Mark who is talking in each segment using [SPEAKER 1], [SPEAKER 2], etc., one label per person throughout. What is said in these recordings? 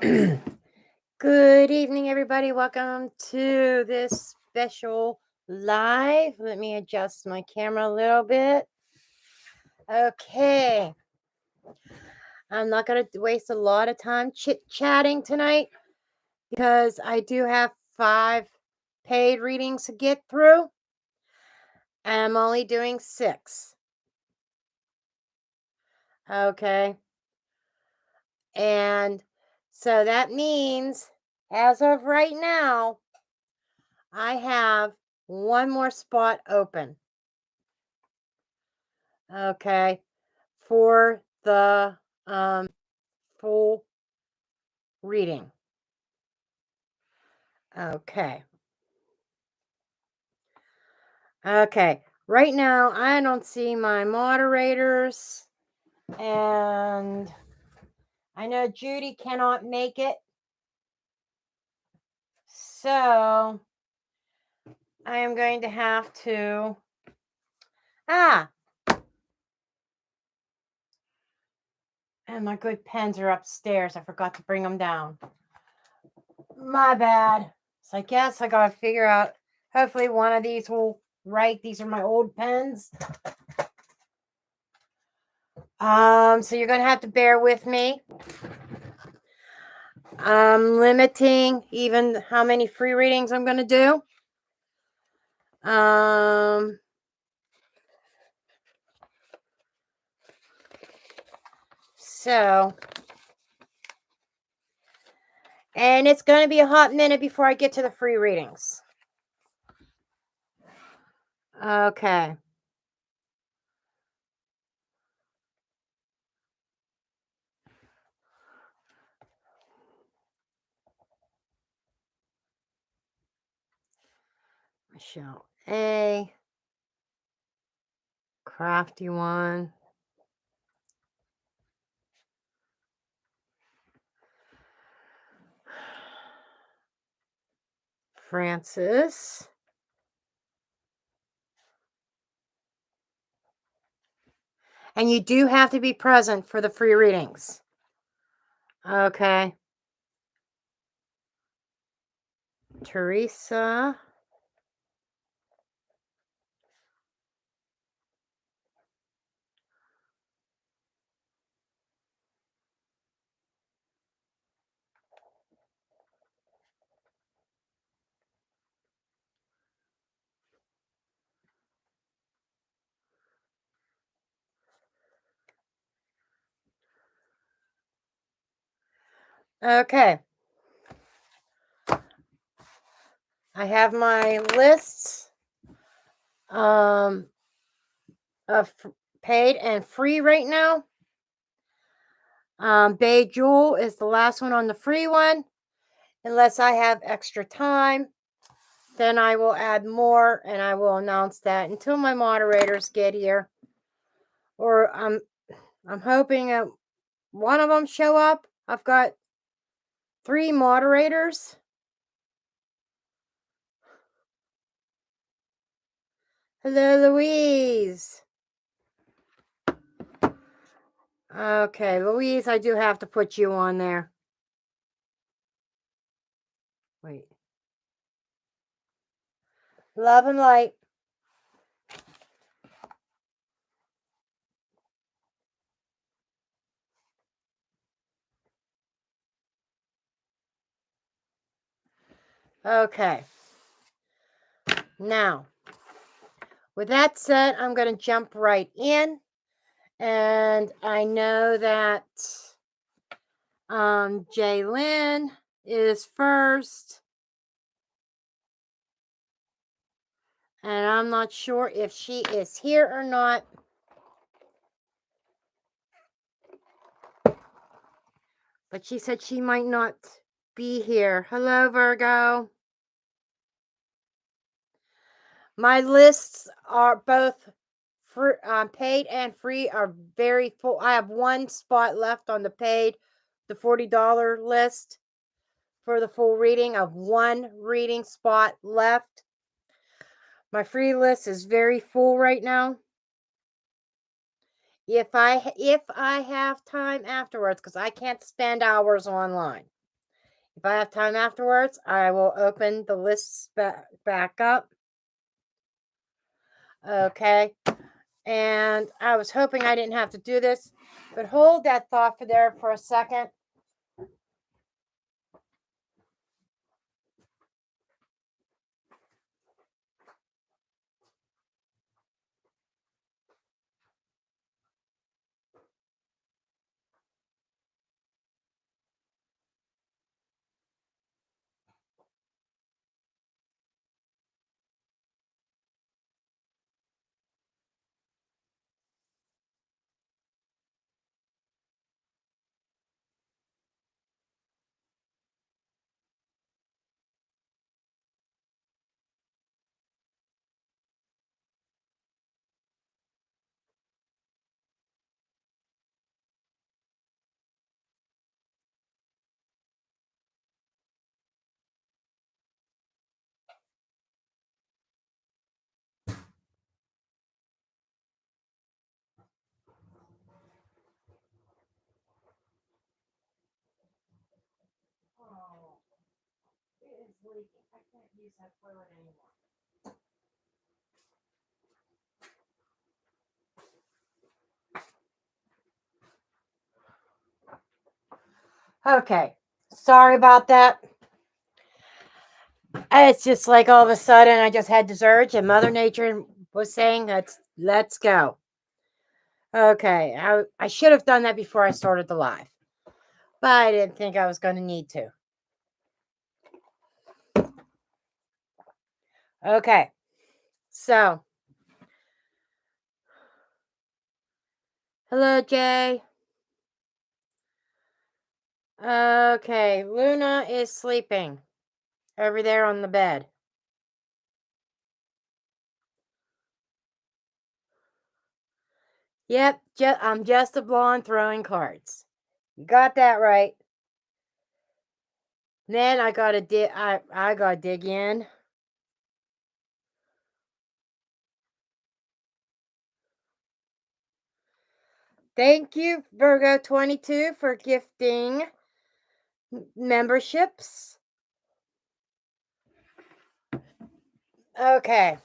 [SPEAKER 1] Good evening, everybody. Welcome to this special live. Let me adjust my camera a little bit. Okay. I'm not going to waste a lot of time chit-chatting tonight because I do have 5 paid readings to get through. And I'm only doing 6. Okay. And so that means, as of right now, I have one more spot open. Okay. For the full reading. Okay. Okay. Right now, I don't see my moderators, and I know Judy cannot make it. So I am going to have to. And my good pens are upstairs. I forgot to bring them down. My bad. So I guess I got to figure out. Hopefully, one of these will write. These are my old pens. So you're going to have to bear with me. I'm limiting even how many free readings I'm going to do. So, and it's going to be a hot minute before I get to the free readings. Okay. Michelle A. Crafty one. Francis. And you do have to be present for the free readings. Okay. Teresa. Okay. I have my lists of paid and free right now. Bay Jewel is the last one on the free one. Unless I have extra time, then I will add more and I will announce that until my moderators get here. Or I'm hoping that one of them show up. I've got 3 moderators. Hello, Louise. Okay, Louise, I do have to put you on there. Wait. Love and light. Okay. Now, with that said, I'm going to jump right in. And I know that Jaylen is first. And I'm not sure if she is here or not. But she said she might not be here. Hello, Virgo. My lists are both paid and free are very full. I have one spot left on the paid, the $40 list for the full reading of one reading spot left. My free list is very full right now. If I have time afterwards, because I can't spend hours online. If I have time afterwards, I will open the lists back up. Okay. And I was hoping I didn't have to do this, but hold that thought for there for a second. Oh, it is leaking. I can't use that toilet anymore. Okay. Sorry about that. It's just like all of a sudden I just had this urge and Mother Nature was saying, let's go. Okay. I should have done that before I started the live, but I didn't think I was going to need to. Okay. So, hello, Jay. Okay. Luna is sleeping over there on the bed. Yep. I'm just a blonde throwing cards. You got that right. Then I gotta I gotta dig in. Thank you, Virgo 22, for gifting memberships. Okay.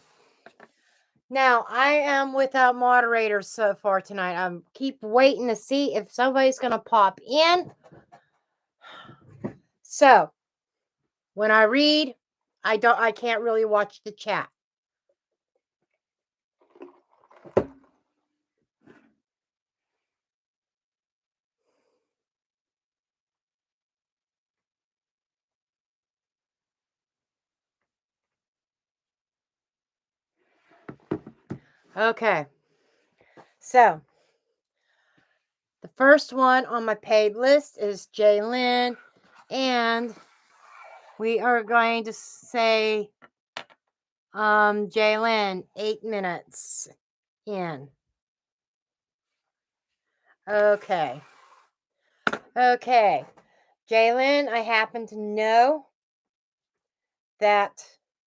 [SPEAKER 1] Now I am without moderators so far tonight. I'm keep waiting to see if somebody's gonna pop in. So when I read, I can't really watch the chat. Okay. So the first one on my paid list is Jaylen, and we are going to say Jaylen, 8 minutes in. Okay. Okay. Jaylen, I happen to know that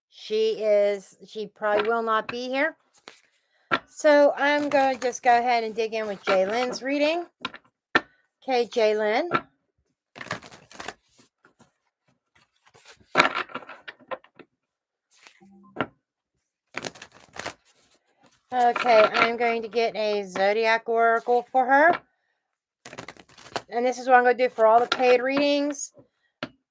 [SPEAKER 1] she probably will not be here. So I'm going to just go ahead and dig in with Jaylen's reading. Okay, Jaylen. Okay, I'm going to get a Zodiac Oracle for her. And this is what I'm going to do for all the paid readings.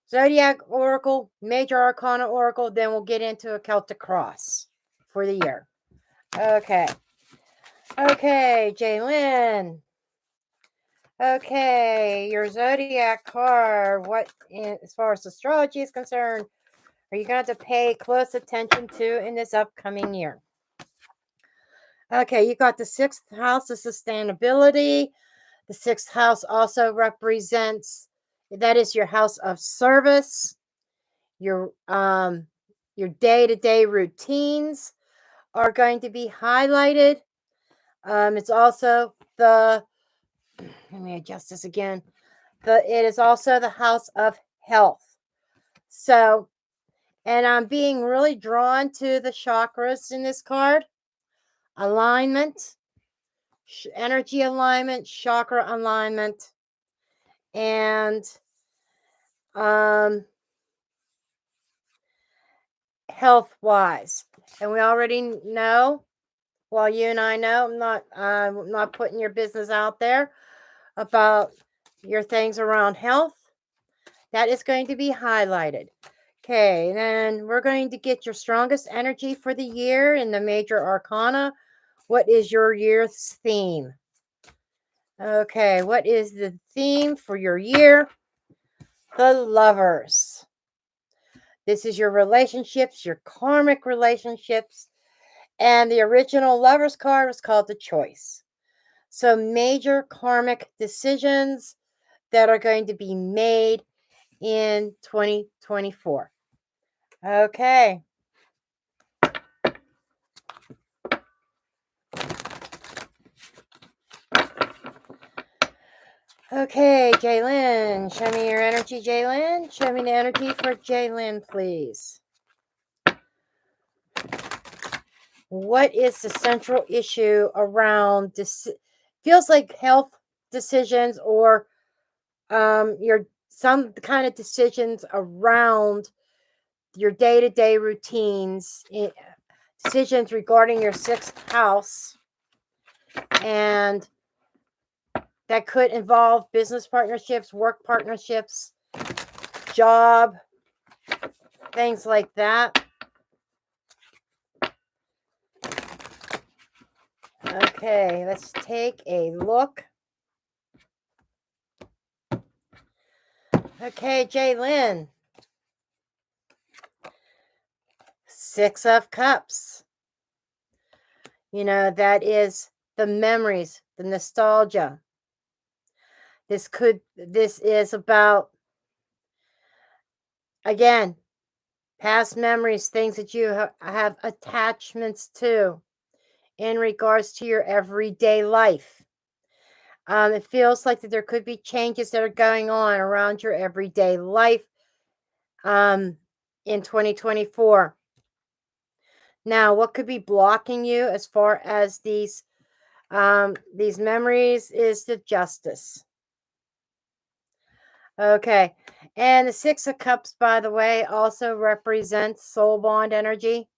[SPEAKER 1] Zodiac Oracle, Major Arcana Oracle, then we'll get into a Celtic Cross for the year. Okay. Okay, Jaylen. Okay, your Zodiac card, as far as astrology is concerned, are you going to have to pay close attention to in this upcoming year? Okay, you got the 6th house of sustainability. The 6th house also represents, that is your house of service, your day-to-day routines are going to be highlighted. It's also let me adjust this again. It is also the house of health. So, and I'm being really drawn to the chakras in this card. Alignment, energy alignment, chakra alignment, and health wise. And we already know, well, you and I know, I'm not putting your business out there about your things around health. That is going to be highlighted. Okay, then we're going to get your strongest energy for the year in the major arcana. What is your year's theme? Okay, what is the theme for your year? The Lovers. This is your relationships, your karmic relationships. And the original Lovers card was called the Choice. So, major karmic decisions that are going to be made in 2024. Okay. Okay, Jaylen. Show me your energy, Jaylen. Show me the energy for Jaylen, please. What is the central issue around this? Feels like health decisions or your some kind of decisions around your day-to-day routines, decisions regarding your sixth house, and that could involve business partnerships, work partnerships, job, things like that. Okay, let's take a look. Okay, Jaylen. Six of Cups. You know, that is the memories, the nostalgia. This is about, again, past memories, things that you have attachments to in regards to your everyday life. It feels like that there could be changes that are going on around your everyday life in 2024. Now, what could be blocking you as far as these memories is the Justice. Okay. And the Six of Cups, by the way, also represents soul bond energy.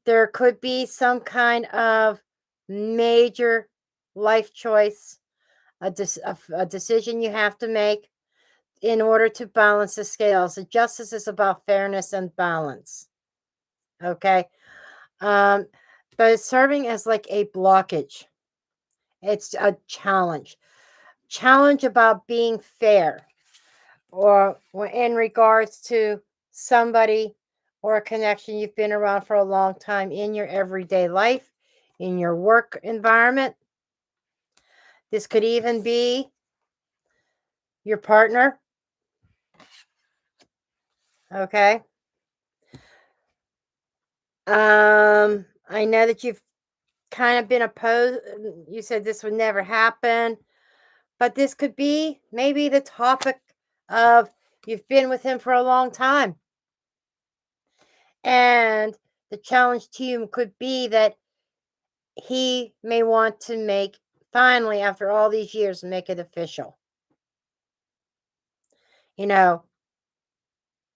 [SPEAKER 1] There could be some kind of major life choice, a decision you have to make in order to balance the scales. The Justice is about fairness and balance. Okay. But it's serving as like a blockage. It's a challenge. Challenge about being fair, or in regards to somebody or a connection you've been around for a long time in your everyday life, in your work environment. This could even be your partner. Okay. I know that you've kind of been opposed. You said this would never happen, but this could be maybe the topic of you've been with him for a long time. And the challenge to you could be that he may want to finally, after all these years, make it official. You know,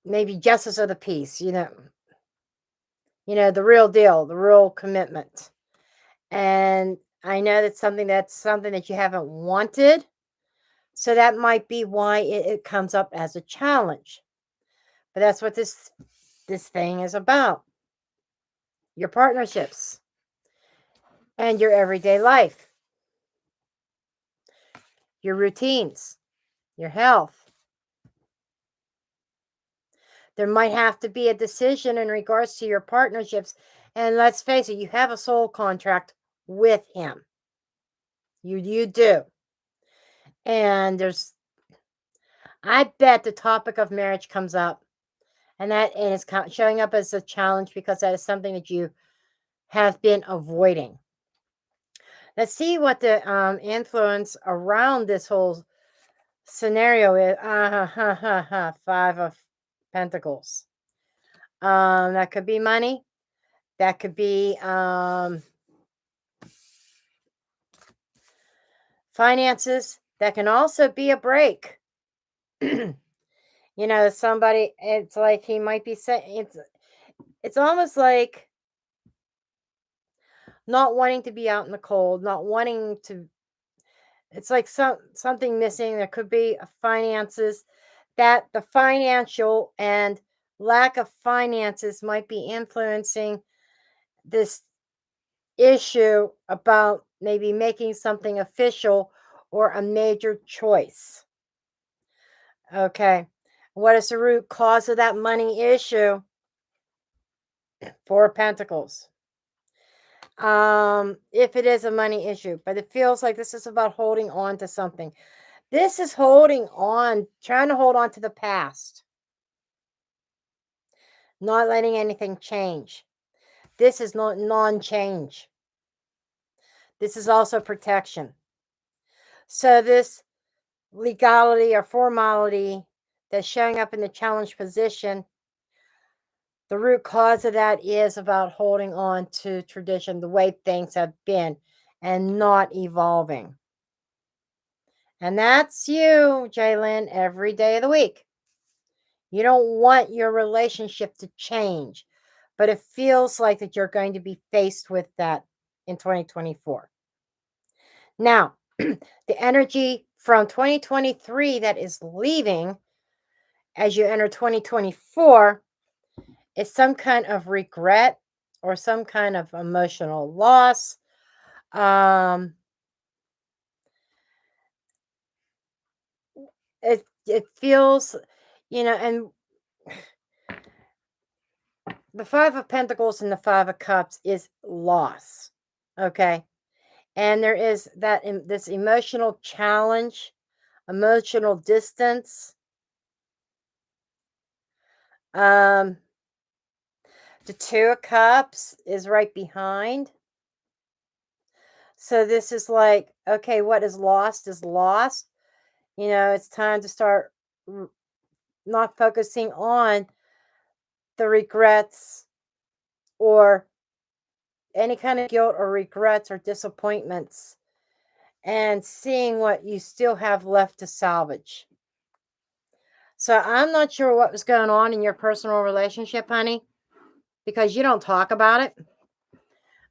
[SPEAKER 1] maybe justice of the peace, the real deal, the real commitment. And I know that's something that you haven't wanted. So that might be why it comes up as a challenge. But that's what this thing is about. Your partnerships and your everyday life. Your routines, your health. There might have to be a decision in regards to your partnerships. And let's face it, you have a soul contract with him. You do. And I bet the topic of marriage comes up. And it's showing up as a challenge because that is something that you have been avoiding. Let's see what the influence around this whole scenario is. Five of Pentacles. That could be money. That could be finances. That can also be a break. Somebody, it's like he might be saying, it's almost like not wanting to be out in the cold, not wanting to, it's like something missing. There could be finances, that the financial and lack of finances might be influencing this issue about maybe making something official or a major choice. Okay. What is the root cause of that money issue? Four of Pentacles. If it is a money issue, but it feels like this is about holding on to something. This is holding on, trying to hold on to the past, not letting anything change. This is not non-change. This is also protection. So this legality or formality that's showing up in the challenge position, the root cause of that is about holding on to tradition, the way things have been, and not evolving. And that's you, Jaylen, every day of the week. You don't want your relationship to change, but it feels like that you're going to be faced with that in 2024. Now, the energy from 2023 that is leaving as you enter 2024 is some kind of regret or some kind of emotional loss. It feels, and the Five of Pentacles and the Five of Cups is loss. Okay. And there is this emotional challenge, emotional distance. The Two of Cups is right behind. So this is like, okay, what is lost is lost. It's time to start not focusing on the regrets or any kind of guilt or regrets or disappointments, and seeing what you still have left to salvage. So I'm not sure what was going on in your personal relationship, honey, because you don't talk about it.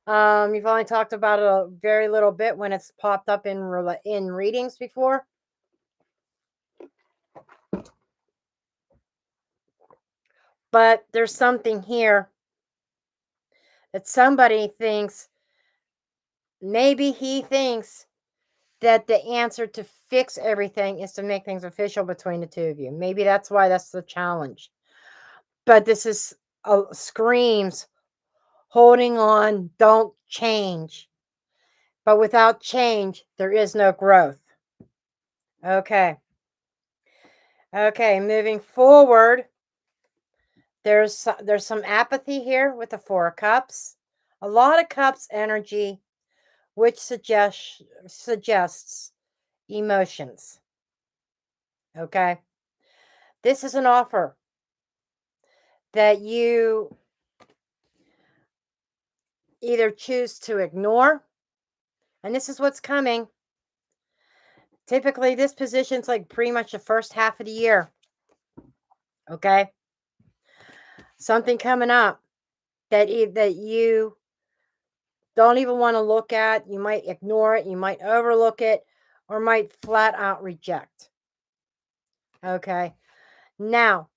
[SPEAKER 1] You've only talked about it a very little bit when it's popped up in readings before. But there's something here that somebody thinks, maybe he thinks that the answer to fix everything is to make things official between the two of you. Maybe that's why that's the challenge. But this is screams, holding on, don't change. But without change, there is no growth. Okay. Okay, moving forward, there's some apathy here with the Four of Cups. A lot of cups energy, which suggests emotions. Okay. This is an offer that you either choose to ignore, and this is what's coming. Typically, this position's like pretty much the first half of the year. Okay. Something coming up that you don't even want to look at. You might ignore it, you might overlook it, or might flat out reject. Okay. Now,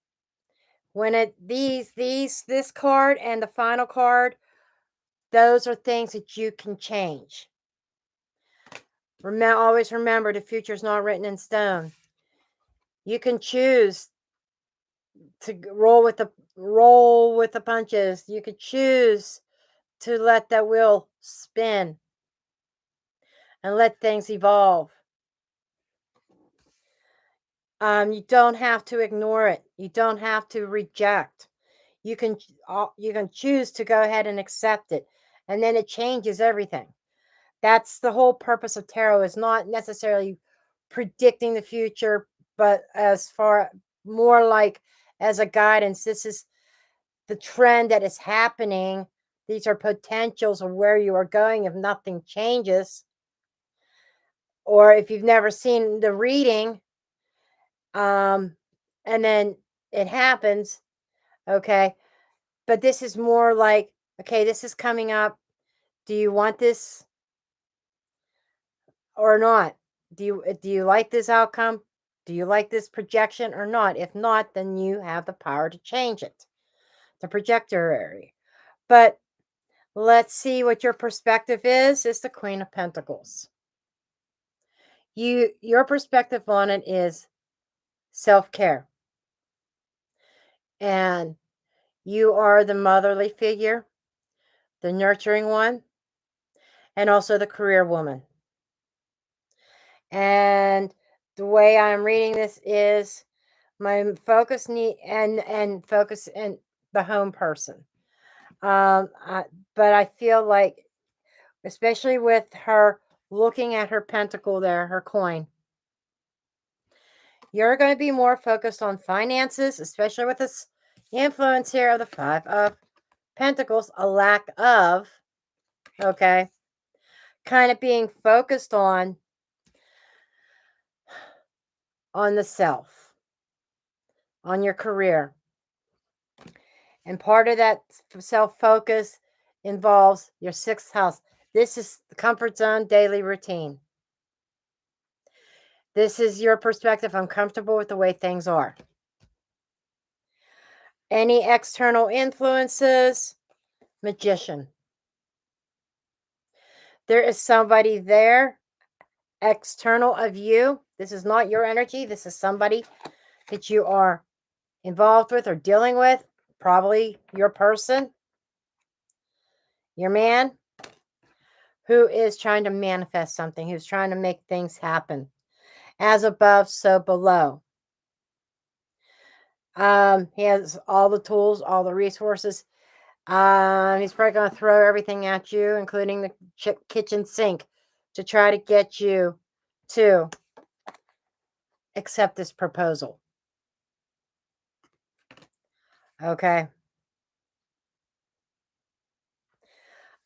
[SPEAKER 1] when this card and the final card, those are things that you can change. Always remember, the future is not written in stone. You can choose to roll with the punches. You could choose to let that wheel spin and let things evolve. You don't have to ignore it. You don't have to reject. You can choose to go ahead and accept it, and then it changes everything. That's the whole purpose of tarot, is not necessarily predicting the future, but as far more like as a guidance. This is the trend that is happening. These are potentials of where you are going if nothing changes. Or if you've never seen the reading, And then it happens, okay? But this is more like, okay, this is coming up. Do you want this or not? Do you like this outcome? Do you like this projection or not? If not, then you have the power to change it. The projector area. But let's see what your perspective is. It's the Queen of Pentacles. Your perspective on it is self-care. And you are the motherly figure, the nurturing one, and also the career woman. And the way I'm reading this is my focus and focus and the home person. But I feel like, especially with her looking at her pentacle there, her coin, you're going to be more focused on finances, especially with this influence here of the Five of Pentacles, a lack of, okay, kind of being focused on the self, on your career. And part of that self focus involves your sixth house. This is the comfort zone, daily routine. This is your perspective. I'm comfortable with the way things are. Any external influences, Magician. There is somebody there, external of you. This is not your energy. This is somebody that you are involved with or dealing with. Probably your person, your man, who is trying to manifest something, who's trying to make things happen. As above, so below. He has all the tools, all the resources. He's probably going to throw everything at you, including the kitchen sink, to try to get you to accept this proposal. Okay.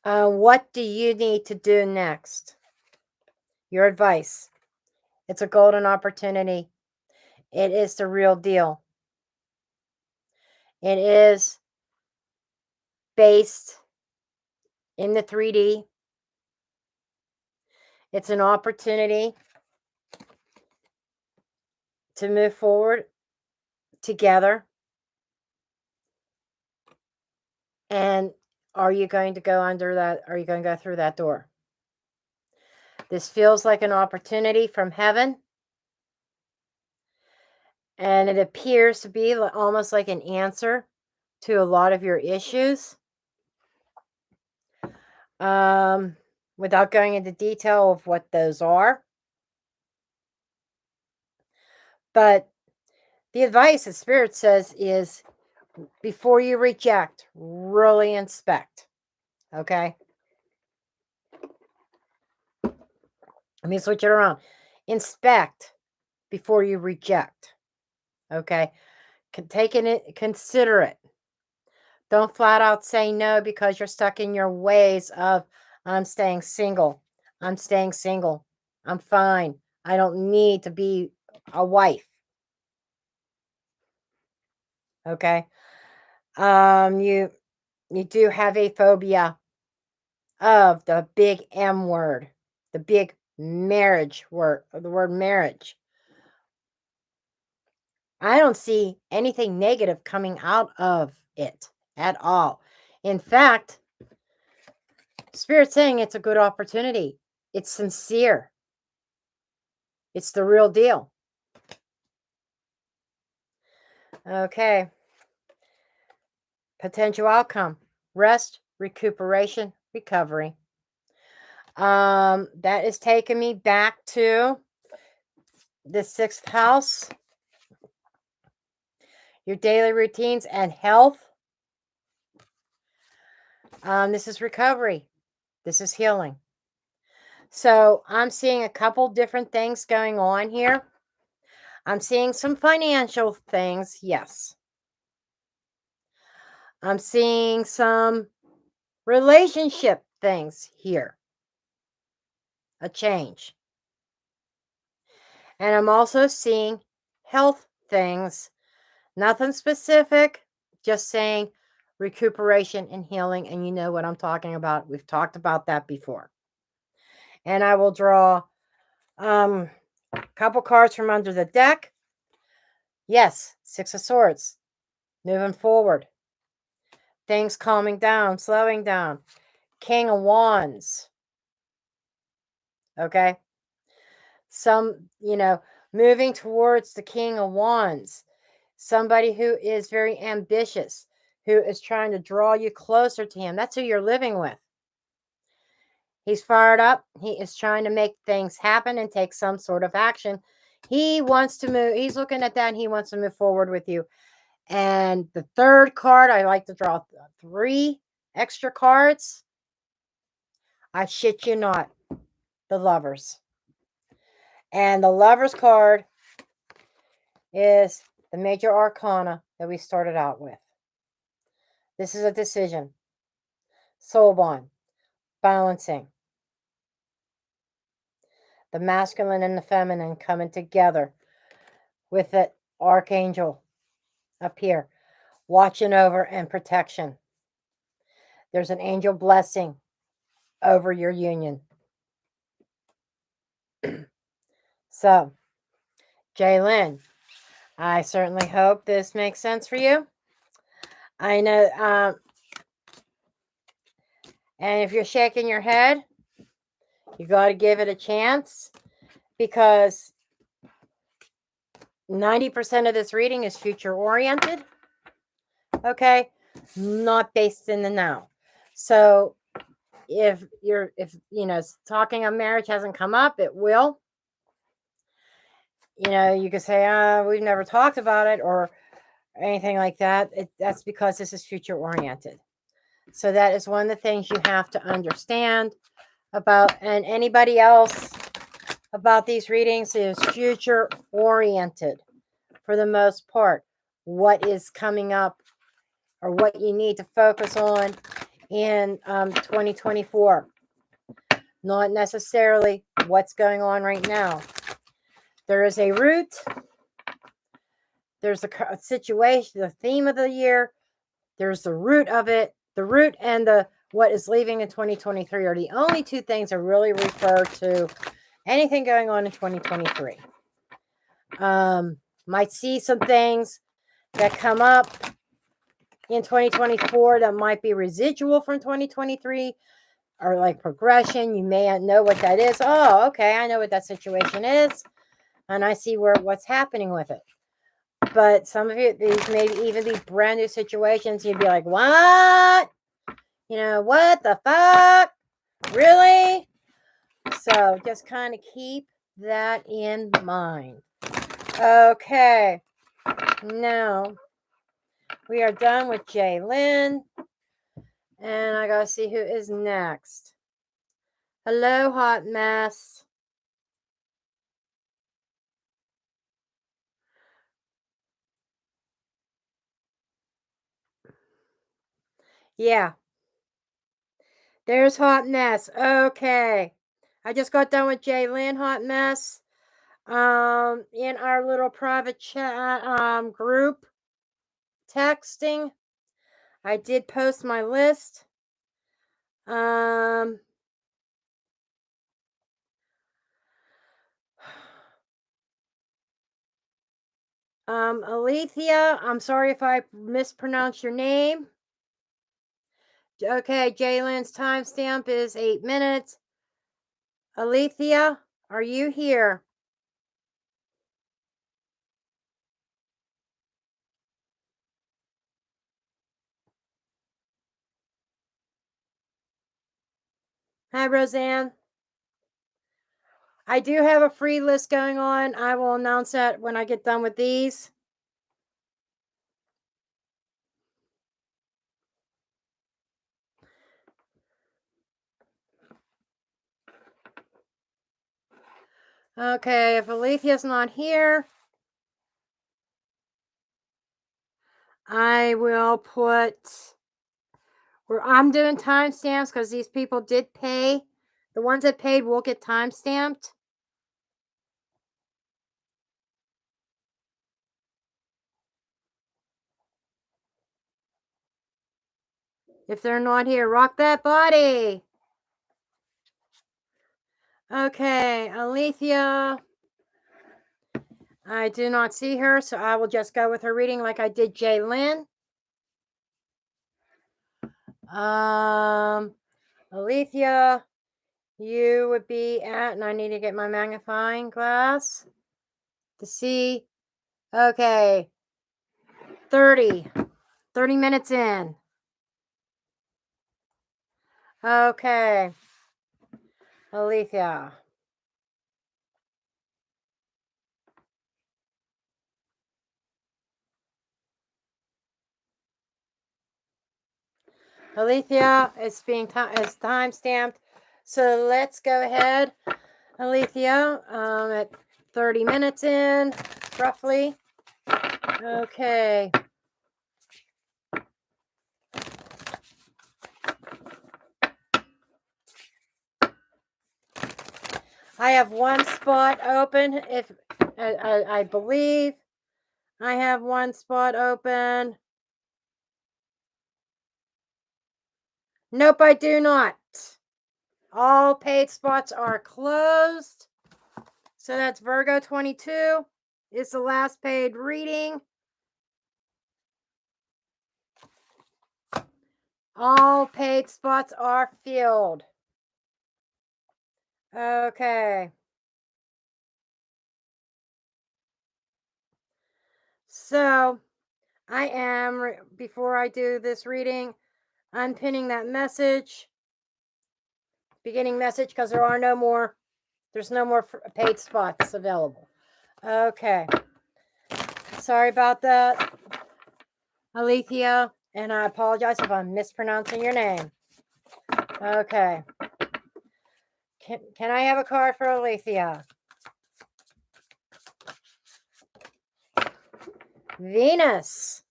[SPEAKER 1] What do you need to do next? Your advice. It's a golden opportunity. It is the real deal. It is based in the 3D. It's an opportunity to move forward together. And are you going to go under that? Are you going to go through that door? This feels like an opportunity from heaven. And it appears to be almost like an answer to a lot of your issues. Without going into detail of what those are. But the advice that Spirit says is, before you reject, really inspect. Okay? Let me switch it around. Inspect before you reject. Okay? Consider it. Don't flat out say no because you're stuck in your ways of, I'm staying single. I'm staying single. I'm fine. I don't need to be a wife. Okay? You do have a phobia of the big M word, the big marriage word, the word marriage. I don't see anything negative coming out of it at all. In fact, Spirit's saying it's a good opportunity. It's sincere. It's the real deal. Okay. Potential outcome: rest, recuperation, recovery. That is taking me back to the sixth house, your daily routines and health. This is recovery. This is healing. So I'm seeing a couple different things going on here. I'm seeing some financial things, yes. I'm seeing some relationship things here. A change. And I'm also seeing health things. Nothing specific, just saying recuperation and healing. And you know what I'm talking about. We've talked about that before. And I will draw a couple cards from under the deck. Yes, Six of Swords. Moving forward. Things calming down, slowing down. King of Wands. Okay. Moving towards the King of Wands. Somebody who is very ambitious, who is trying to draw you closer to him. That's who you're living with. He's fired up. He is trying to make things happen and take some sort of action. He wants to move. He's looking at that and he wants to move forward with you. And the third card, I like to draw 3 extra cards. I shit you not. The Lovers. And the Lovers card is the major arcana that we started out with. This is a decision. Soul bond. Balancing. The masculine and the feminine coming together with the archangel up here, watching over and protection. There's an angel blessing over your union. So, Jaylen, I certainly hope this makes sense for you. I know, and if you're shaking your head, you got to give it a chance, because 90% of this reading is future oriented. Okay, not based in the now. So if talking of marriage hasn't come up, it will. You could say, we've never talked about it or anything like that. That's because this is future oriented. So that is one of the things you have to understand about, and anybody else about these readings, is future oriented for the most part. What is coming up or what you need to focus on in 2024. Not necessarily what's going on right now. There is a root. There's a situation, the theme of the year. There's the root of it. The root and the what is leaving in 2023 are the only 2 things that really refer to anything going on in 2023. Might see some things that come up in 2024 that might be residual from 2023, or like progression. You may know what that is. Oh, okay, I know what that situation is, and I see what's happening with it. But some of you, these maybe even be brand new situations. You'd be like, what? What the fuck? Really? So just kind of keep that in mind. Okay. Now we are done with Jaylen. And I gotta see who is next. Hello, hot mess. Yeah. There's hot mess. Okay. I just got done with Jaylen, hot mess. In our little private chat group texting, I did post my list. Althia, I'm sorry if I mispronounced your name. Okay, Jaylen's timestamp is 8 minutes. Althia, are you here? Hi, Roseanne. I do have a free list going on. I will announce that when I get done with these. Okay, if Alethia's not here, I will put where I'm doing timestamps, because these people did pay. The ones that paid will get timestamped. If they're not here, rock that body. Okay, Althia. I do not see her, so I will just go with her reading like I did Jaylen. Althia, you would be at, and I need to get my magnifying glass to see. Okay, 30 minutes in. Okay, Althia. Althia is being time stamped. So let's go ahead, Althia, at 30 minutes in, roughly. Okay. I have one spot open. If I believe I have one spot open. Nope, I do not. All paid spots are closed. So that's Virgo 22. It's the last paid reading. All paid spots are filled. Okay. So I am, before I do this reading, I'm pinning that message, beginning message, because there's no more paid spots available. Okay. Sorry about that, Althia, and I apologize if I'm mispronouncing your name. Okay. Can I have a card for Althia? Venus.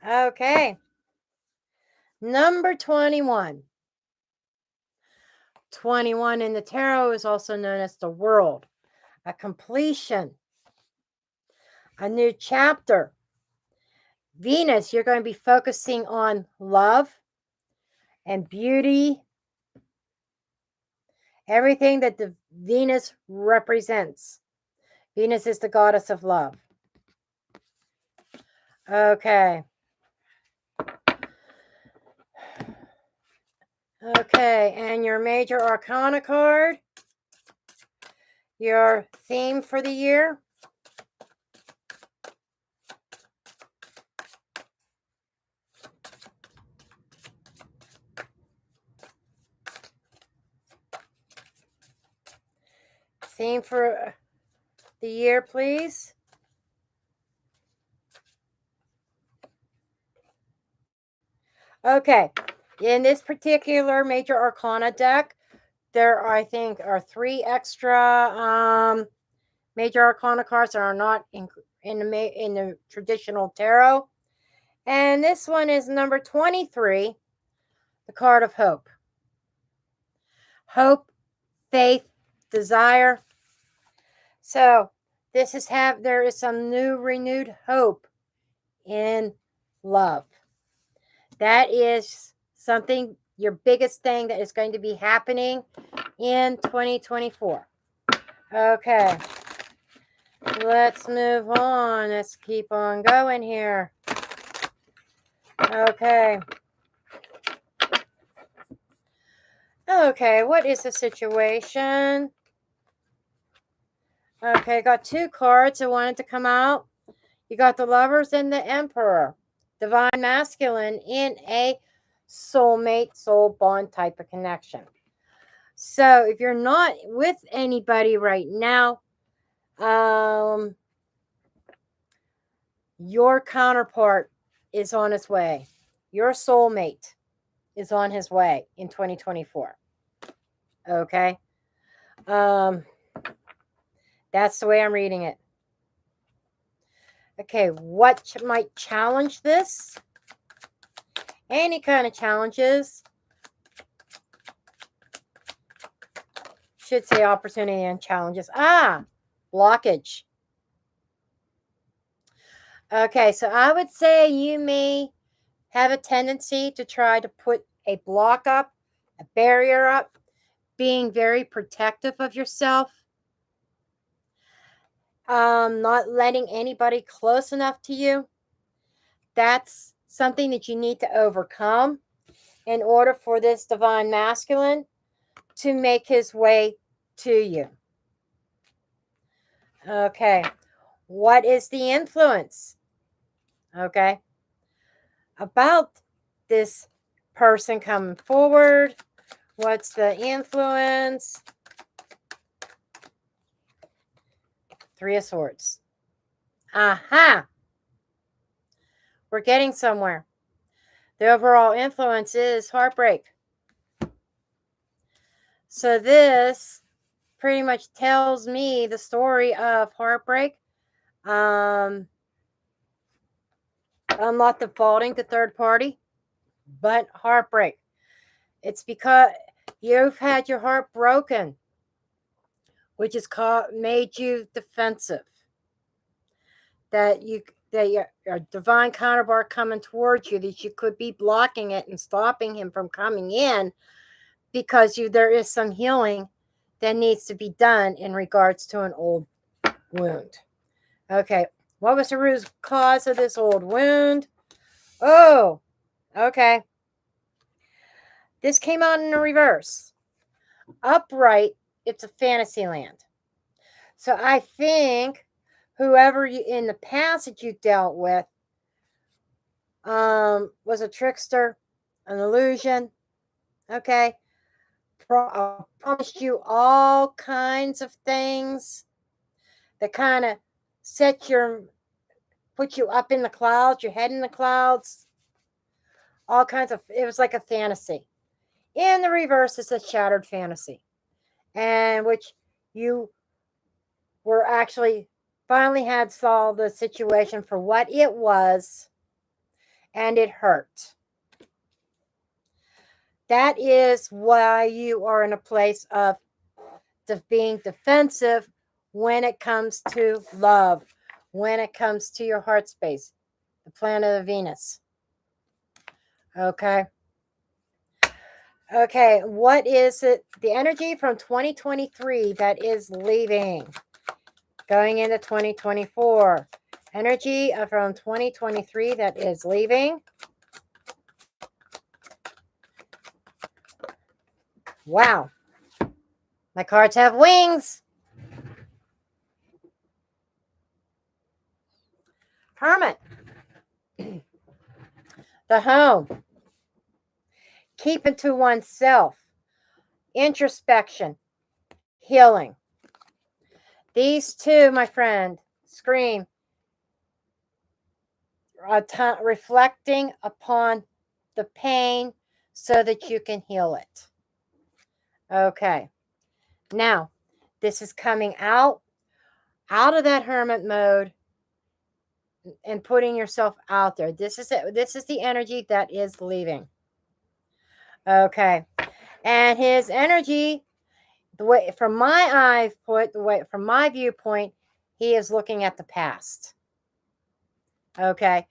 [SPEAKER 1] Okay. Number 21. 21 in the tarot is also known as the world, a completion, a new chapter. Venus, you're going to be focusing on love and beauty, everything that the Venus represents. Venus is the goddess of love. Okay. Okay, and your major arcana card, your theme for the year. Theme for the year, please. Okay, in this particular major arcana deck, there, I think, are 3 extra major arcana cards that are not in the traditional tarot. And this one is number 23, the card of hope. Hope, faith, desire. So there is some new renewed hope in love. That is something, your biggest thing that is going to be happening in 2024. Okay. Let's move on. Let's keep on going here. Okay. Okay, what is the situation? Okay, got 2 cards that wanted to come out. You got the Lovers and the Emperor. Divine Masculine in a soulmate, soul bond type of connection. So if you're not with anybody right now, your counterpart is on his way. Your soulmate is on his way in 2024. Okay? That's the way I'm reading it. Okay, what might challenge this? Any kind of challenges. Should say opportunity and challenges. Blockage. Okay, so I would say you may have a tendency to try to put a block up, a barrier up, being very protective of yourself, not letting anybody close enough to you. That's something that you need to overcome in order for this divine masculine to make his way to you. Okay. What is the influence? Okay. About this person coming forward. What's the influence? 3 of Swords. Aha! We're getting somewhere. The overall influence is heartbreak. So this pretty much tells me the story of heartbreak. I'm not defaulting to third party, but heartbreak. It's because you've had your heart broken, which has made you defensive. That your divine counterpart coming towards you, that you could be blocking it and stopping him from coming in, because there is some healing that needs to be done in regards to an old wound. Okay, what was the root cause of this old wound? Oh, okay. This came out in the reverse. Upright, it's a fantasy land. So I think whoever you in the past that you dealt with was a trickster, an illusion. Okay. Promised you all kinds of things that kind of put you up in the clouds, your head in the clouds. All kinds of, it was like a fantasy. In the reverse, it's a shattered fantasy, and which you were actually finally had solved the situation for what it was, and it hurt. That is why you are in a place of being defensive when it comes to love, when it comes to your heart space, the planet of Venus. Okay. Okay, what is it? The energy from 2023 that is leaving, going into 2024. Energy from 2023 that is leaving. Wow. My cards have wings. Hermit. The home. Keeping to oneself. Introspection. Healing. These two, my friend, scream reflecting upon the pain so that you can heal it. Okay. Now, this is coming out of that hermit mode and putting yourself out there. This is it. This is the energy that is leaving. Okay. And his energy, the way from my from my viewpoint, he is looking at the past. Okay.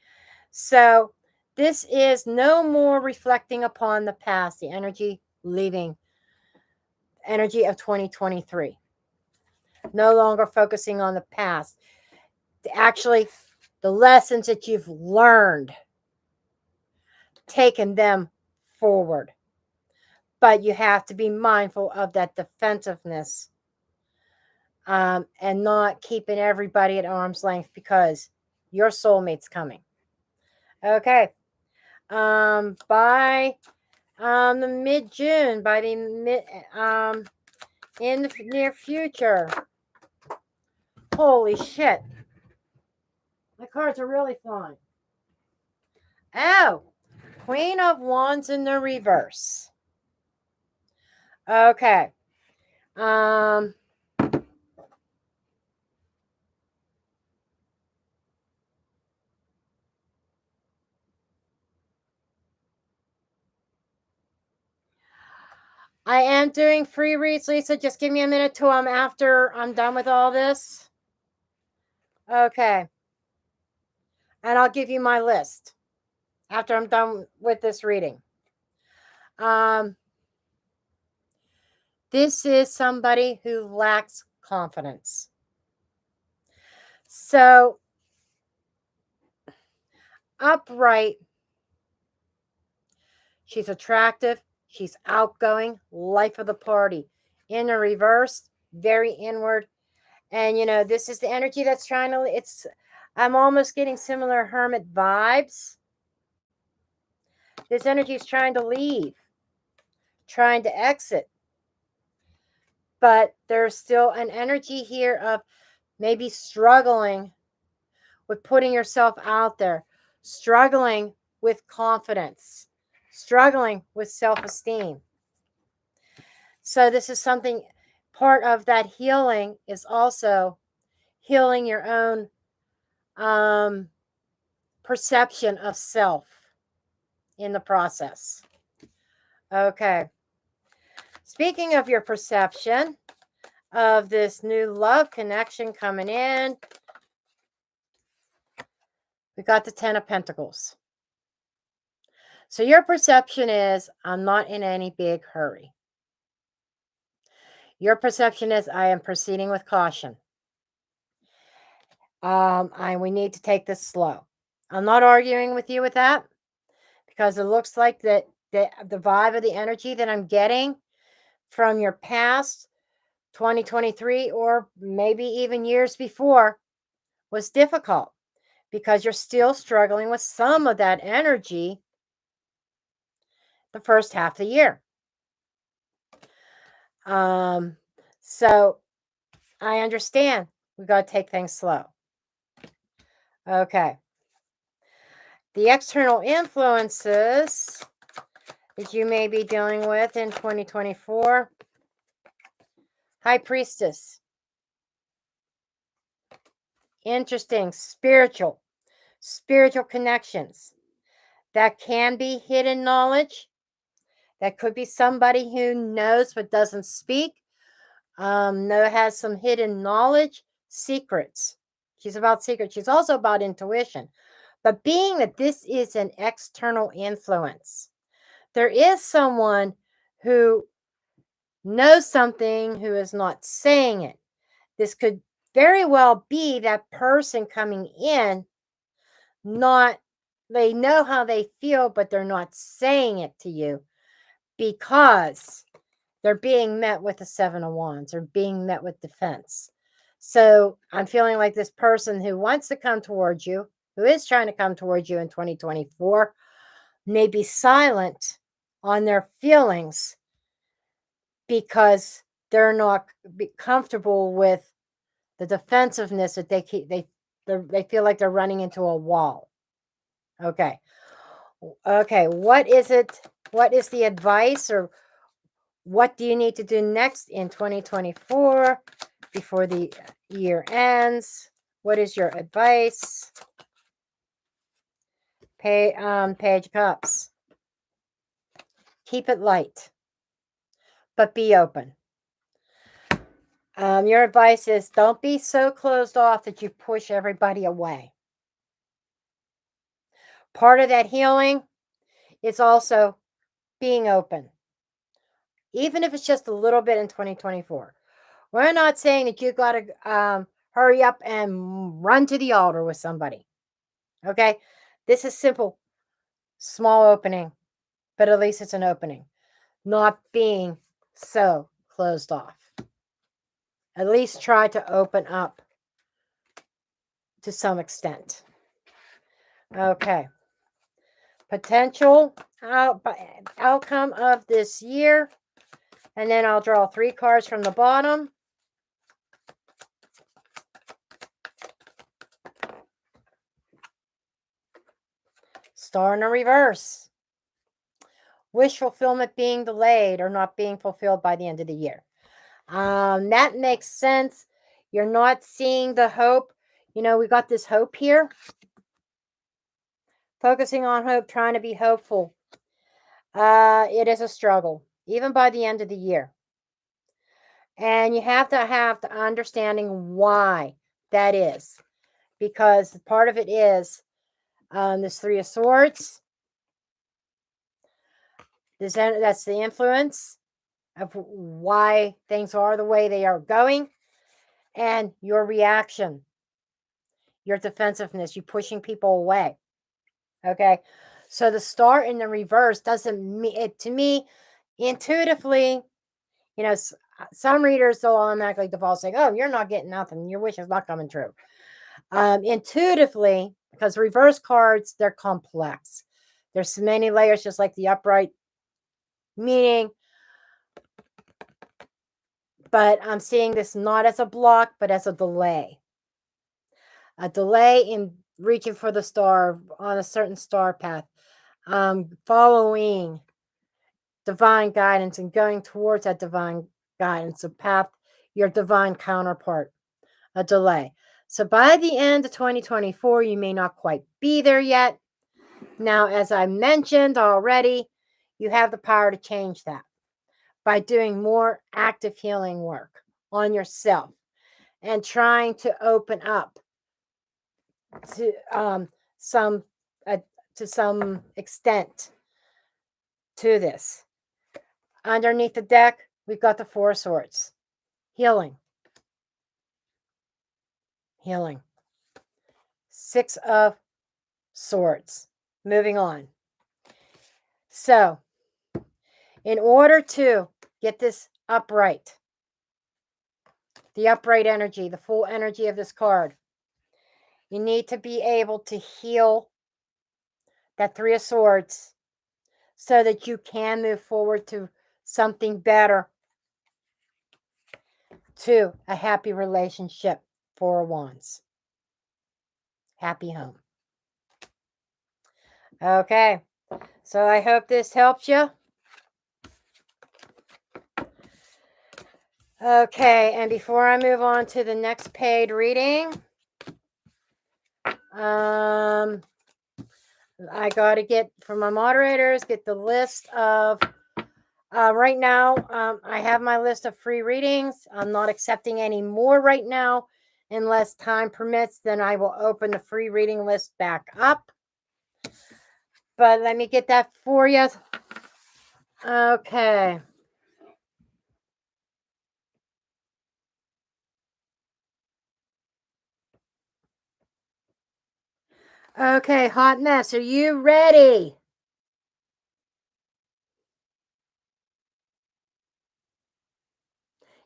[SPEAKER 1] So this is no more reflecting upon the past, the energy leaving, energy of 2023. No longer focusing on the past. Actually, the lessons that you've learned, taking them forward. But you have to be mindful of that defensiveness, and not keeping everybody at arm's length, because your soulmate's coming. Okay. By the mid-June, in the near future. Holy shit. My cards are really flying. Oh, Queen of Wands in the reverse. Okay. I am doing free reads, Lisa. Just give me a minute till after I'm done with all this. Okay. And I'll give you my list. after I'm done with this reading. This is somebody who lacks confidence. So, upright, she's attractive, she's outgoing, life of the party. In the reverse, very inward. And this is the energy that's trying to, I'm almost getting similar hermit vibes. This energy is trying to leave, trying to exit. But there's still an energy here of maybe struggling with putting yourself out there, struggling with confidence, struggling with self-esteem. So this is something, part of that healing is also healing your own perception of self in the process. Okay. Speaking of your perception of this new love connection coming in, we got the 10 of Pentacles. So your perception is, I'm not in any big hurry. Your perception is, I am proceeding with caution. We need to take this slow. I'm not arguing with you with that, because it looks like that the vibe of the energy that I'm getting from your past 2023, or maybe even years before, was difficult, because you're still struggling with some of that energy the first half of the year. So I understand we got to take things slow. Okay. The external influences that you may be dealing with in 2024. High Priestess. Interesting. Spiritual connections. That can be hidden knowledge. That could be somebody who knows but doesn't speak. Has some hidden knowledge, secrets. She's about secrets. She's also about intuition. But being that this is an external influence, there is someone who knows something who is not saying it. This could very well be that person coming in, they know how they feel, but they're not saying it to you because they're being met with the 7 of Wands, or being met with defense. So I'm feeling like this person who wants to come towards you, who is trying to come towards you in 2024, may be silent on their feelings because they're not comfortable with the defensiveness that they feel like they're running into a wall. Okay. What is it? What is the advice, or what do you need to do next in 2024 before the year ends? What is your advice? Page of Cups. Keep it light, but be open. Your advice is, don't be so closed off that you push everybody away. Part of that healing is also being open, even if it's just a little bit in 2024. We're not saying that you got to hurry up and run to the altar with somebody. Okay? This is simple, small opening, but at least it's an opening. Not being so closed off. At least try to open up to some extent. Okay. Potential outcome of this year. And then I'll draw 3 cards from the bottom. Star in a reverse. Wish fulfillment being delayed or not being fulfilled by the end of the year. That makes sense. You're not seeing the hope. We got this hope here. Focusing on hope, trying to be hopeful. It is a struggle, even by the end of the year. And you have the understanding why that is. Because part of it is this 3 of Swords. That's the influence of why things are the way they are going, and your reaction, your defensiveness, you pushing people away. Okay. So the star in the reverse doesn't mean it to me intuitively. Some readers they'll automatically default saying, "Oh, you're not getting nothing. Your wish is not coming true." Intuitively, because reverse cards, they're complex. There's many layers, just like the upright meaning. But I'm seeing this not as a block, but as a delay. A delay in reaching for the star on a certain star path, following divine guidance and going towards that divine guidance, a path, your divine counterpart, a delay. So by the end of 2024, you may not quite be there yet. Now, as I mentioned already, you have the power to change that by doing more active healing work on yourself and trying to open up to some to some extent to this. Underneath the deck, we've got the Four of Swords. Healing. Healing. Six of Swords. Moving on. So, in order to get this upright, the upright energy, the full energy of this card, you need to be able to heal that Three of Swords so that you can move forward to something better, to a happy relationship. Four of Wands. Happy home. Okay, so I hope this helps you. Okay, and before I move on to the next paid reading, I got to get from my moderators, get the list of, right now, I have my list of free readings. I'm not accepting any more right now. Unless time permits, then I will open the free reading list back up. But let me get that for you. Okay. Okay, hot mess. Are you ready?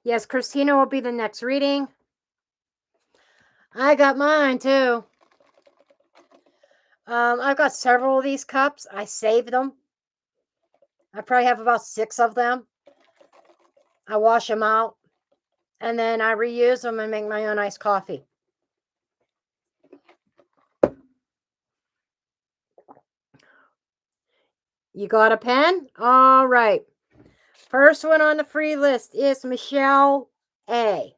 [SPEAKER 1] Yes, Christina will be the next reading. I got mine too. I've got several of these cups. I saved them. I probably have about 6 of them. I wash them out, and then I reuse them and make my own iced coffee. You got a pen? All right. First one on the free list is Michelle A.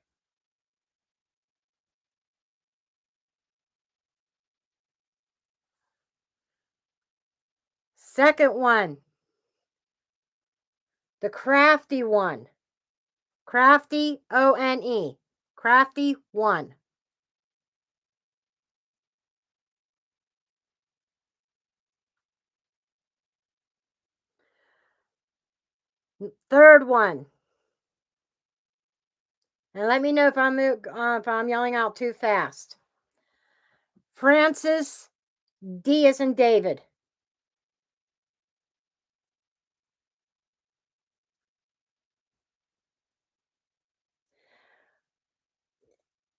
[SPEAKER 1] Second one, the crafty one. Crafty, O-N-E. Crafty one. Third one. And let me know if I'm yelling out too fast. Francis, D as in David.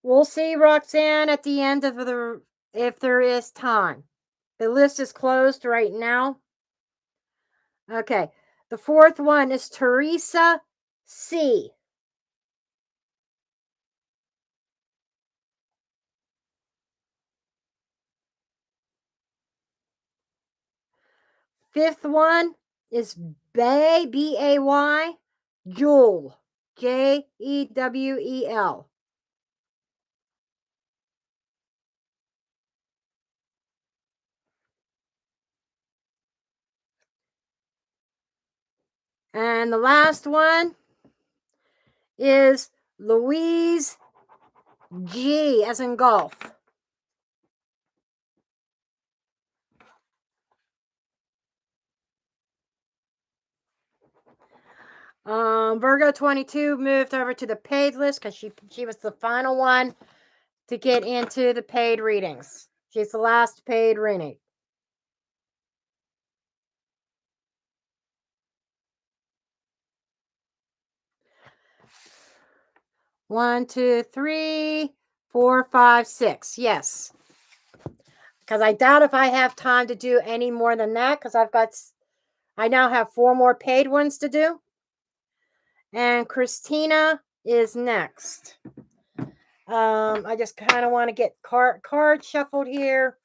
[SPEAKER 1] We'll see, Roxanne, at the end of if there is time. The list is closed right now. Okay. The fourth one is Teresa C. Fifth one is Bay, B-A-Y, Jewel, Jewel. And the last one is Louise G as in golf. Virgo 22 moved over to the paid list because she was the final one to get into the paid readings. She's the last paid reading. One, two, three, 4, 5, 6. Yes. Because I doubt if I have time to do any more than that because I now have 4 more paid ones to do. And Christina is next. I just kind of want to get card shuffled here.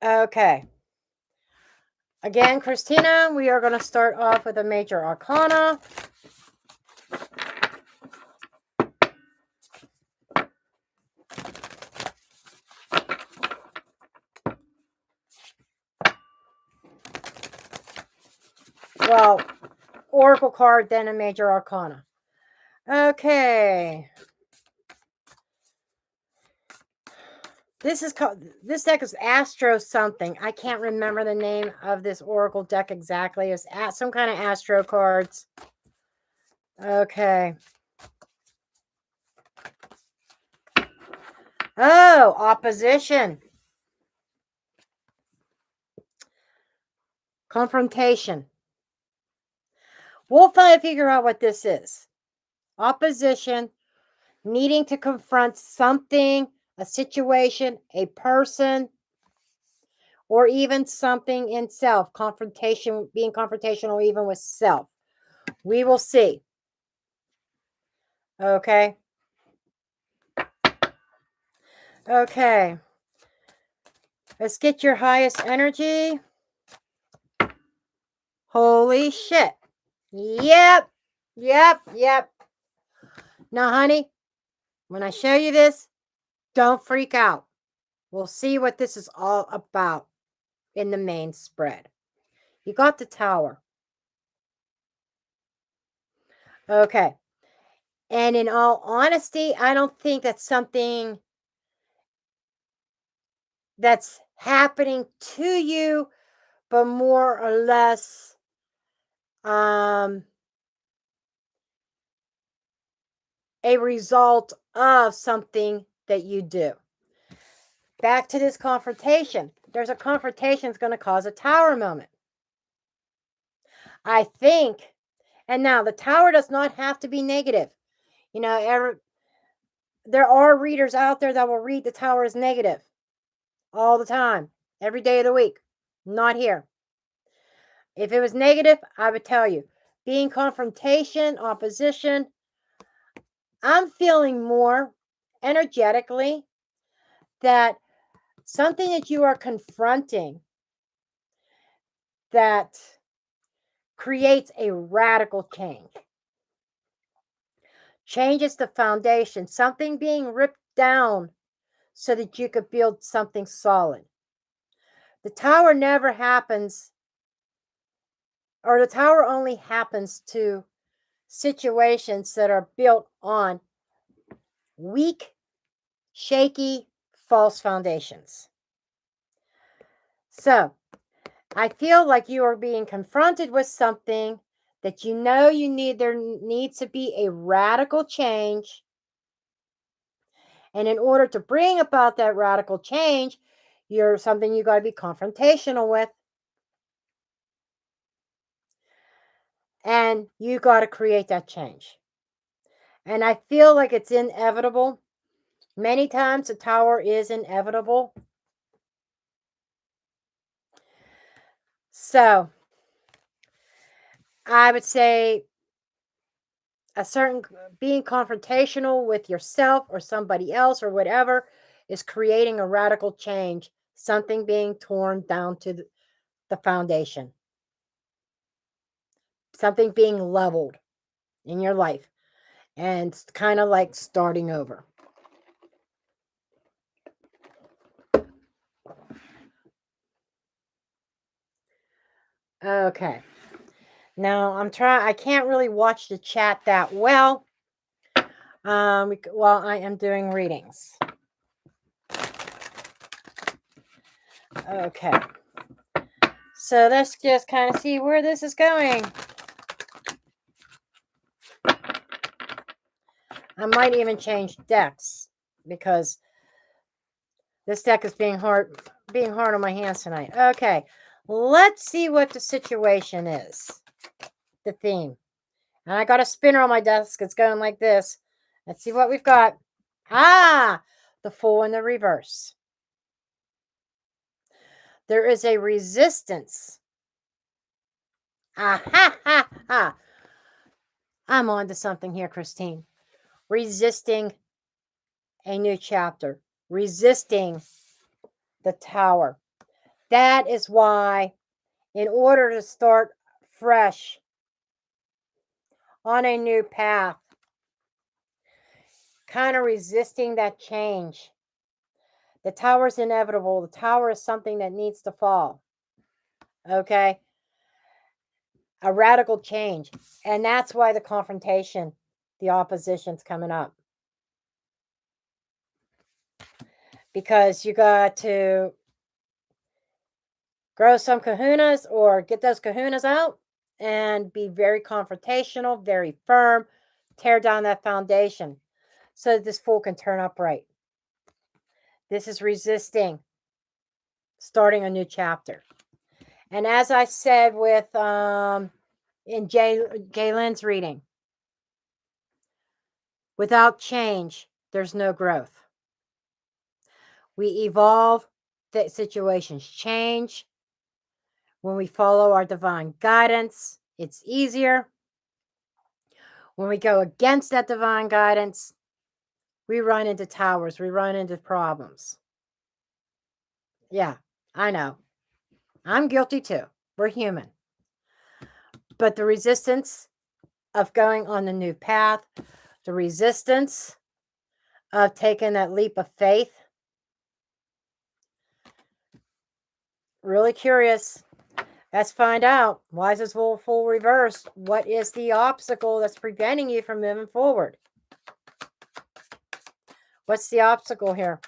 [SPEAKER 1] Okay. Again, Christina, we are going to start off with a major arcana. Well, oracle card, then a major arcana. Okay. This deck is Astro something. I can't remember the name of this oracle deck exactly. It's some kind of Astro cards. Okay. Oh, opposition. Confrontation. We'll try to figure out what this is. Opposition, needing to confront something, a situation, a person, or even something in self. Confrontation, being confrontational even with self. We will see. Okay. Okay. Let's get your highest energy. Holy shit. Yep. Now, honey, when I show you this, don't freak out. We'll see what this is all about in the main spread. You got the Tower. Okay. And in all honesty, I don't think that's something that's happening to you, but more or less a result of something that you do. Back to this confrontation. There's a confrontation that's going to cause a Tower moment. I think, and now the Tower does not have to be negative. You know, there are readers out there that will read the Tower as negative all the time, every day of the week. Not here. If it was negative, I would tell you. Being confrontation, opposition, I'm feeling more energetically that something that you are confronting that creates a radical change. Changes the foundation, something being ripped down so that you could build something solid. The Tower never happens, or the Tower only happens to situations that are built on weak, shaky, false foundations. So, I feel like you are being confronted with something that you know there needs to be a radical change. And in order to bring about that radical change, you're something you got to be confrontational with. And you got to create that change. And I feel like it's inevitable. Many times the Tower is inevitable. So, I would say being confrontational with yourself or somebody else or whatever is creating a radical change, something being torn down to the foundation. Something being leveled in your life. And it's kind of like starting over. Okay. Now I can't really watch the chat that well. While I am doing readings. Okay. So let's just kind of see where this is going. I might even change decks because this deck is being hard on my hands tonight. Okay. Let's see what the situation is. The theme. And I got a spinner on my desk. It's going like this. Let's see what we've got. The Fool in the reverse. There is a resistance. I'm on to something here, Christine. Resisting a new chapter. Resisting the Tower. That is why, in order to start fresh on a new path, kind of resisting that change. The Tower is inevitable. The Tower is something that needs to fall. Okay? A radical change. And that's why the confrontation, the opposition's coming up. Because you got to grow some kahunas or get those kahunas out and be very confrontational, very firm, tear down that foundation so that this Fool can turn upright. This is resisting starting a new chapter. And as I said with in Jaylen's reading, without change, there's no growth. We evolve, the situations change. When we follow our divine guidance, it's easier. When we go against that divine guidance, we run into towers, we run into problems. Yeah, I know. I'm guilty too. We're human. But the resistance of going on the new path, the resistance of taking that leap of faith, really curious. Let's find out. Why is this Fool reversed? What is the obstacle that's preventing you from moving forward? What's the obstacle here?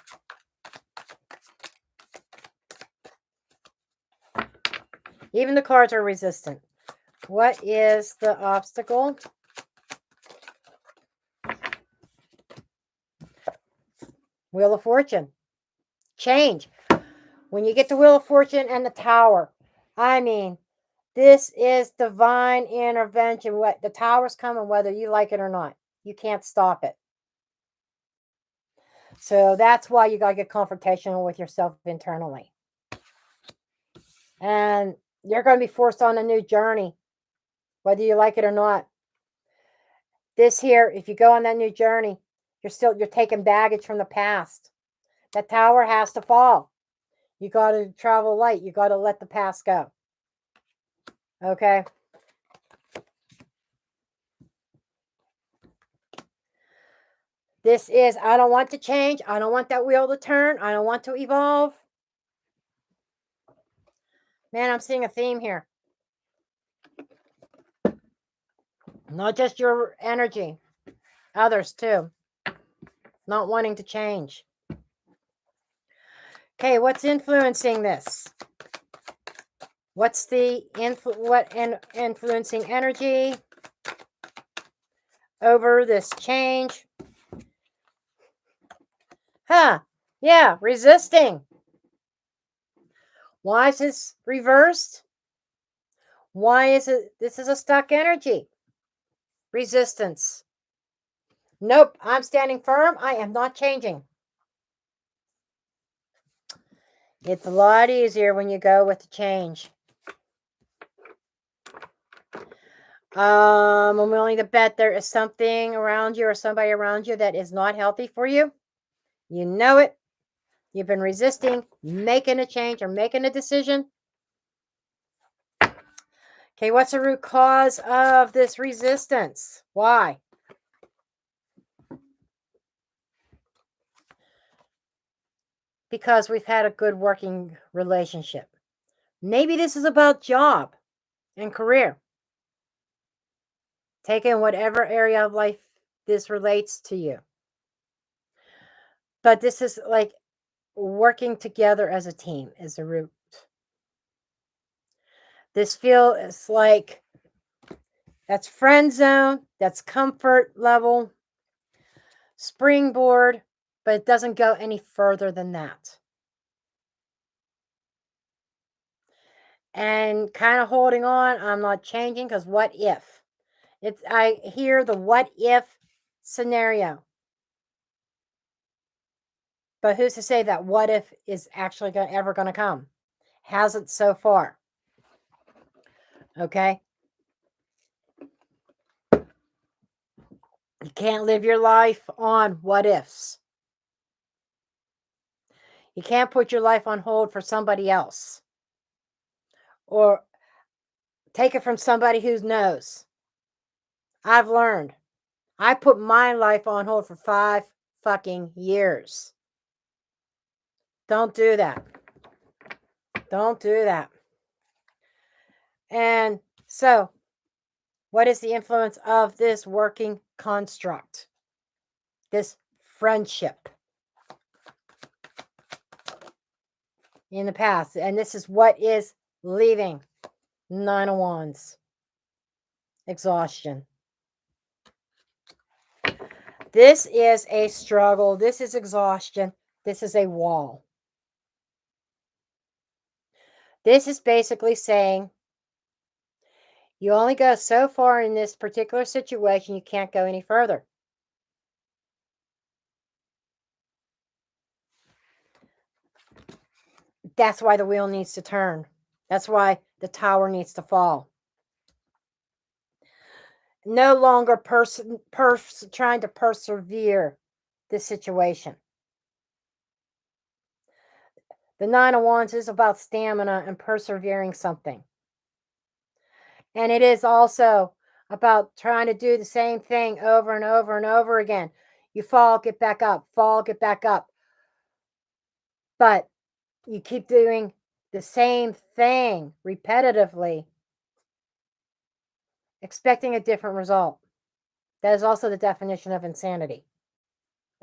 [SPEAKER 1] Even the cards are resistant. What is the obstacle? Wheel of Fortune. Change. When you get the Wheel of Fortune and the Tower, I mean, this is divine intervention. What the Tower's coming, whether you like it or not. You can't stop it. So that's why you got to get confrontational with yourself internally. And you're going to be forced on a new journey, whether you like it or not. This here, if you go on that new journey, you're taking baggage from the past. That Tower has to fall. You got to travel light. You got to let the past go. Okay? This is, I don't want to change. I don't want that wheel to turn. I don't want to evolve. Man, I'm seeing a theme here. Not just your energy. Others too. Not wanting to change. Okay, what's influencing this? What's the influencing energy over this change? Yeah, resisting. Why is this reversed? Why is it? This is a stuck energy. Resistance. Nope, I'm standing firm. I am not changing. It's a lot easier when you go with the change. I'm willing to bet there is something around you or somebody around you that is not healthy for you. You know it. You've been resisting making a change or making a decision. Okay, what's the root cause of this resistance? Why? Because we've had a good working relationship. Maybe this is about job and career. Take in whatever area of life this relates to you. But this is like working together as a team is the root. This feels like that's friend zone, that's comfort level, springboard, but it doesn't go any further than that. And kind of holding on, I'm not changing because what if? I hear the what if scenario. But who's to say that what if is actually ever going to come? Hasn't so far. Okay? You can't live your life on what ifs. You can't put your life on hold for somebody else. Or take it from somebody who knows. I've learned. I put my life on hold for 5 fucking years. Don't do that. Don't do that. And so, what is the influence of this working construct? This friendship in the past. And this is what is leaving. 9 of Wands. Exhaustion. This is a struggle. This is exhaustion. This is a wall. This is basically saying you only go so far in this particular situation. You can't go any further. That's why the wheel needs to turn. That's why the tower needs to fall. No longer trying to persevere this situation. The 9 of Wands is about stamina and persevering something. And it is also about trying to do the same thing over and over and over again. You fall, get back up, fall, get back up. But you keep doing the same thing repetitively, expecting a different result. That is also the definition of insanity.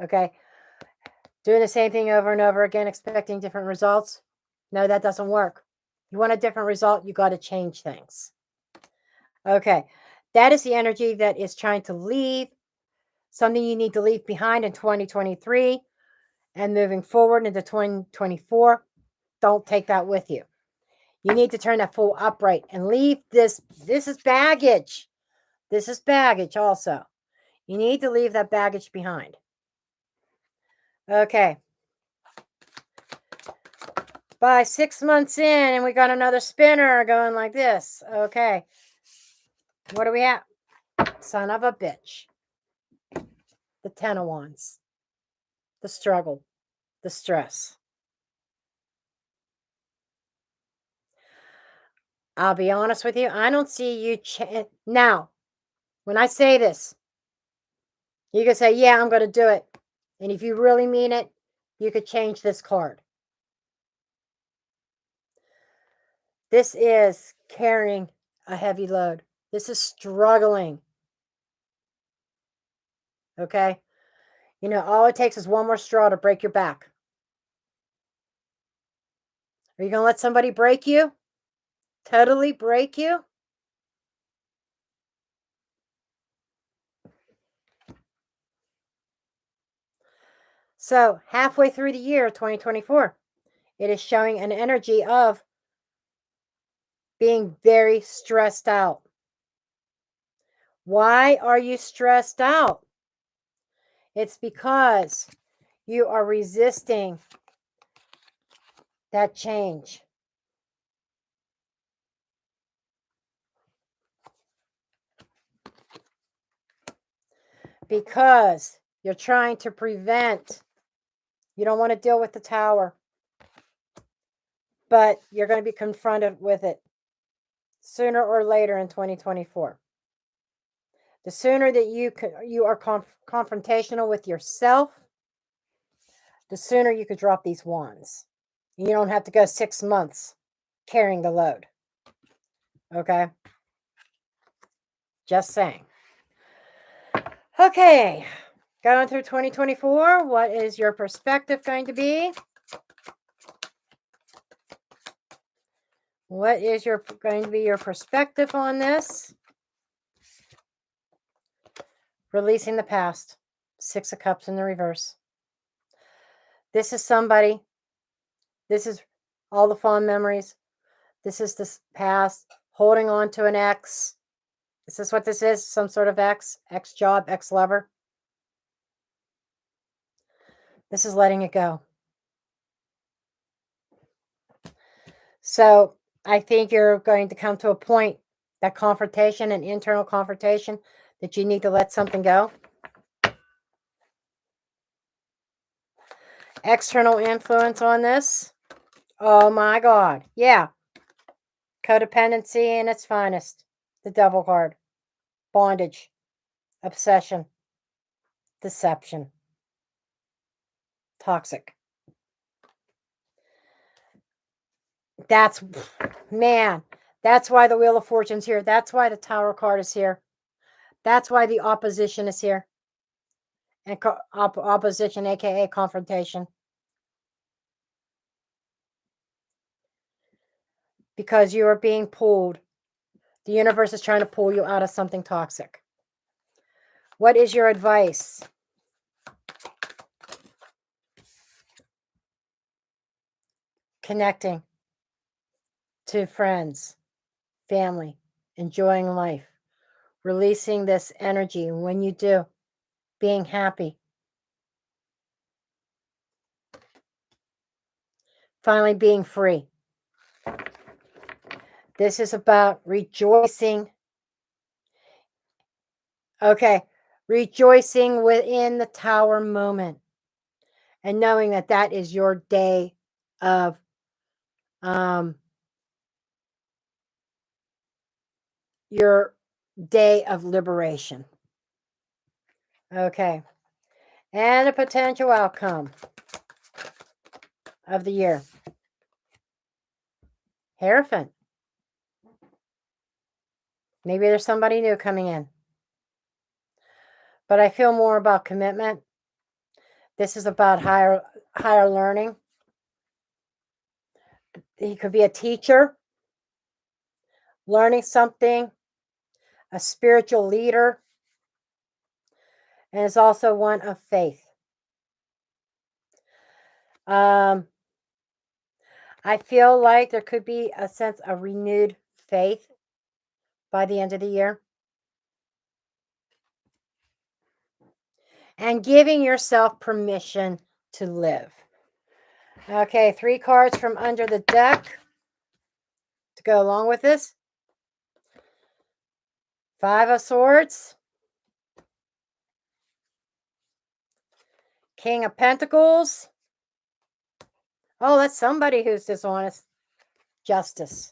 [SPEAKER 1] Okay? Doing the same thing over and over again, expecting different results. No, that doesn't work. You want a different result, you got to change things. Okay. That is the energy that is trying to leave, something you need to leave behind in 2023 and moving forward into 2024. Don't take that with you. You need to turn that full upright and leave this. This is baggage. This is baggage also. You need to leave that baggage behind. Okay. By 6 months in, and we got another spinner going like this. Okay. What do we have? Son of a bitch. The 10 of Wands. The struggle. The stress. I'll be honest with you. I don't see you. Now, when I say this, you can say, yeah, I'm going to do it. And if you really mean it, you could change this card. This is carrying a heavy load. This is struggling. Okay? You know, all it takes is one more straw to break your back. Are you going to let somebody break you? Totally break you? So, halfway through the year 2024, it is showing an energy of being very stressed out. Why are you stressed out? It's because you are resisting that change. Because you're trying to prevent, you don't want to deal with the tower, but you're going to be confronted with it. sooner or later in 2024. The sooner that you are confrontational with yourself, the sooner you could drop these wands. You don't have to go 6 months carrying the load. Okay? Just saying. Okay. Going through 2024, what is your perspective going to be? What is going to be your perspective on this? Releasing the past. 6 of Cups in the reverse. This is somebody. This is all the fond memories. This is the past. Holding on to an ex. Is this what this is? Some sort of ex-job, ex-lover? This is letting it go. So I think you're going to come to a point, that confrontation, an internal confrontation, that you need to let something go. External influence on this. Oh my God. Yeah. Codependency in its finest. The Devil card. Bondage. Obsession. Deception. Toxic. That's, man, that's why the Wheel of Fortune's here. That's why the Tower card is here. That's why the opposition is here. And opposition, aka confrontation. Because you are being pulled. The universe is trying to pull you out of something toxic. What is your advice? Connecting to friends, family, enjoying life, releasing this energy. When you do, being happy. Finally, being free. This is about rejoicing. Okay, rejoicing within the Tower moment and knowing that that is your day of liberation. Okay, and a potential outcome of the year. Hierophant. Maybe there's somebody new coming in. But I feel more about commitment. This is about higher learning. He could be a teacher, learning something, a spiritual leader, and is also one of faith. I feel like there could be a sense of renewed faith by the end of the year. And giving yourself permission to live. Okay, 3 cards from under the deck to go along with this. 5 of Swords. King of Pentacles. Oh, that's somebody who's dishonest. Justice.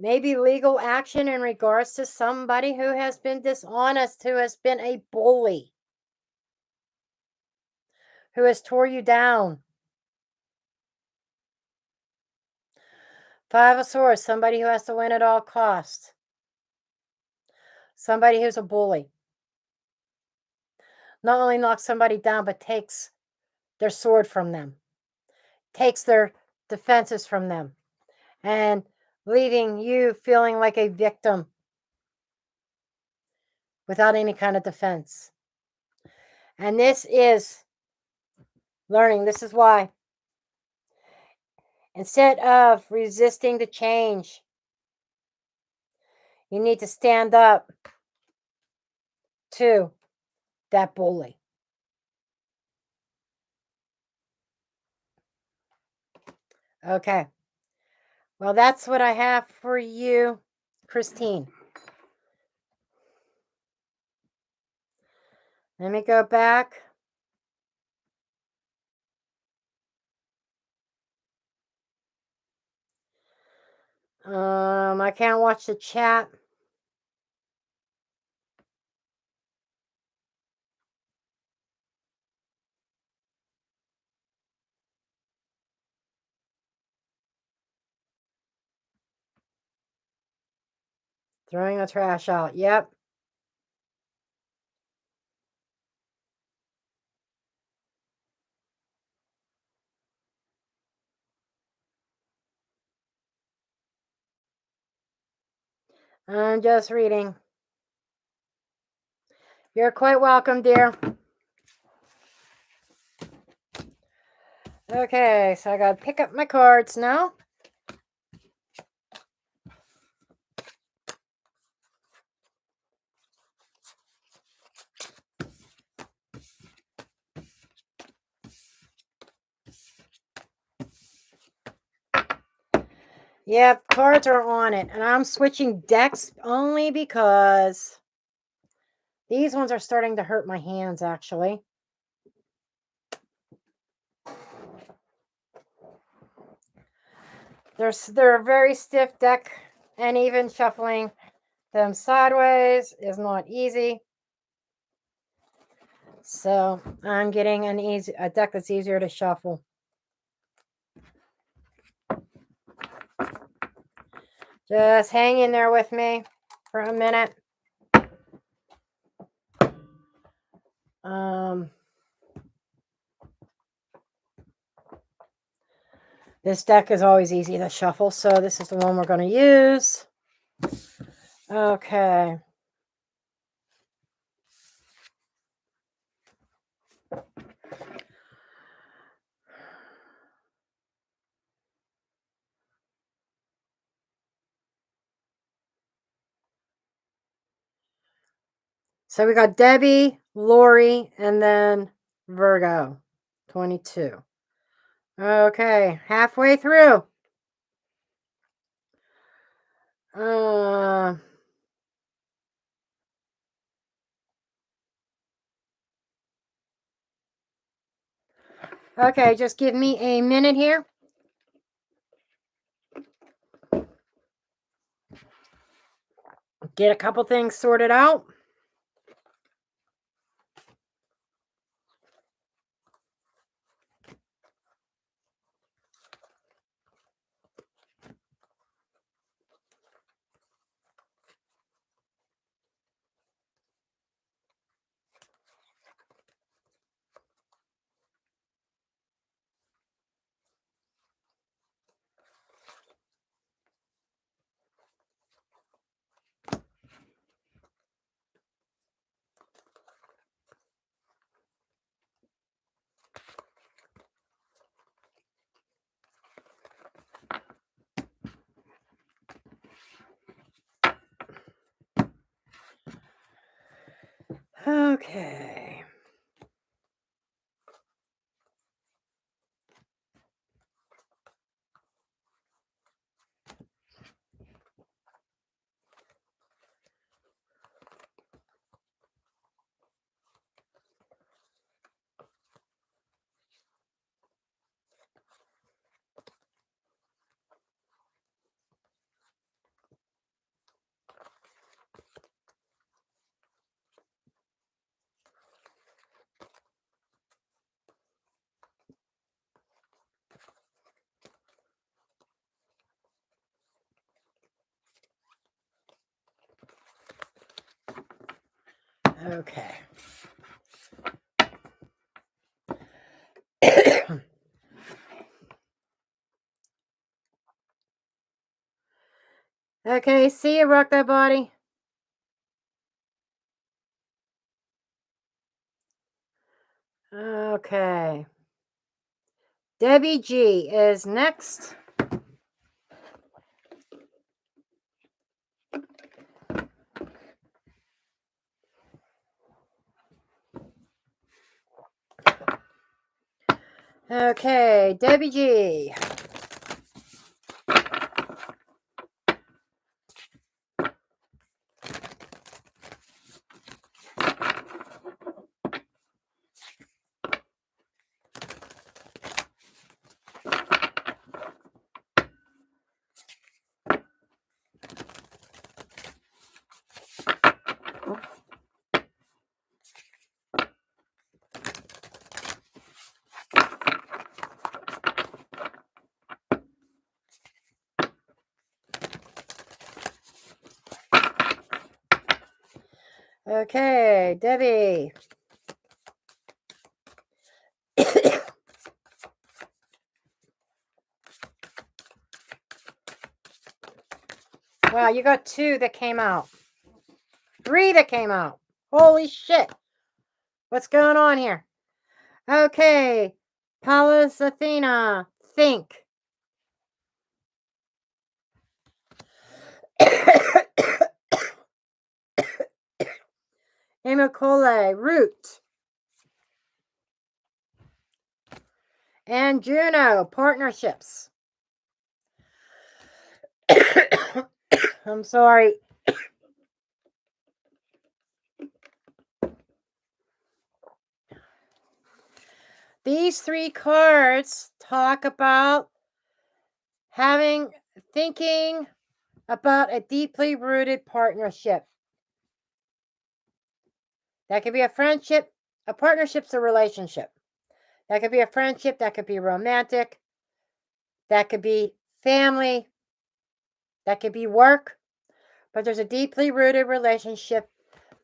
[SPEAKER 1] Maybe legal action in regards to somebody who has been dishonest, who has been a bully, who has tore you down. 5 of Swords, somebody who has to win at all costs. Somebody who's a bully. Not only knocks somebody down, but takes their sword from them. Takes their defenses from them. And leaving you feeling like a victim without any kind of defense. And this is learning. This is why. Instead of resisting the change, you need to stand up to that bully. Okay. Well, that's what I have for you, Christine. Let me go back I can't watch the chat. Throwing the trash out. Yep. I'm just reading. You're quite welcome, dear. Okay, so I gotta pick up my cards now. Yep, cards are on it. And I'm switching decks only because these ones are starting to hurt my hands, actually. They're a very stiff deck, and even shuffling them sideways is not easy. So I'm getting a deck that's easier to shuffle. Just hang in there with me for a minute. This deck is always easy to shuffle, so this is the one we're going to use. Okay. So we got Debbie, Lori, and then Virgo, 22. Okay, halfway through. Okay, just give me a minute here. Get a couple things sorted out. Okay. Okay. Okay, see you, rock that body. Okay. Debbie G is next. Okay, Debbie G. Okay, Debbie. Wow, you got 2 that came out. 3 that came out. Holy shit. What's going on here? Okay. Pallas Athena. Think. Imicole. Root. And Juno. Partnerships. I'm sorry. These 3 cards talk about thinking about a deeply rooted partnership. That could be a friendship. A partnership's a relationship. That could be a friendship. That could be romantic. That could be family. That could be work. But there's a deeply rooted relationship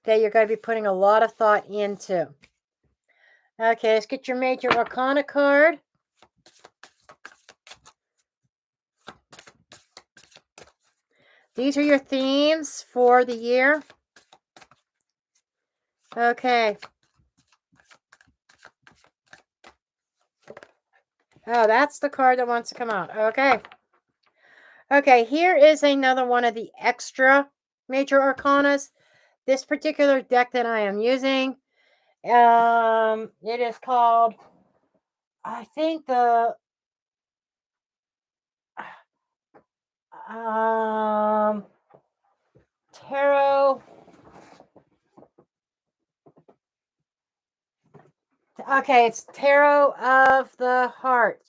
[SPEAKER 1] that you're going to be putting a lot of thought into. Okay, let's get your major arcana card. These are your themes for the year. Okay. Oh, that's the card that wants to come out. Okay. Okay, here is another one of the extra major arcanas. This particular deck that I am using, it is called, I think Tarot. Okay, it's Tarot of the Heart.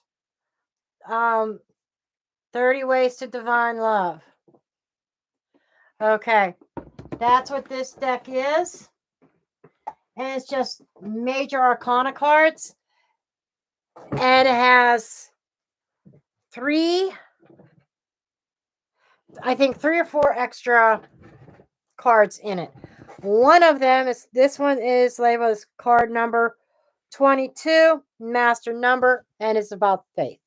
[SPEAKER 1] 30 Ways to Divine Love. Okay, that's what this deck is. And it's just major arcana cards. And it has 3 or 4 extra cards in it. One of them is, this one is labeled as card number 22, master number, and it's about faith.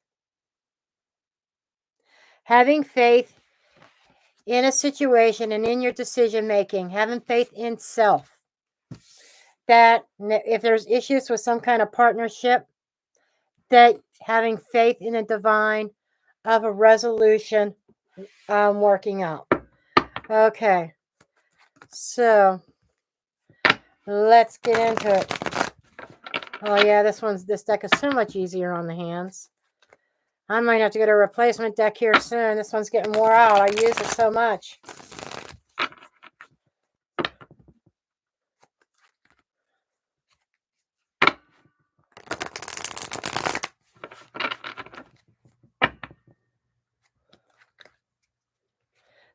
[SPEAKER 1] Having faith in a situation and in your decision making, having faith in self. That if there's issues with some kind of partnership, that having faith in the divine of a resolution working out. Okay, so let's get into it. Oh yeah, this deck is so much easier on the hands. I might have to get a replacement deck here soon. This one's getting wore out. I use it so much.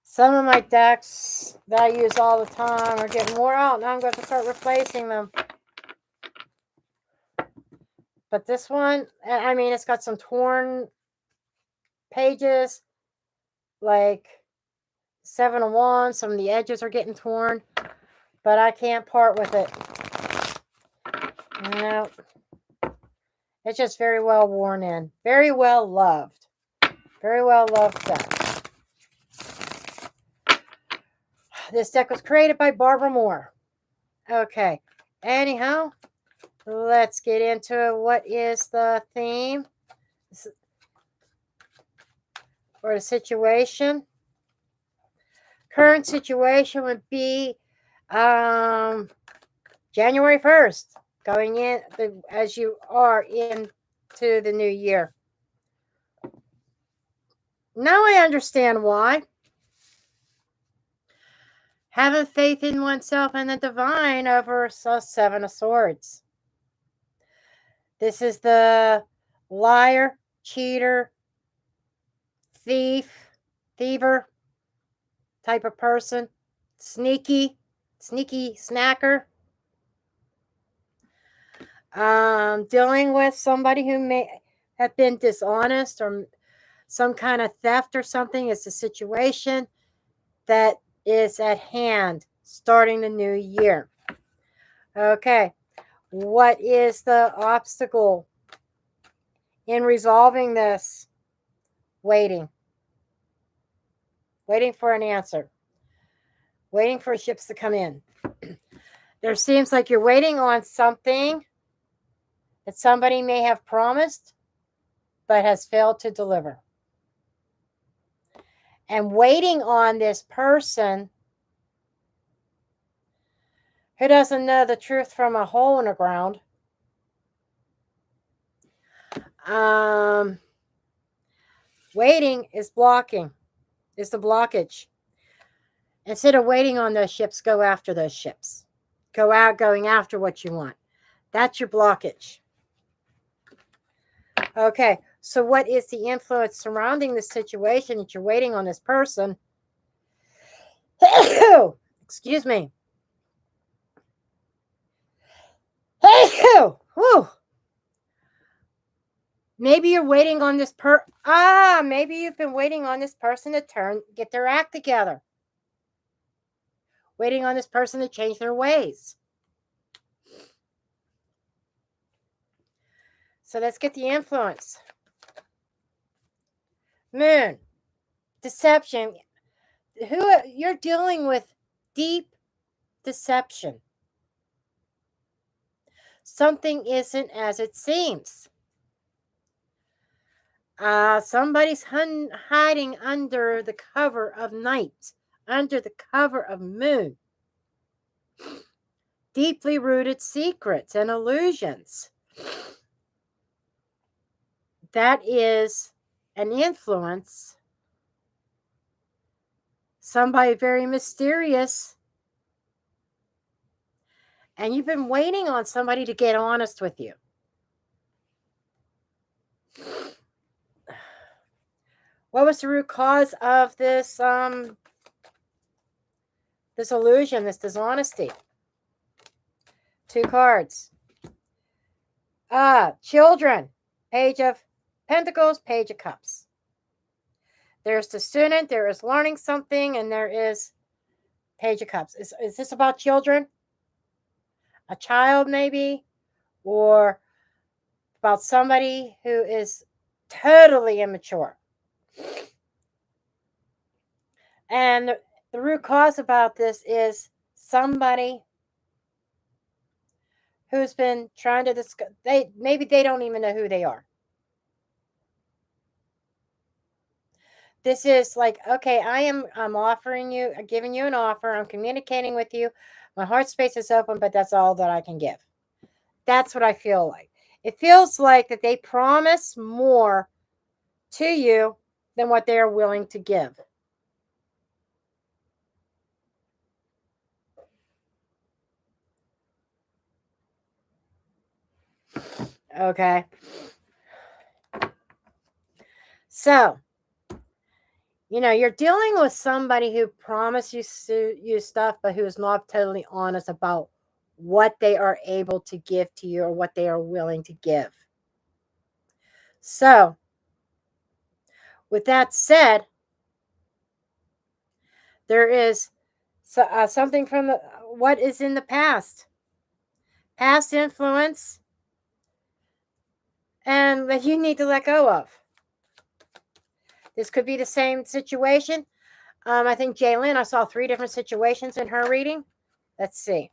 [SPEAKER 1] Some of my decks that I use all the time are getting wore out. Now I'm going to start replacing them. But this one, I mean, it's got some torn pages, like 7 of Wands. Some of the edges are getting torn, but I can't part with it. No, it's just very well worn in, very well loved, deck. This deck was created by Barbara Moore. Okay, anyhow, let's get into it. What is the theme or the situation? Current situation would be January 1st, going in as you are into the new year. Now I understand why. Having faith in oneself and the divine over 7 of Swords. This is the liar, cheater, thiever type of person. Sneaky snacker. Dealing with somebody who may have been dishonest or some kind of theft or something. It's a situation that is at hand starting the new year. Okay. What is the obstacle in resolving this? Waiting. Waiting for an answer. Waiting for ships to come in. There seems like you're waiting on something that somebody may have promised but has failed to deliver. And waiting on this person who doesn't know the truth from a hole in the ground. Waiting is blocking, is the blockage. Instead of waiting on those ships, go after those ships. Go out going after what you want. That's your blockage. Okay, so what is the influence surrounding the situation that you're waiting on this person? Excuse me. Whew. Maybe you're waiting on this maybe you've been waiting on this person to get their act together. Waiting on this person to change their ways. So let's get the influence. Moon. Deception. You're dealing with deep deception. Something isn't as it seems. Somebody's hiding under the cover of night, under the cover of moon. Deeply rooted secrets and illusions. That is an influence. Somebody very mysterious. And you've been waiting on somebody to get honest with you. What was the root cause of this this illusion, this dishonesty? 2 cards. Children. Page of Pentacles, Page of Cups. There's the student, there is learning something, and there is Page of Cups. Is this about children? A child, maybe? Or about somebody who is totally immature? And the root cause about this is somebody who's been trying to discuss, maybe they don't even know who they are. This is like, okay, I'm offering you, giving you an offer, I'm communicating with you, my heart space is open, but that's all that I can give. That's what I feel like. It feels like that they promise more to you than what they are willing to give. Okay. So, you're dealing with somebody who promised you stuff, but who is not totally honest about what they are able to give to you or what they are willing to give. So, with that said, there is something from what is in the past influence, and that you need to let go of. This could be the same situation. I think Jaylen, I saw 3 different situations in her reading. Let's see.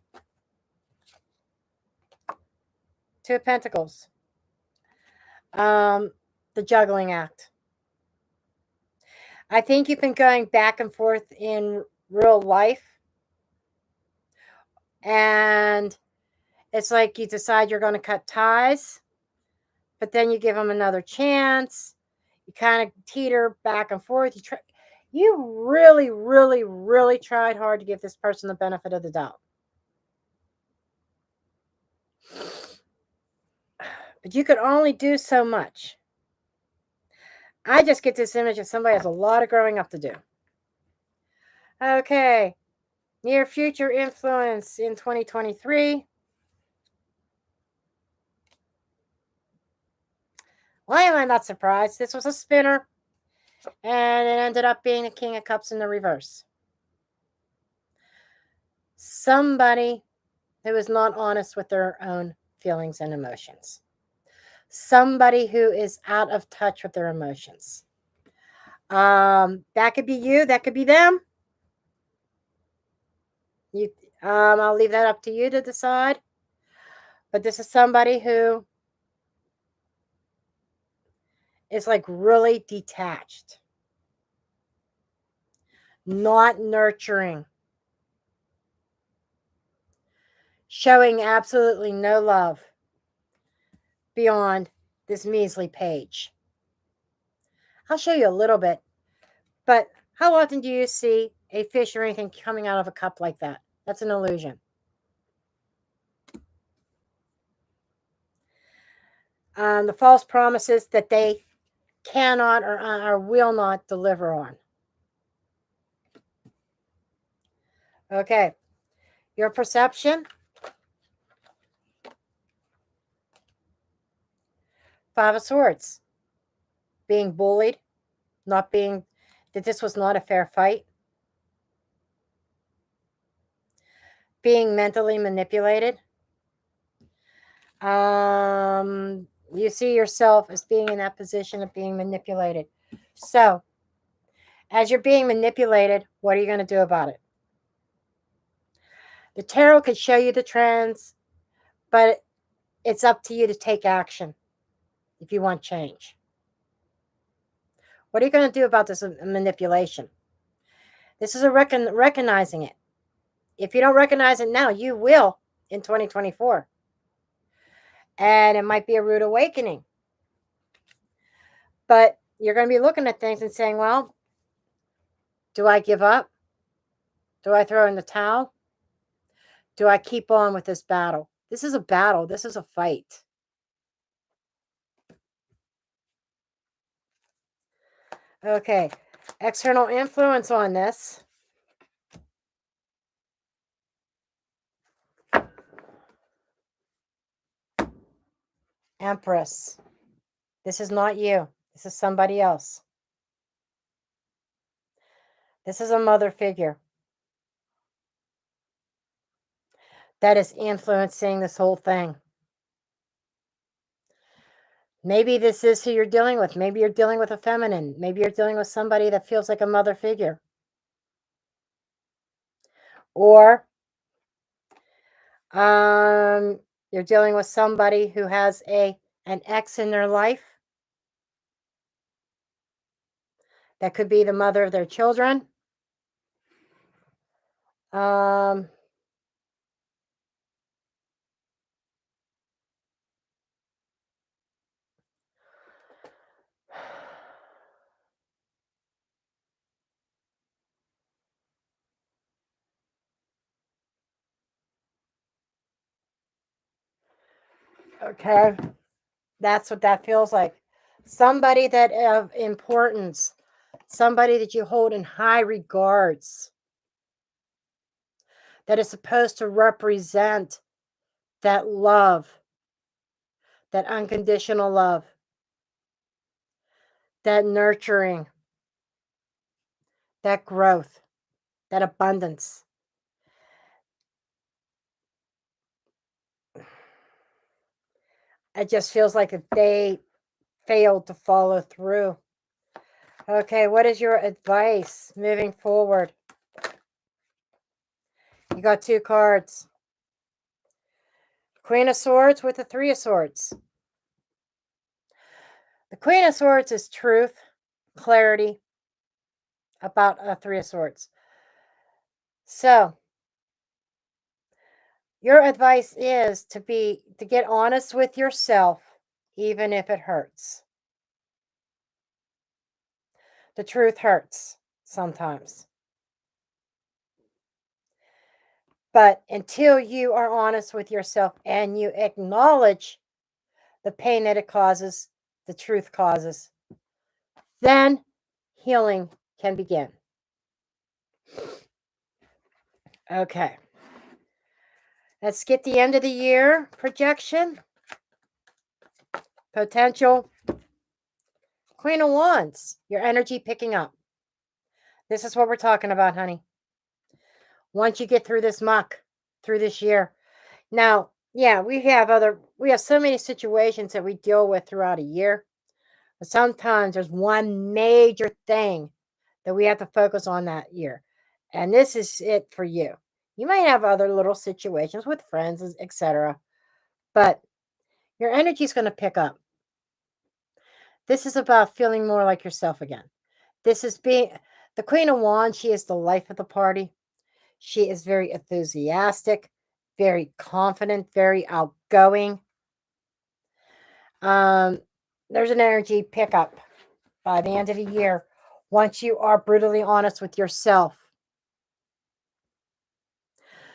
[SPEAKER 1] 2 of Pentacles. The juggling act. I think you've been going back and forth in real life. And it's like you decide you're going to cut ties, but then you give them another chance. You kind of teeter back and forth. You really, really, really tried hard to give this person the benefit of the doubt. But you could only do so much. I just get this image of somebody has a lot of growing up to do. Okay. Near future influence in 2023. Why am I not surprised? This was a spinner, and it ended up being the King of Cups in the reverse. Somebody who is not honest with their own feelings and emotions. Somebody who is out of touch with their emotions. That could be you. That could be them. I'll leave that up to you to decide. But this is somebody who is like really detached, not nurturing, showing absolutely no love beyond this measly page. I'll show you a little bit, but how often do you see a fish or anything coming out of a cup like that? That's an illusion. The false promises that they cannot or will not deliver on. Okay, your perception. 5 of Swords. Being bullied, not being, that this was not a fair fight. Being mentally manipulated. You see yourself as being in that position of being manipulated. So, as you're being manipulated, what are you going to do about it? The tarot could show you the trends, but it's up to you to take action if you want change. What are you going to do about this manipulation? This is a recognizing it. If you don't recognize it now, you will in 2024. And it might be a rude awakening. But you're going to be looking at things and saying, well, do I give up? Do I throw in the towel? Do I keep on with this battle? This is a battle. This is a fight. Okay. External influence on this. Empress. This is not you. This is somebody else. This is a mother figure that is influencing this whole thing. Maybe this is who you're dealing with. Maybe you're dealing with a feminine. Maybe you're dealing with somebody that feels like a mother figure. Or you're dealing with somebody who has an ex in their life. That could be the mother of their children. Okay. That's what that feels like. Somebody that of importance, somebody that you hold in high regards, that is supposed to represent that love, that unconditional love, that nurturing, that growth, that abundance. It just feels like that they failed to follow through. Okay, what is your advice moving forward? You got 2 cards. Queen of Swords with the 3 of Swords. The Queen of Swords is truth, clarity about a 3 of Swords. So, your advice is to get honest with yourself, even if it hurts. The truth hurts sometimes. But until you are honest with yourself and you acknowledge the pain that it causes, the truth causes, then healing can begin. Okay. Let's get the end of the year projection. Potential. Queen of Wands. Your energy picking up. This is what we're talking about, honey. once you get through this muck, through this year. Now, yeah, we have so many situations that we deal with throughout a year. But sometimes there's one major thing that we have to focus on that year. And this is it for you. You might have other little situations with friends, etc. But your energy is going to pick up. This is about feeling more like yourself again. This is being the Queen of Wands. She is the life of the party. She is very enthusiastic, very confident, very outgoing. There's an energy pickup by the end of the year once you are brutally honest with yourself.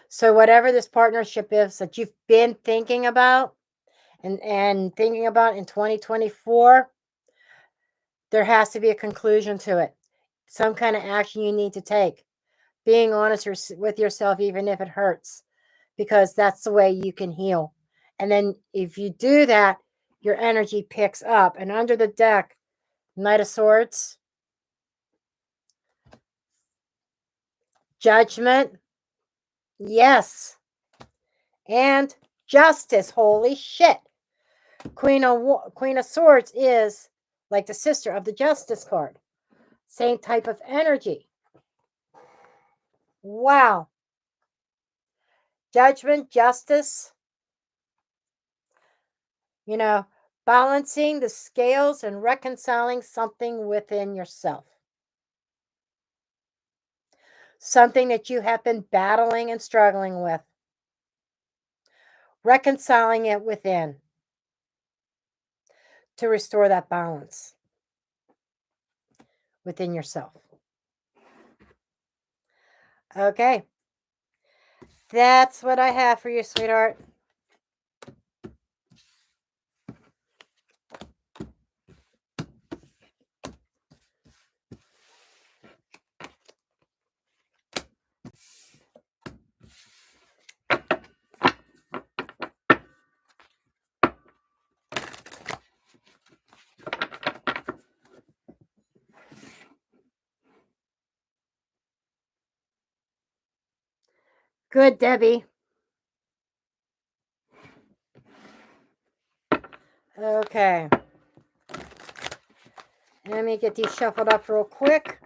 [SPEAKER 1] So whatever this partnership is that you've been thinking about and thinking about in 2024, there has to be a conclusion to it. Some kind of action you need to take. Being honest with yourself, even if it hurts, because that's the way you can heal. And then if you do that, your energy picks up. And under the deck, Knight of Swords, Judgment, yes, and Justice. Holy shit. Queen of Swords is like the sister of the Justice card. Same type of energy. Wow. Judgment, justice, balancing the scales and reconciling something within yourself. Something that you have been battling and struggling with. Reconciling it within to restore that balance within yourself. Okay. That's what I have for you, sweetheart. Good, Debbie. Okay. Let me get these shuffled up real quick.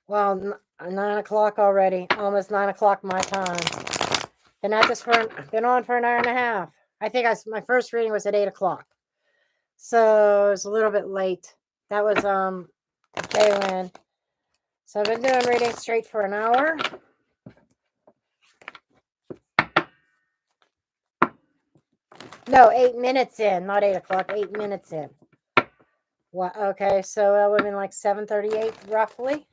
[SPEAKER 1] Well, 9 o'clock already. Almost 9 o'clock my time. Been on for an hour and a half. I think my first reading was at 8 o'clock. So it's a little bit late. That was Jaylen. So I've been doing readings straight for an hour. No, 8 minutes in, not 8 o'clock, 8 minutes in. What? Okay, so that would have been like 7:38 roughly.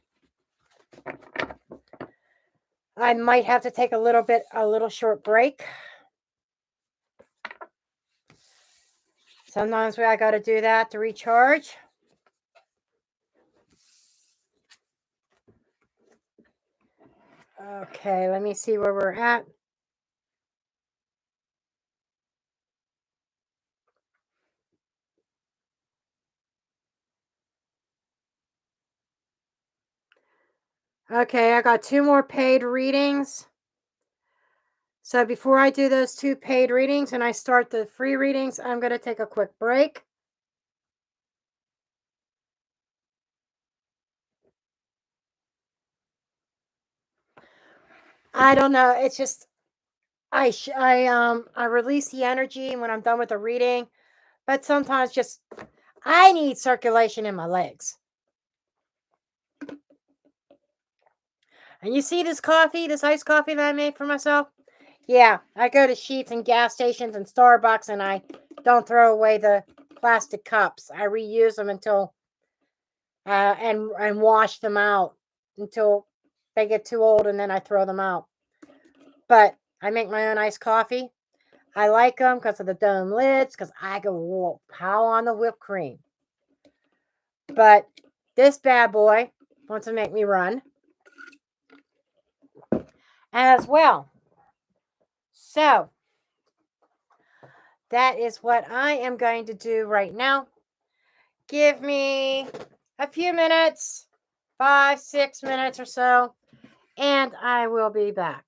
[SPEAKER 1] I might have to take a little short break. Sometimes I got to do that to recharge. Okay, let me see where we're at. Okay, I got 2 more paid readings. So before I do those 2 paid readings and I start the free readings, I'm going to take a quick break. I don't know. It's just I release the energy when I'm done with the reading, but sometimes just I need circulation in my legs. And you see this iced coffee that I made for myself? Yeah, I go to Sheetz and gas stations and Starbucks and I don't throw away the plastic cups. I reuse them until and wash them out until they get too old and then I throw them out. But I make my own iced coffee. I like them because of the dome lids, because I go pow on the whipped cream. But this bad boy wants to make me run as well. So that is what I am going to do right now. Give me a few minutes, 5, 6 minutes or so, and I will be back.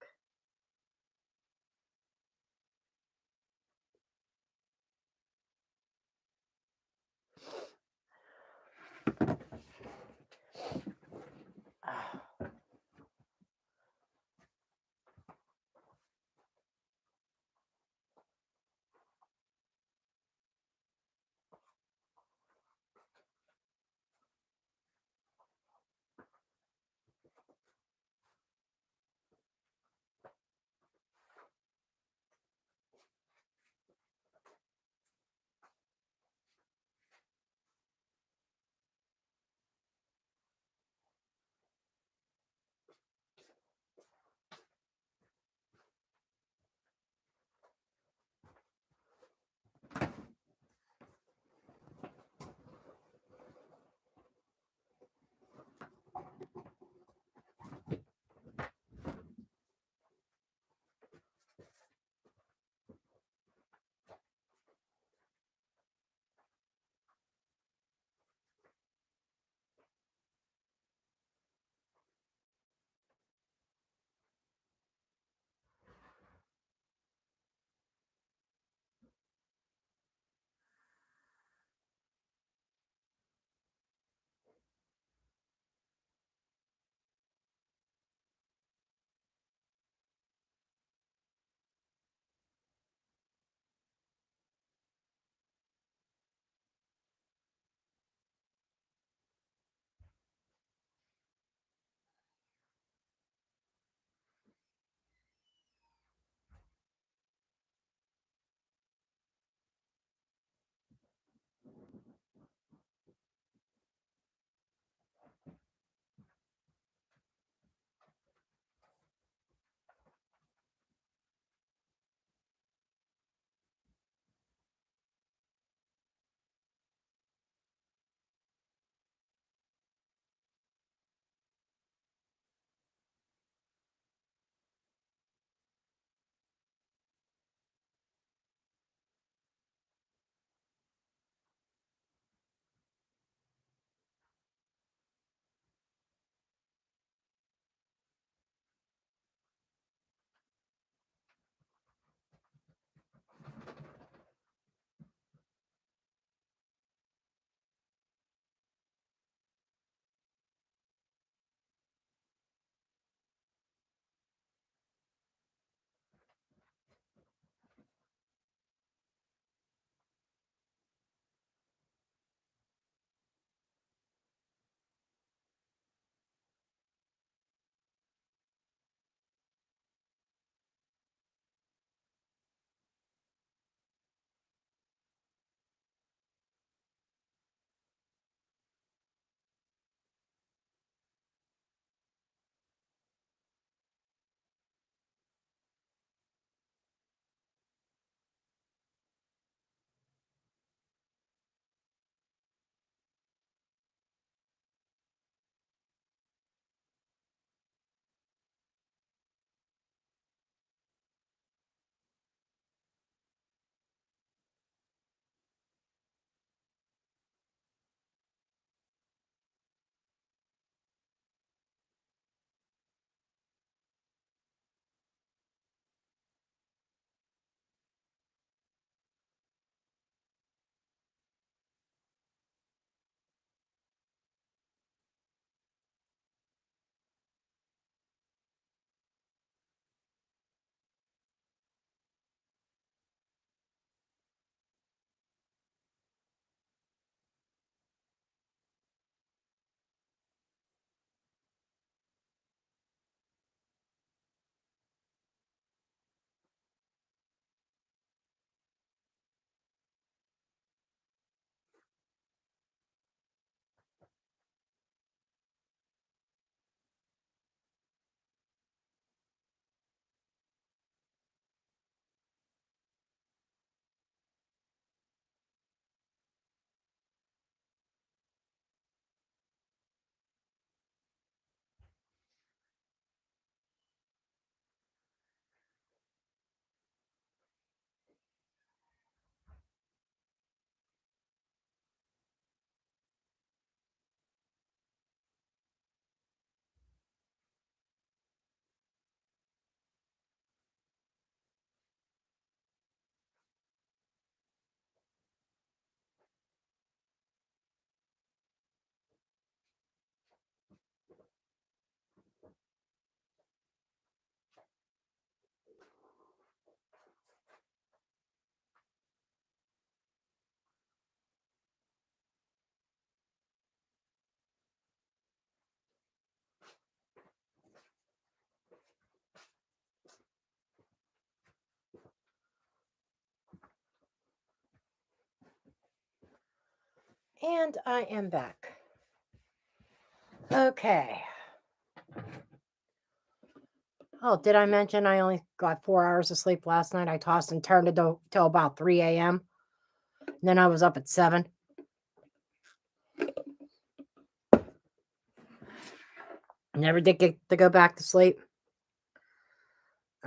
[SPEAKER 1] And I am back. Okay. Oh, did I mention I only got 4 hours of sleep last night? I tossed and turned it till about 3 a.m. And then I was up at 7. Never did get to go back to sleep.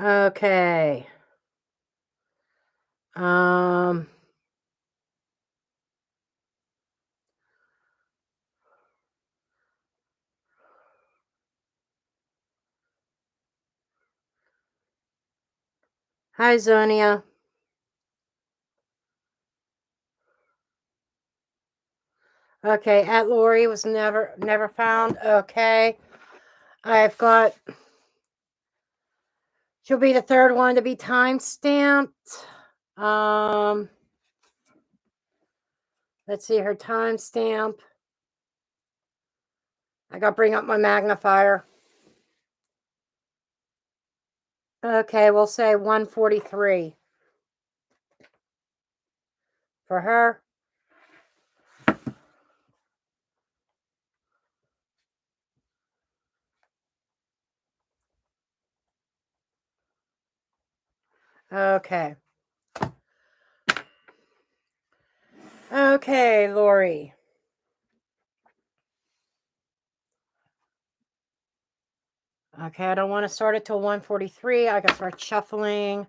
[SPEAKER 1] Okay. Hi, Zonia. Okay, at Lori was never found. Okay. I've got, she'll be the third one to be time stamped. Let's see her time stamp. I got to bring up my magnifier. Okay, we'll say 143 for her. Okay. Okay, Lori. Okay, I don't want to start it till 143. I got to start shuffling.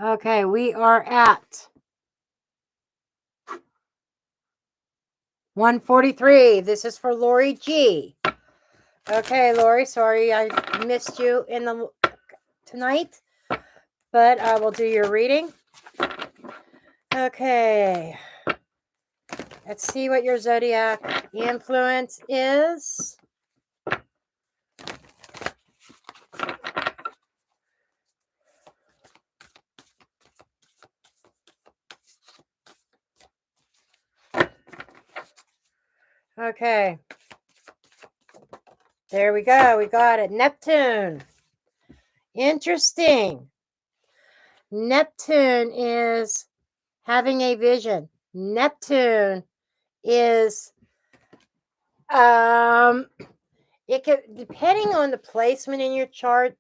[SPEAKER 1] Okay, we are at 143. This is for Lori G. Okay, Lori, sorry I missed you tonight, but I will do your reading. Okay. Let's see what your zodiac influence is. Okay. There we go. We got it. Neptune. Interesting. Neptune is having a vision. Neptune is it can, depending on the placement in your chart,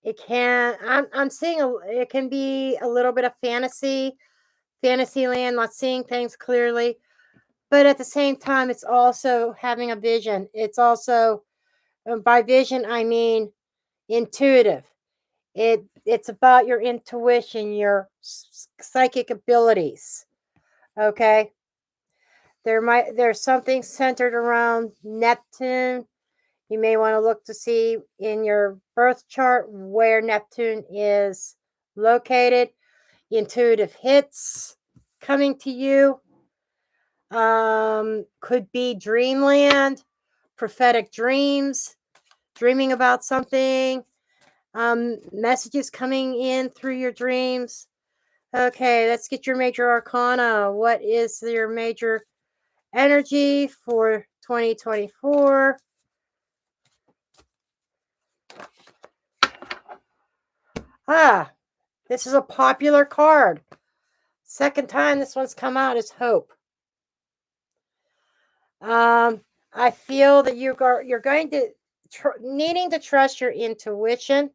[SPEAKER 1] it can, I'm seeing it can be a little bit of fantasy land, not seeing things clearly, but at the same time it's also having a vision. It's also, by vision I mean intuitive. It's about your intuition, your psychic abilities. Okay, there's something centered around Neptune. You may want to look to see in your birth chart where Neptune is located. Intuitive hits coming to you. Could be dreamland, prophetic dreams, dreaming about something, messages coming in through your dreams. Okay, let's get your major arcana. What is your major energy for 2024? This is a popular card. Second time this one's come out is hope. I feel that you're going to needing to trust your intuition,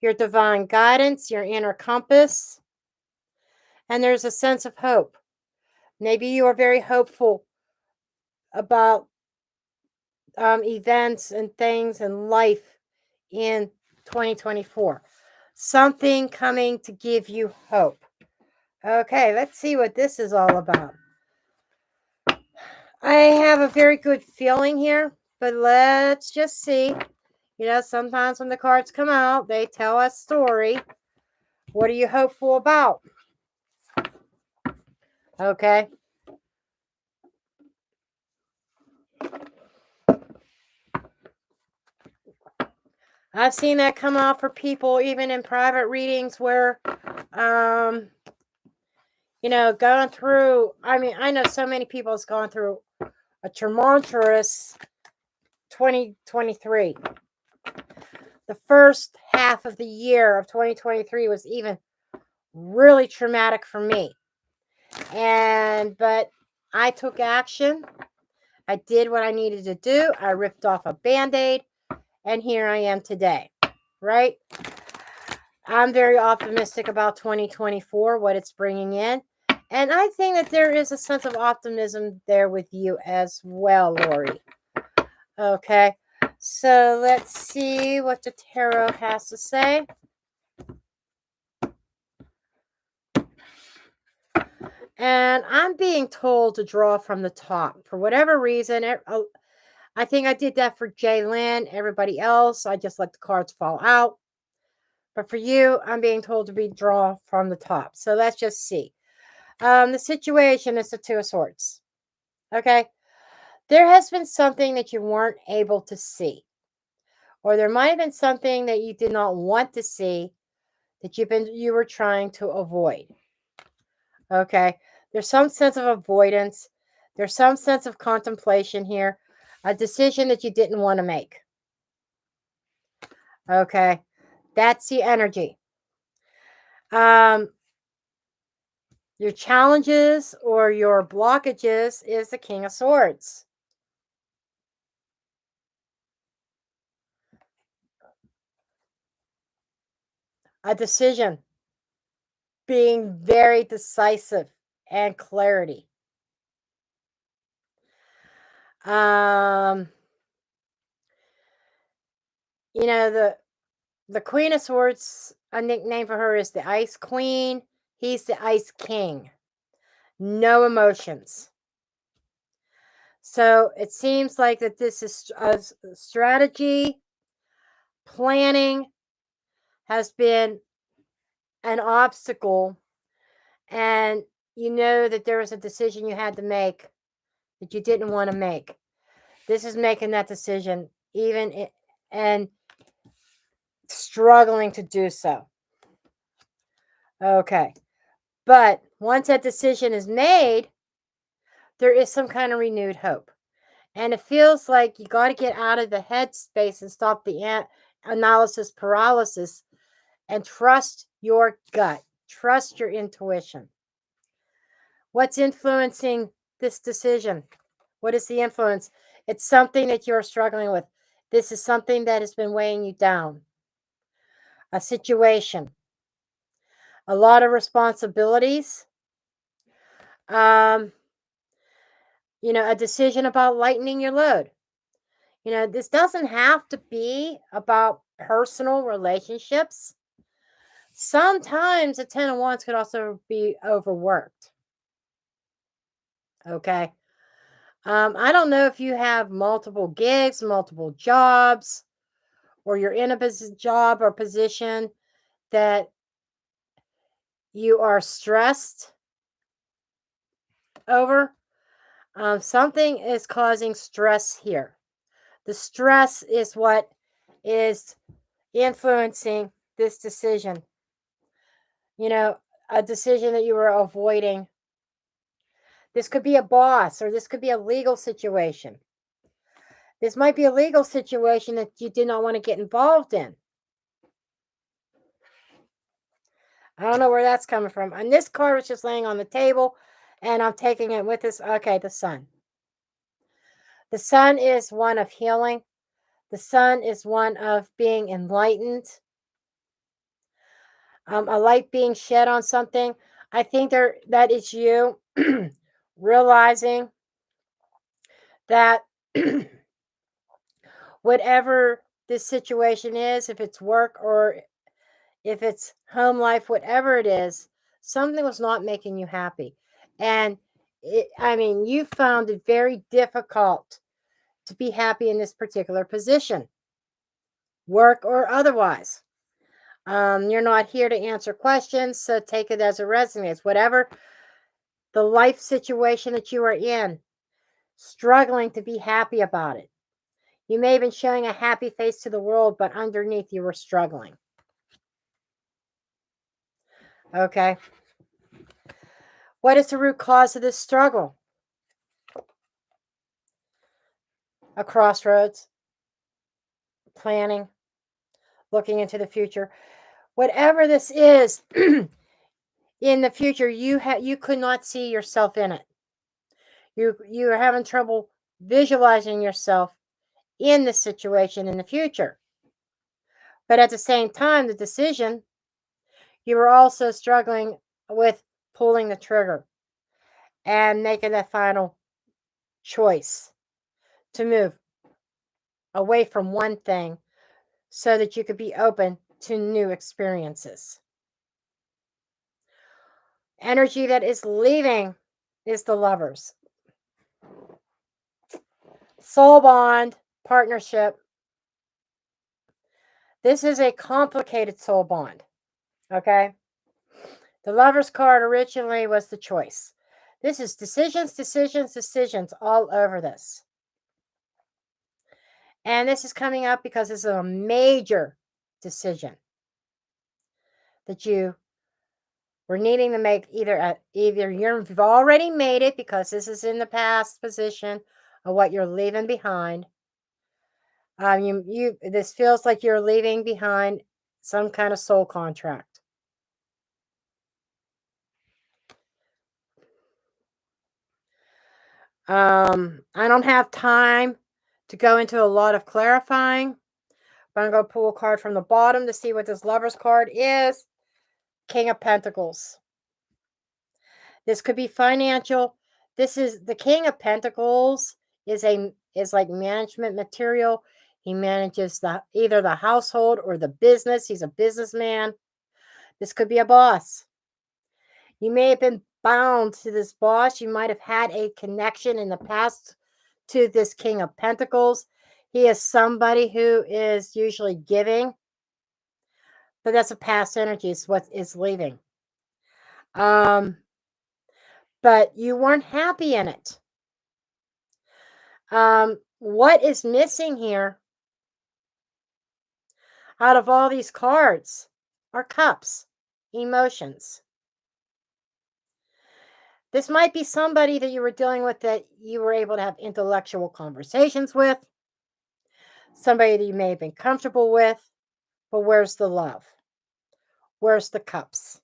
[SPEAKER 1] your divine guidance, your inner compass, and there's a sense of hope. Maybe you are very hopeful about events and things in life in 2024. Something coming to give you hope. Okay, let's see what this is all about. I have a very good feeling here, but let's just see. You know, sometimes when the cards come out, they tell a story. What are you hopeful about? Okay. I've seen that come out for people even in private readings where, you know, going through, I mean, I know so many people has gone through a tumultuous 2023. The first half of the year of 2023 was even really traumatic for me. But I took action. I did what I needed to do. I ripped off a Band-Aid, and here I am today, right? I'm very optimistic about 2024, what it's bringing in. And I think that there is a sense of optimism there with you as well, Lori. Okay, so let's see what the tarot has to say. And I'm being told to draw from the top. For whatever reason, I think I did that for Jaylen. Everybody else, I just let the cards fall out. But for you, I'm being told to draw from the top. So let's just see. The situation is the Two of Swords. Okay. There has been something that you weren't able to see. Or there might have been something that you did not want to see that you were trying to avoid. Okay. There's some sense of avoidance. There's some sense of contemplation here. A decision that you didn't want to make. Okay. That's the energy. Your challenges or your blockages is the King of Swords. A decision. Being very decisive and clarity. You know, the Queen of Swords, a nickname for her is the Ice Queen. He's the Ice King. No emotions. So it seems like that this is a strategy. Planning has been an obstacle, and you know that there was a decision you had to make that you didn't want to make. This is making that decision, and struggling to do so. Okay. But once that decision is made, there is some kind of renewed hope. And it feels like you got to get out of the headspace and stop the analysis paralysis and trust your gut, trust your intuition. What's influencing this decision? What is the influence? It's something that you're struggling with. This is something that has been weighing you down. A situation, a lot of responsibilities. A decision about lightening your load. This doesn't have to be about personal relationships. Sometimes a 10 of Wands could also be overworked. Okay. I don't know if you have multiple gigs, multiple jobs, or you're in a job or position that you are stressed over. Something is causing stress here. The stress is what is influencing this decision. A decision that you were avoiding. This could be a boss, or this could be a legal situation. This might be a legal situation that you did not want to get involved in. I don't know where that's coming from. And this card was just laying on the table, and I'm taking it with this. Okay, the Sun. The Sun is one of healing. The Sun is one of being enlightened. A light being shed on something. I think that is you realizing that whatever this situation is, if it's work or if it's home life, whatever it is, something was not making you happy. And you found it very difficult to be happy in this particular position, work or otherwise. You're not here to answer questions, so take it as a resonates. Whatever the life situation that you are in, struggling to be happy about it. You may have been showing a happy face to the world, but underneath you were struggling. Okay. What is the root cause of this struggle? a crossroads, planning, looking into the future. Whatever this is in the future, you could not see yourself in it. You're having trouble visualizing yourself in the situation in the future. But at the same time, the decision, you were also struggling with pulling the trigger and making that final choice to move away from one thing so that you could be open to new experiences. Energy that is leaving is the Lovers. Soul bond, partnership. This is a complicated soul bond, okay? The Lovers card originally was the choice. This is decisions, decisions, decisions all over this. And this is coming up because it's a major decision that you were needing to make. Either you've already made it because this is in the past position of what you're leaving behind. This feels like you're leaving behind some kind of soul contract. I don't have time to go into a lot of clarifying, but I'm going to pull a card from the bottom to see what this Lovers card is. King of Pentacles. This could be financial. This is the King of Pentacles is like management material. He manages either the household or the business. He's a businessman. This could be a boss. You may have been bound to this boss. You might have had a connection in the past to this King of Pentacles. He is somebody who is usually giving, but that's a past energy. It's what is leaving. But you weren't happy in it. What is missing here out of all these cards are cups, emotions. This might be somebody that you were dealing with that you were able to have intellectual conversations with, somebody that you may have been comfortable with, but where's the love? Where's the cups?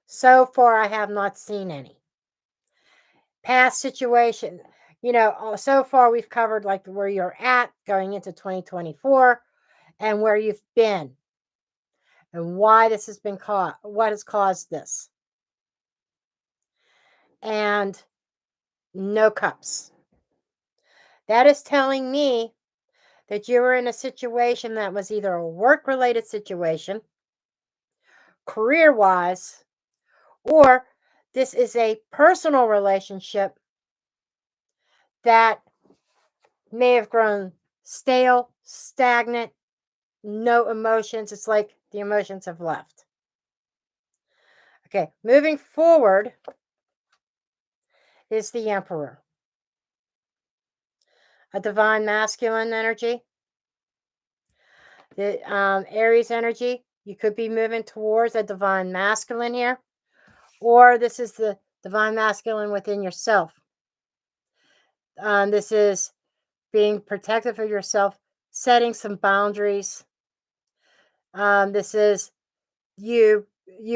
[SPEAKER 1] So far, I have not seen any. Past situation, so far we've covered like where you're at going into 2024 and where you've been and why this has been caused, what has caused this. And no cups. That is telling me that you were in a situation that was either a work-related situation, career-wise, or this is a personal relationship that may have grown stale, stagnant, no emotions. It's like the emotions have left. Okay, moving forward is the Emperor. A divine masculine energy. The Aries energy. You could be moving towards a divine masculine here. Or this is the divine masculine within yourself. This is being protective of yourself, setting some boundaries. This is you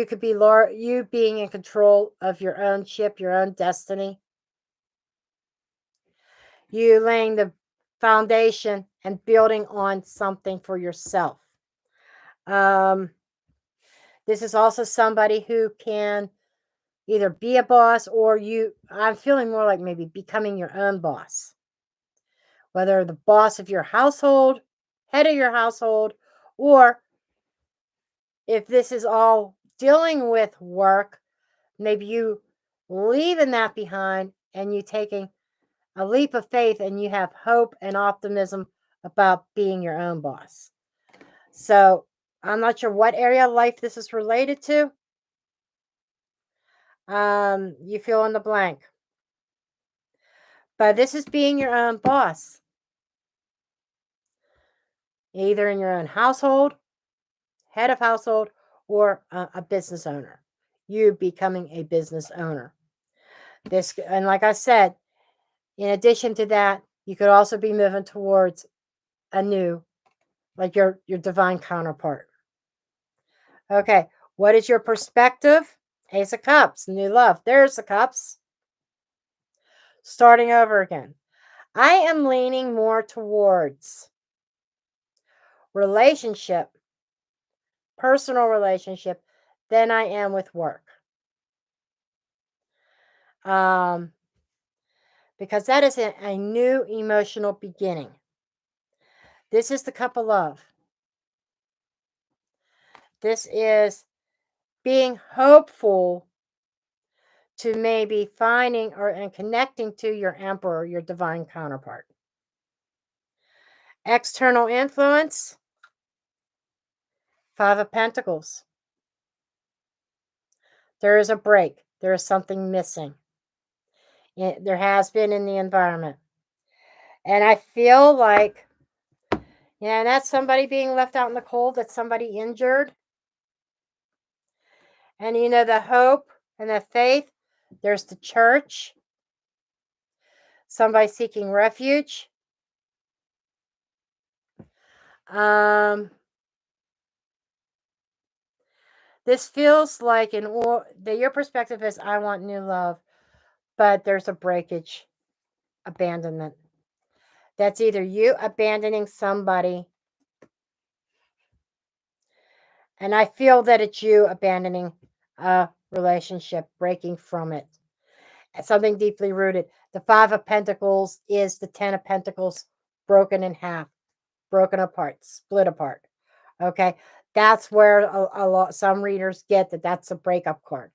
[SPEAKER 1] could be you being in control of your own ship, your own destiny. You laying the foundation and building on something for yourself. This is also somebody who can either be a boss or I'm feeling more like maybe becoming your own boss. Whether the boss of your household, head of your household, or if this is all dealing with work, maybe you leaving that behind and you taking a leap of faith and you have hope and optimism about being your own boss. So I'm not sure what area of life this is related to. You fill in the blank. But this is being your own boss. Either in your own household, head of household, or a business owner. You becoming a business owner. And like I said, in addition to that, You could also be moving towards a new, like your divine counterpart. Okay, what is your perspective? Ace of Cups, new love. There's the cups. Starting over again. I am leaning more towards relationship, personal relationship, than I am with work. Because that is a new emotional beginning. This is the cup of love. This is being hopeful to maybe finding and connecting to your emperor, your divine counterpart. External influence, Five of Pentacles. There is a break. There is something missing. There has been in the environment. And I feel like, yeah, that's somebody being left out in the cold, that's somebody injured. And the hope and the faith, there's the church, somebody seeking refuge. This feels like your perspective is, I want new love, but there's a breakage, abandonment. That's either you abandoning somebody, and I feel that it's you abandoning a relationship, breaking from it. Something deeply rooted. The Five of Pentacles is the Ten of Pentacles broken in half, broken apart, split apart. Okay, that's where some readers get that. That's a breakup card.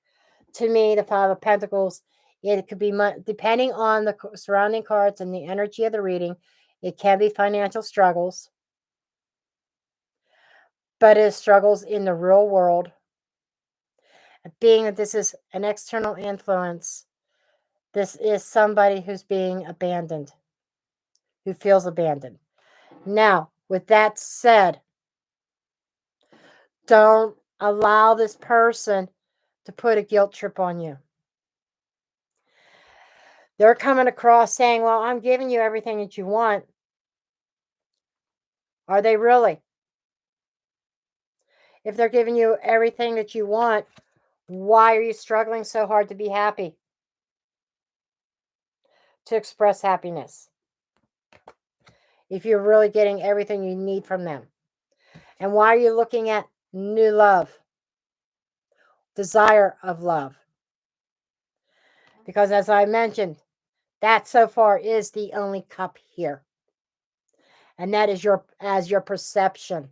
[SPEAKER 1] To me, the Five of Pentacles, it could be depending on the surrounding cards and the energy of the reading. It can be financial struggles, but it is struggles in the real world. Being that this is an external influence, this is somebody who's being abandoned, who feels abandoned. Now, with that said, don't allow this person to put a guilt trip on you. They're coming across saying, well, I'm giving you everything that you want. Are they really? If they're giving you everything that you want, why are you struggling so hard to be happy? To express happiness? If you're really getting everything you need from them. And why are you looking at new love? Desire of love. Because as I mentioned, that so far is the only cup here. And that is your perception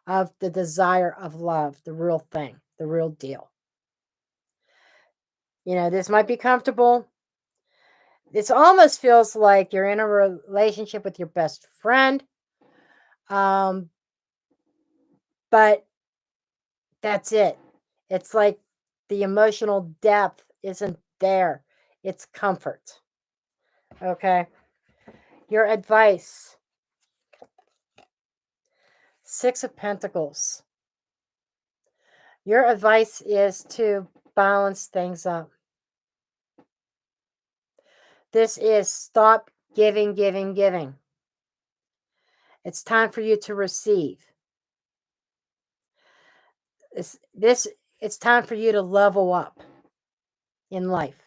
[SPEAKER 1] of the desire of love, the real thing, the real deal. This might be comfortable. This almost feels like you're in a relationship with your best friend. But that's it. It's like the emotional depth isn't there. It's comfort. Okay. Your advice. Six of Pentacles. Your advice is to balance things up. This is stop giving, giving, giving. It's time for you to receive. It's time for you to level up in life.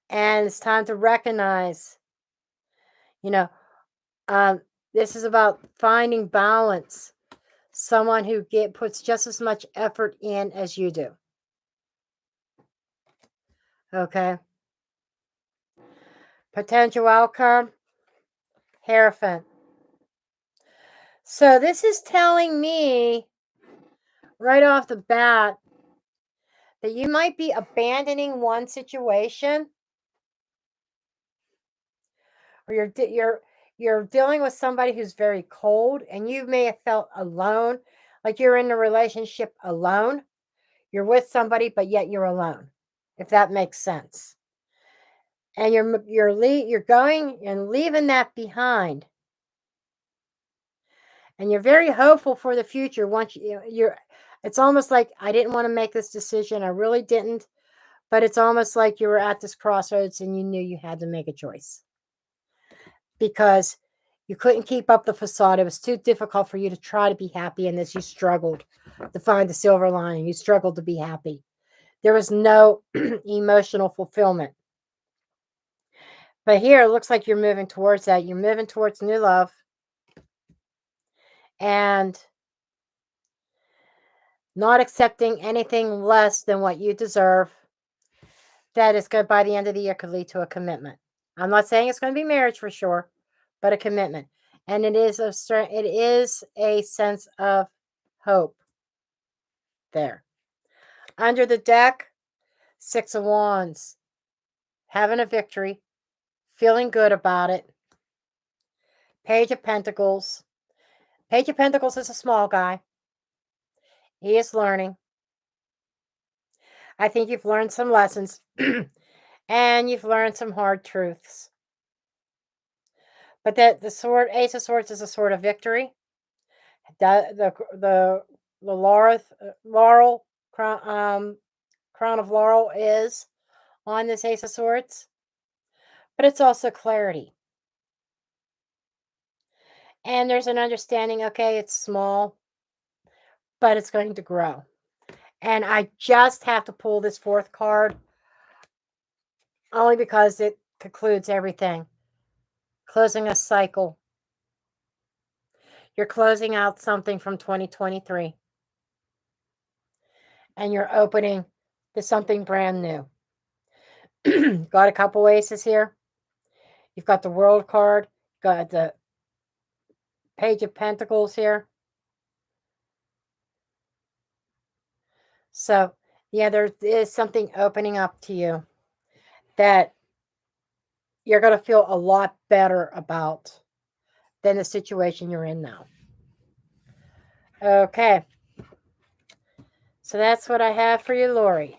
[SPEAKER 1] And it's time to recognize, this is about finding balance. Someone who puts just as much effort in as you do. Okay. Potential outcome, Hierophant. So this is telling me right off the bat that you might be abandoning one situation, or you're dealing with somebody who's very cold, and you may have felt alone, like you're in a relationship alone. You're with somebody, but yet you're alone, if that makes sense. And you're going and leaving that behind. And you're very hopeful for the future. Once it's almost like, I didn't want to make this decision. I really didn't. But it's almost like you were at this crossroads and you knew you had to make a choice. Because you couldn't keep up the facade. It was too difficult for you to try to be happy in this. You struggled to find the silver lining. You struggled to be happy. There was no emotional fulfillment. But here, it looks like you're moving towards that. You're moving towards new love. And not accepting anything less than what you deserve. That is good by the end of the year could lead to a commitment. I'm not saying it's going to be marriage for sure, but a commitment. And it is a sense of hope there. Under the deck, 6 of Wands. Having a victory. Feeling good about it. Page of Pentacles. Page of Pentacles is a small guy. He is learning. I think you've learned some lessons. And you've learned some hard truths. But that the sword, Ace of Swords, is a sword of victory. The laurel crown of laurel is on this Ace of Swords, but it's also clarity. And there's an understanding, okay, it's small, but it's going to grow. And I just have to pull this 4th card only because it concludes everything. Closing a cycle. You're closing out something from 2023. And you're opening to something brand new. Got a couple aces here. You've got the World card. Got the Page of Pentacles here. So, yeah, there is something opening up to you that you're going to feel a lot better about than the situation you're in now. Okay. So that's what I have for you, Lori.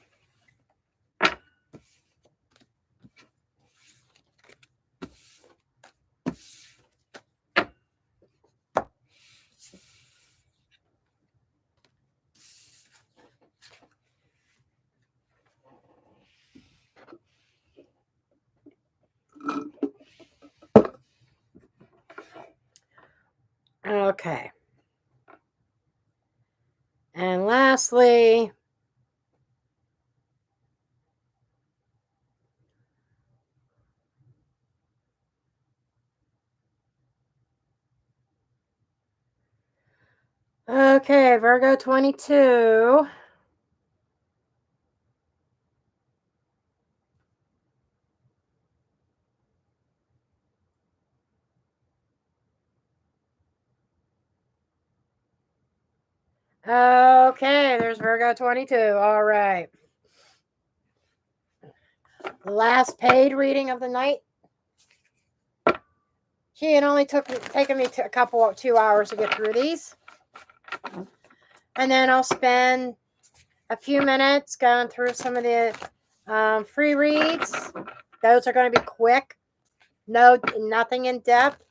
[SPEAKER 1] Okay. And lastly, okay, Virgo 22. Okay, there's Virgo 22. All right. The last paid reading of the night. Gee, it only taken me a couple 2 hours to get through these. And then I'll spend a few minutes going through some of the free reads. Those are going to be quick. Nothing in depth.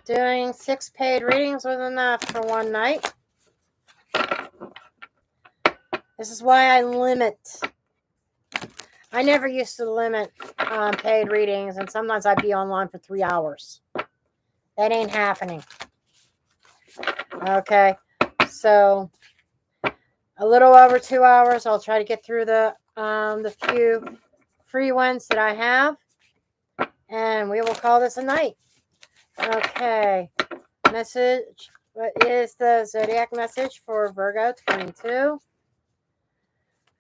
[SPEAKER 1] Doing 6 paid readings was enough for one night. This is why I limit. I never used to limit paid readings, and sometimes I'd be online for 3 hours. That ain't happening. Okay, so a little over 2 hours. I'll try to get through the few free ones that I have, and we will call this a night. Okay, message. What is the zodiac message for Virgo 22?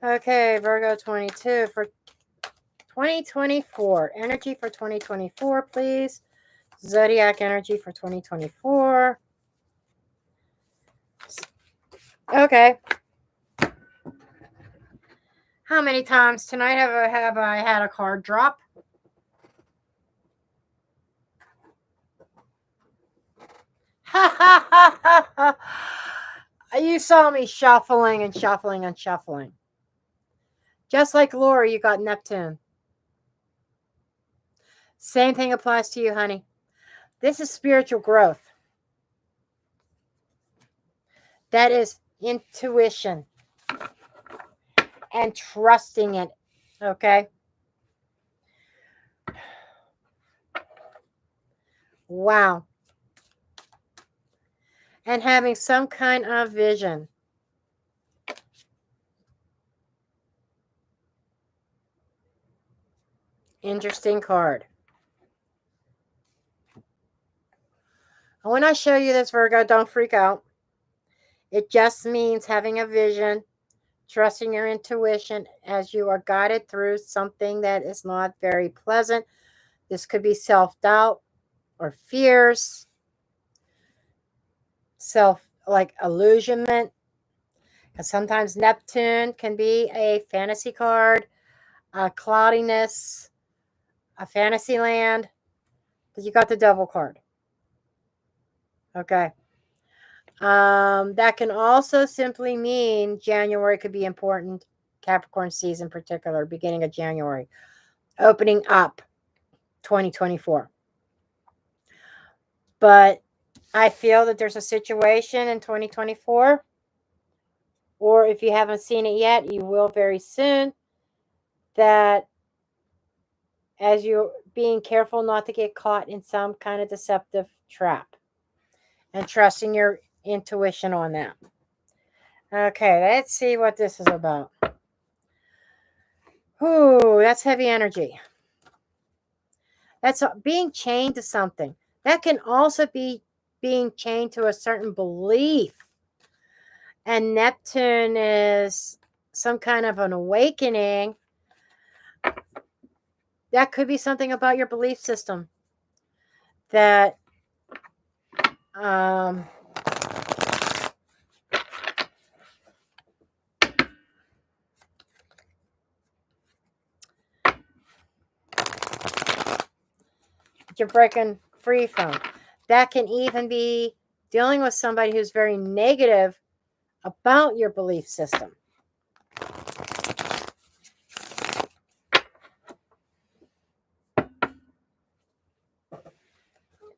[SPEAKER 1] Okay, Virgo 22 for 2024. Energy for 2024, please. Zodiac energy for 2024. Okay. How many times tonight have I had a card drop? You saw me shuffling and shuffling and shuffling. Just like Lori, you got Neptune. Same thing applies to you, honey. This is spiritual growth. That is intuition. and trusting it. Okay. Wow. And having some kind of vision. Interesting card. And when I show you this, Virgo, don't freak out. It just means having a vision, trusting your intuition as you are guided through something that is not very pleasant. This could be self-doubt or fears, like illusionment. Because sometimes Neptune can be a fantasy card, a cloudiness, a fantasy land. Because you got the devil card. Okay. That can also simply mean January could be important. Capricorn season in particular, beginning of January. Opening up 2024. But I feel that there's a situation in 2024, or if you haven't seen it yet, you will very soon, that as you're being careful not to get caught in some kind of deceptive trap and trusting your intuition on that. Okay, let's see what this is about. Ooh, that's heavy energy. That's being chained to something. That can also be being chained to a certain belief. And Neptune is some kind of an awakening. That could be something about your belief system that you're breaking free from. That can even be dealing with somebody who's very negative about your belief system.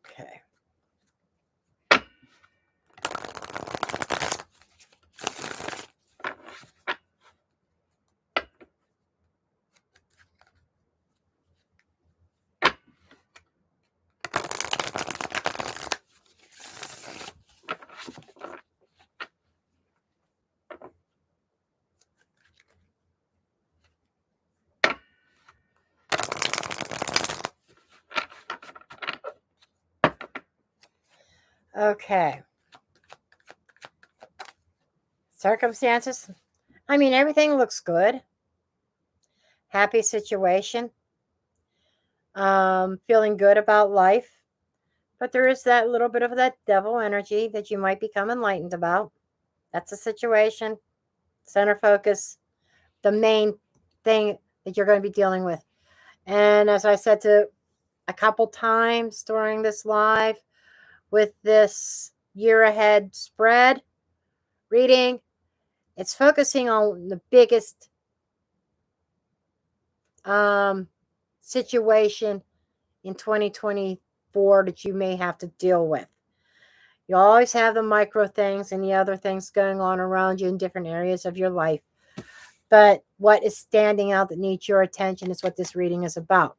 [SPEAKER 1] Okay. Okay. Circumstances. I mean, everything looks good. Happy situation. Feeling good about life. But there is that little bit of that devil energy that you might become enlightened about. That's a situation. Center focus. The main thing that you're going to be dealing with. And as I said to a couple times during this live, with this year ahead spread reading, it's focusing on the biggest situation in 2024 that you may have to deal with. You always have the micro things and the other things going on around you in different areas of your life. But what is standing out that needs your attention is what this reading is about.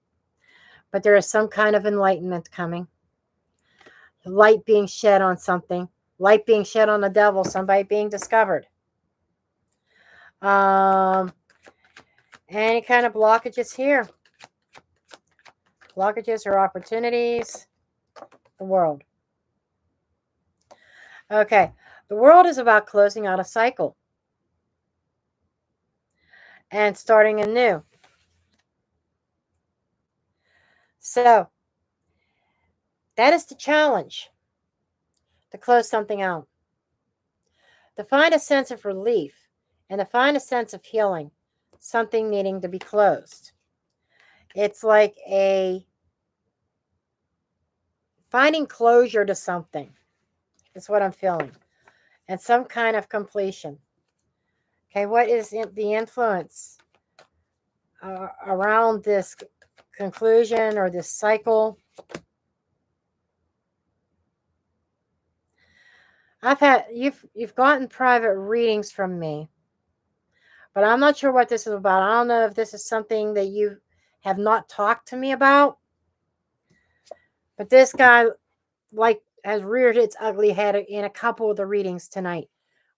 [SPEAKER 1] But there is some kind of enlightenment coming. Light being shed on something. Light being shed on the devil. Somebody being discovered. Any kind of blockages here. Blockages or opportunities. The world. Okay. The world is about closing out a cycle. And starting anew. So, that is the challenge. To close something out. To find a sense of relief. And to find a sense of healing. Something needing to be closed. It's like finding closure to something. Is what I'm feeling. And some kind of completion. Okay, what is the influence around this conclusion or this cycle? You've gotten private readings from me But I'm not sure what this is about. I don't know if this is something that you have not talked to me about. But this guy, like, has reared its ugly head in a couple of the readings tonight,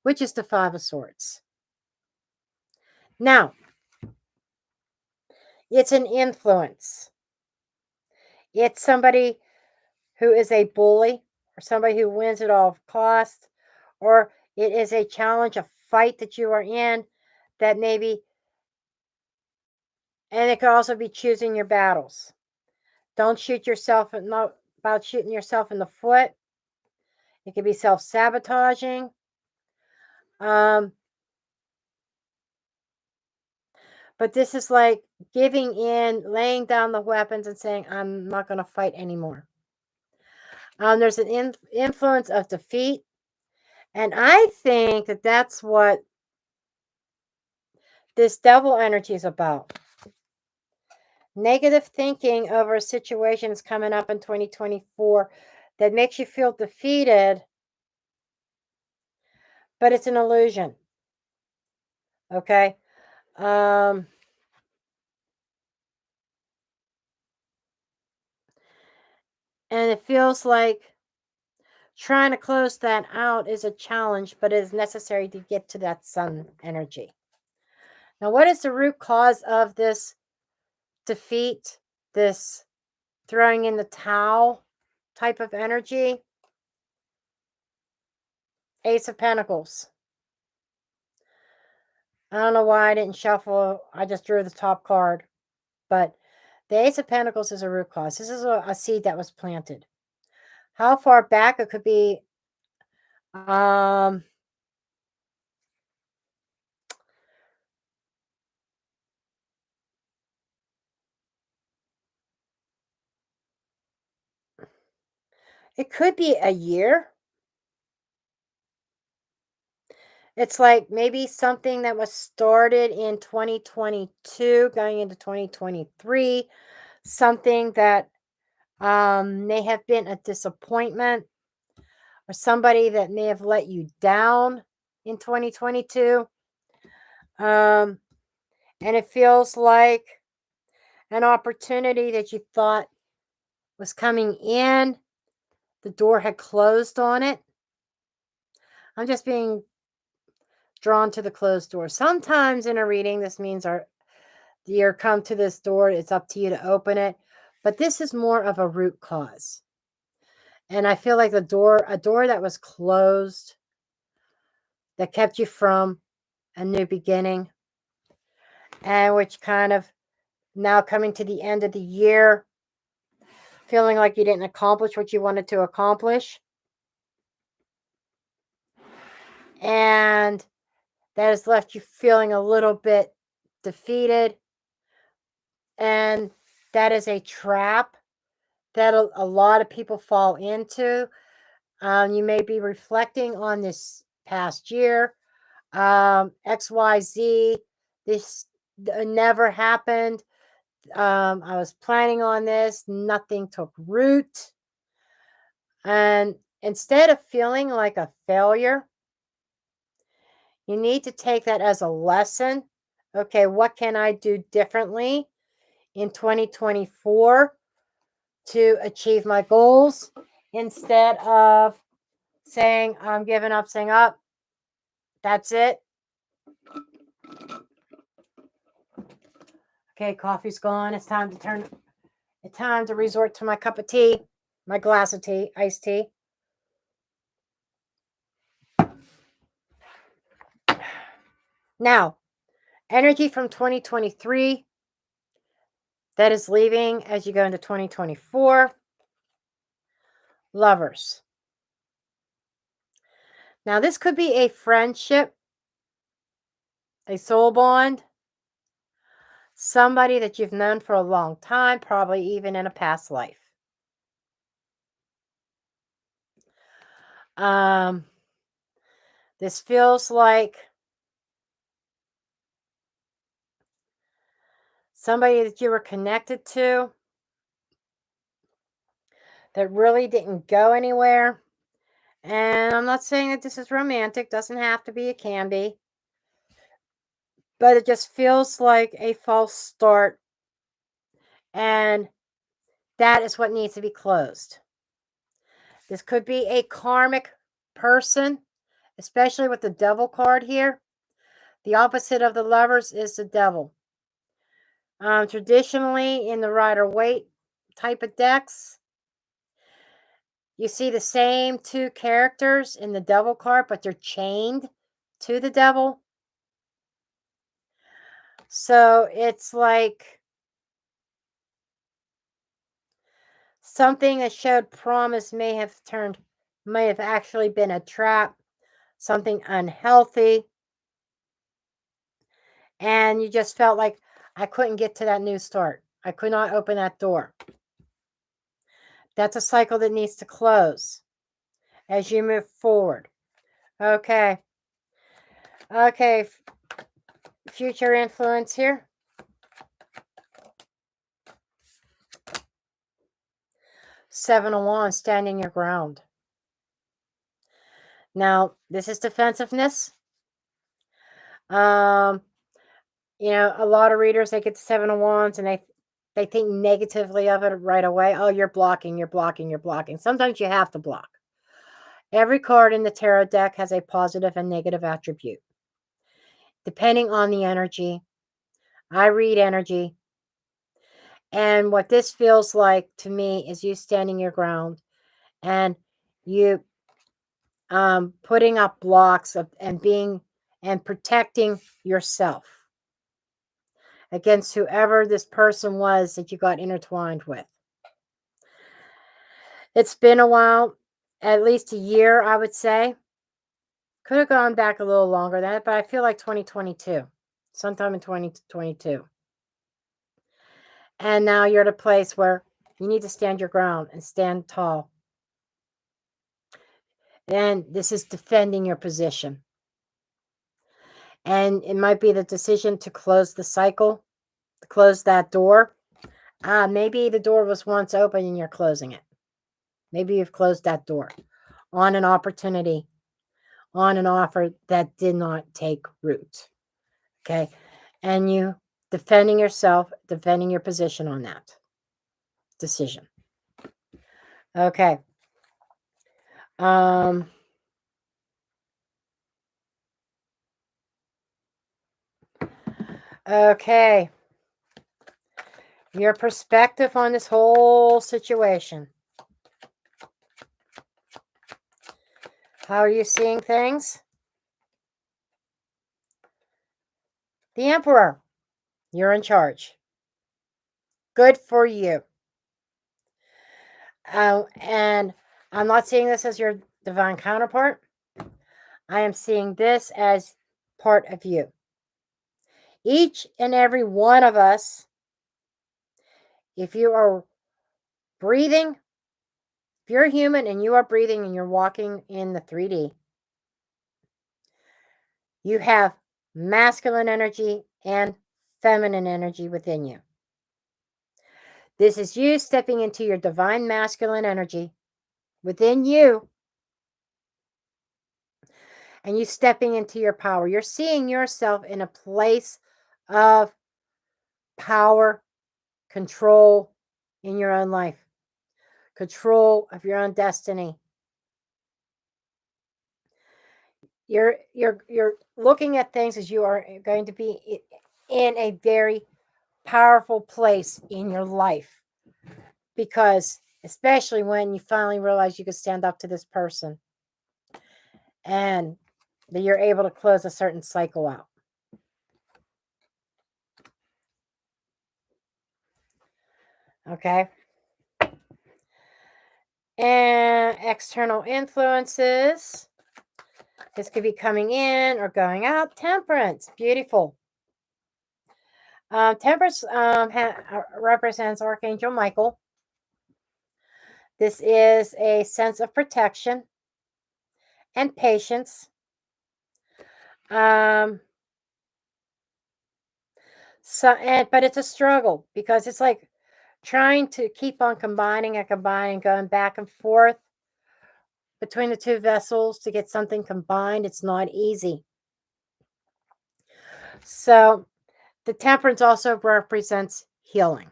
[SPEAKER 1] which is the Five of Swords. Now, it's an influence. It's somebody who is a bully or somebody who wins at all costs, or it is a challenge, a fight that you are in that maybe, and it could also be choosing your battles. Don't shoot yourself, not about shooting yourself in the foot. It could be self-sabotaging. But this is like giving in, laying down the weapons and saying, I'm not going to fight anymore. There's an influence of defeat. And I think that that's what this devil energy is about. Negative thinking over a situation is coming up in 2024 that makes you feel defeated, but it's an illusion. Okay? And it feels like trying to close that out is a challenge, but it is necessary to get to that sun energy. Now, what is the root cause of this defeat, this throwing in the towel type of energy? Ace of Pentacles. I don't know why I didn't shuffle. I just drew the top card. But the Ace of Pentacles is a root cause. This is a seed that was planted. How far back? It could be it could be a year. It's like maybe something that was started in 2022 going into 2023, something that may have been a disappointment or somebody that may have let you down in 2022. And it feels like an opportunity that you thought was coming in, the door had closed on it. I'm just being drawn to the closed door. Sometimes in a reading, this means you're come to this door. It's up to you to open it. But this is more of a root cause. And I feel like a door that was closed that kept you from a new beginning, and which kind of now coming to the end of the year, feeling like you didn't accomplish what you wanted to accomplish. And that has left you feeling a little bit defeated. And that is a trap that a lot of people fall into. You may be reflecting on this past year. XYZ, this never happened. I was planning on this, nothing took root. And instead of feeling like a failure, you need to take that as a lesson. Okay, what can I do differently in 2024 to achieve my goals, instead of saying, I'm giving up, saying, up, that's it. Okay, coffee's gone. It's time to resort to my cup of tea, my glass of tea, iced tea. Now, energy from 2023 that is leaving as you go into 2024. Lovers. Now, this could be a friendship, a soul bond, somebody that you've known for a long time, probably even in a past life. This feels like somebody that you were connected to that really didn't go anywhere. And I'm not saying that this is romantic, doesn't have to be, it can be. but it just feels like a false start, and that is what needs to be closed. This could be a karmic person, especially with the devil card here. The opposite of the lovers is the devil. Traditionally, in the Rider-Waite type of decks, you see the same two characters in the devil card, but they're chained to the devil. So it's like something that showed promise may have actually been a trap, something unhealthy. And you just felt like I couldn't get to that new start. I could not open that door. That's a cycle that needs to close as you move forward. Okay. Okay. Future influence here. Seven of Wands, standing your ground. Now, this is defensiveness. A lot of readers, they get the Seven of Wands and they think negatively of it right away. Oh, you're blocking, you're blocking, you're blocking. Sometimes you have to block. Every card in the tarot deck has a positive and negative attribute, depending on the energy. I read energy. And what this feels like to me is you standing your ground and you putting up blocks and protecting yourself against whoever this person was that you got intertwined with. It's been a while, at least a year, I would say. Could have gone back a little longer than that, but I feel like 2022, sometime in 2022. And now you're at a place where you need to stand your ground and stand tall. And this is defending your position. And it might be the decision to close the cycle, to close that door. Maybe the door was once open and you're closing it. Maybe you've closed that door on an opportunity, on an offer that did not take root. Okay. And you defending yourself, defending your position on that decision. Okay. Okay. Your perspective on this whole situation. How are you seeing things? The Emperor. You're in charge. Good for you. And I'm not seeing this as your divine counterpart. I am seeing this as part of you. Each and every one of us, if you are breathing, if you're human and you are breathing and you're walking in the 3D, you have masculine energy and feminine energy within you. This is you stepping into your divine masculine energy within you, and you stepping into your power. You're seeing yourself in a place of power, control in your own life, control of your own destiny. You're looking at things as you are going to be in a very powerful place in your life, because especially when you finally realize you can stand up to this person and that you're able to close a certain cycle out. Okay. And external influences. This could be coming in or going out. Temperance. Beautiful. Temperance represents Archangel Michael. This is a sense of protection and patience. But it's a struggle, because it's like trying to keep on combining, going back and forth between the two vessels to get something combined. It's not easy. So the temperance also represents healing.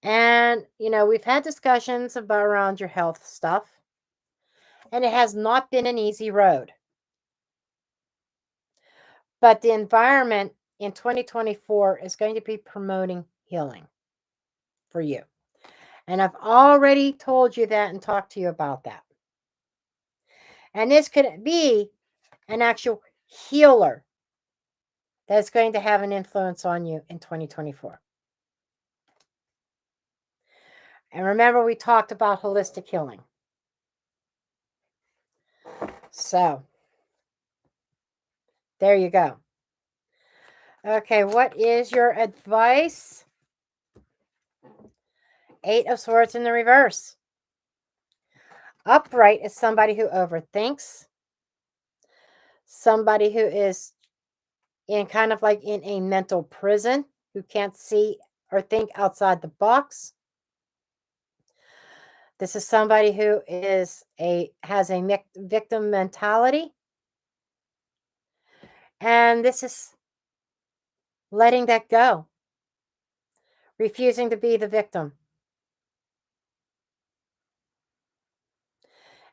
[SPEAKER 1] And, we've had discussions about around your health stuff, and it has not been an easy road. But the environment in 2024 is going to be promoting healing for you. And I've already told you that and talked to you about that. And this could be an actual healer that's going to have an influence on you in 2024. And remember, we talked about holistic healing. So, there you go. Okay, what is your advice? 8 of Swords in the reverse. Upright is somebody who overthinks, somebody who is in kind of like in a mental prison, who can't see or think outside the box. This is somebody who has a victim mentality. And this is letting that go, refusing to be the victim.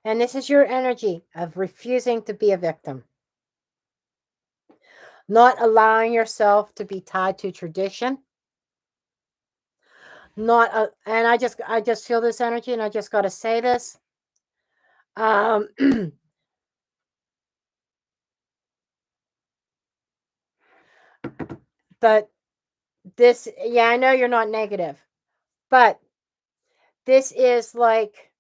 [SPEAKER 1] And this is your energy of refusing to be a victim. Not allowing yourself to be tied to tradition. And I just feel this energy, and I just got to say this. But this, yeah, I know you're not negative, but this is like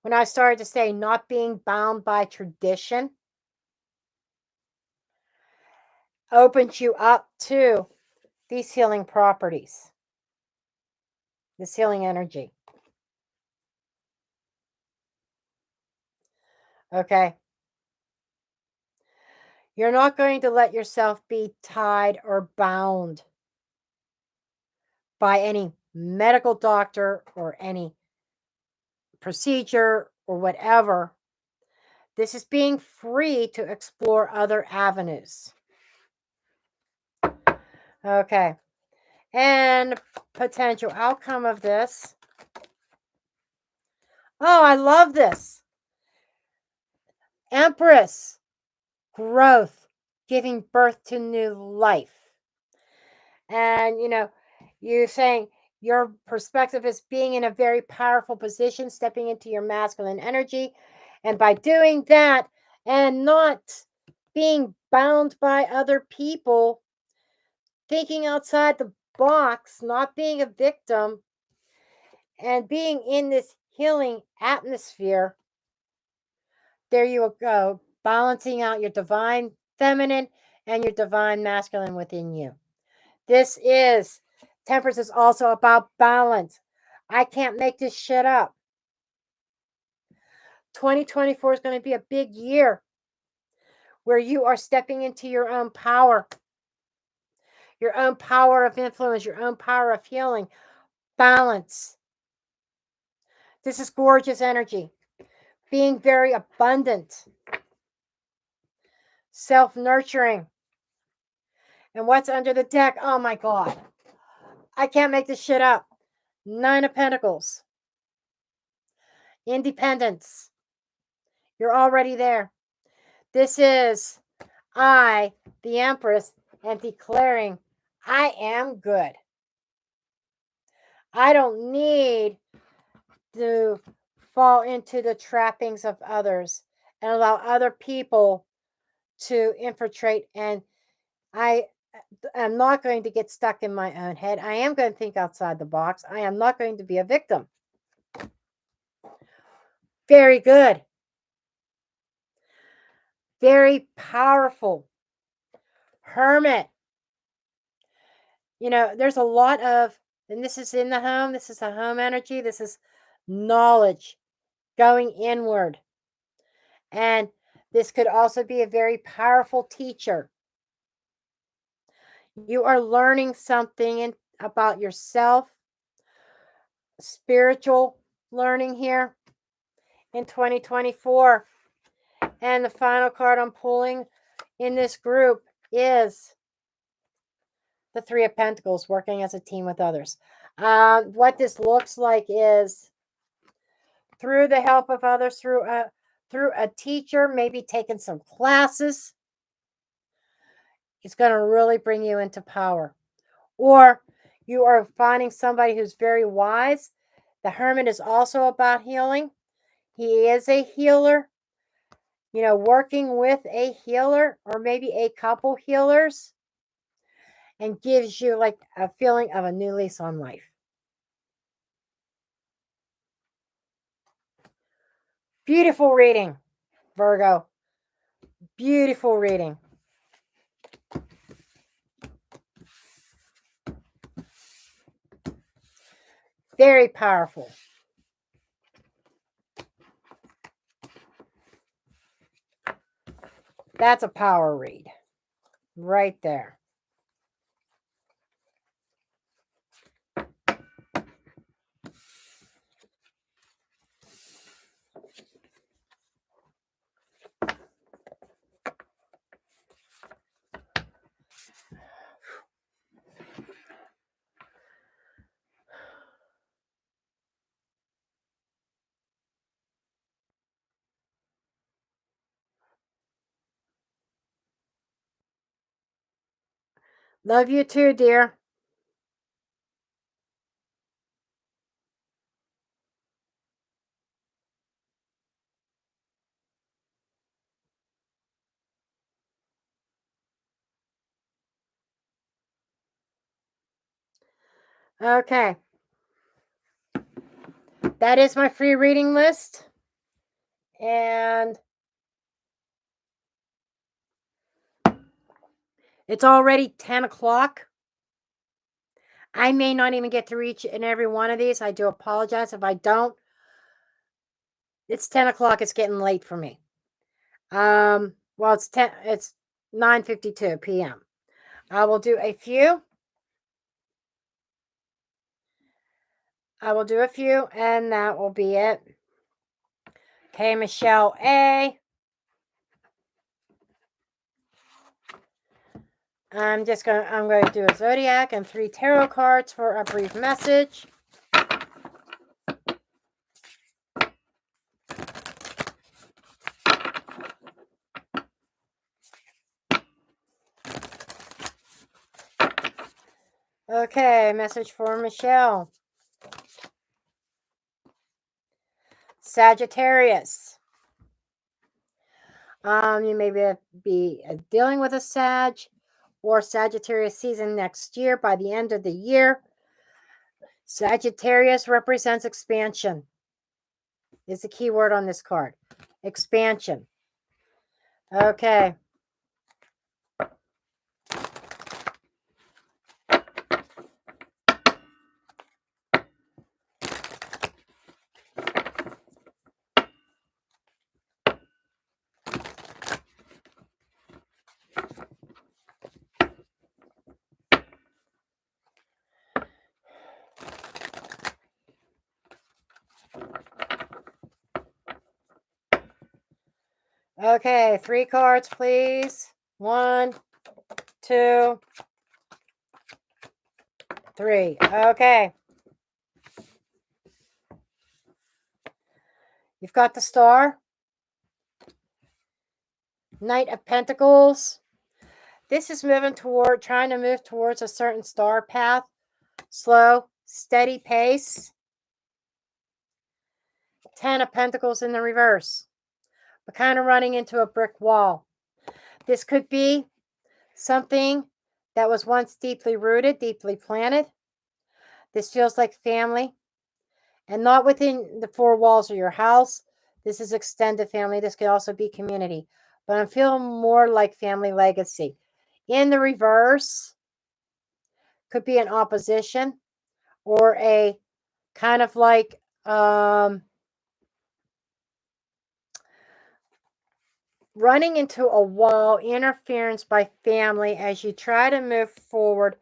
[SPEAKER 1] when I started to say not being bound by tradition opens you up to these healing properties, this healing energy. Okay. You're not going to let yourself be tied or bound by any medical doctor or any procedure or whatever. This is being free to explore other avenues. Okay. And potential outcome of this. Oh, I love this. Empress, growth, giving birth to new life. And, you're saying your perspective is being in a very powerful position, stepping into your masculine energy. And by doing that and not being bound by other people, thinking outside the box, not being a victim, and being in this healing atmosphere, there you go, balancing out your divine feminine and your divine masculine within you. This is temperance is also about balance. I can't make this shit up. 2024 is going to be a big year where you are stepping into your own power of influence, your own power of healing, balance. This is gorgeous energy. Being very abundant, self-nurturing. And what's under the deck? Oh my God. I can't make this shit up. 9 of Pentacles. Independence. You're already there. This is I, the Empress, am declaring I am good. I don't need to fall into the trappings of others and allow other people to infiltrate. And I am not going to get stuck in my own head. I am going to think outside the box. I am not going to be a victim. Very good. Very powerful. Hermit. There's a lot of, and this is in the home. This is a home energy. This is knowledge going inward. And this could also be a very powerful teacher. You are learning something about yourself, spiritual learning here in 2024. And the final card I'm pulling in this group is the Three of Pentacles, working as a team with others. What this looks like is through the help of others, through a teacher, maybe taking some classes, it's going to really bring you into power. Or you are finding somebody who's very wise. The Hermit is also about healing. He is a healer, working with a healer or maybe a couple healers, and gives you like a feeling of a new lease on life. Beautiful reading, Virgo. Beautiful reading. Very powerful. That's a power read right there. Love you too, dear. Okay. That is my free reading list. And it's already 10 o'clock. I may not even get to each and every one of these. I do apologize if I don't. It's 10 o'clock. It's getting late for me. Well, it's 9:52 p.m. I will do a few. And that will be it. Okay, Michelle A. I'm going to do a zodiac and 3 tarot cards for a brief message. Okay, message for Michelle. Sagittarius. You may be dealing with a Sag or Sagittarius season next year. By the end of the year, Sagittarius represents expansion. Is the key word on this card. Expansion. Okay. Okay, 3 cards, please. 1, 2, 3. Okay. You've got the Star. Knight of Pentacles. This is trying to move towards a certain star path. Slow, steady pace. 10 of Pentacles in the reverse. But kind of running into a brick wall. This could be something that was once deeply rooted, deeply planted. This feels like family. And not within the 4 walls of your house. This is extended family. This could also be community. But I'm feeling more like family legacy. In the reverse, could be an opposition or a kind of like running into a wall, interference by family as you try to move forward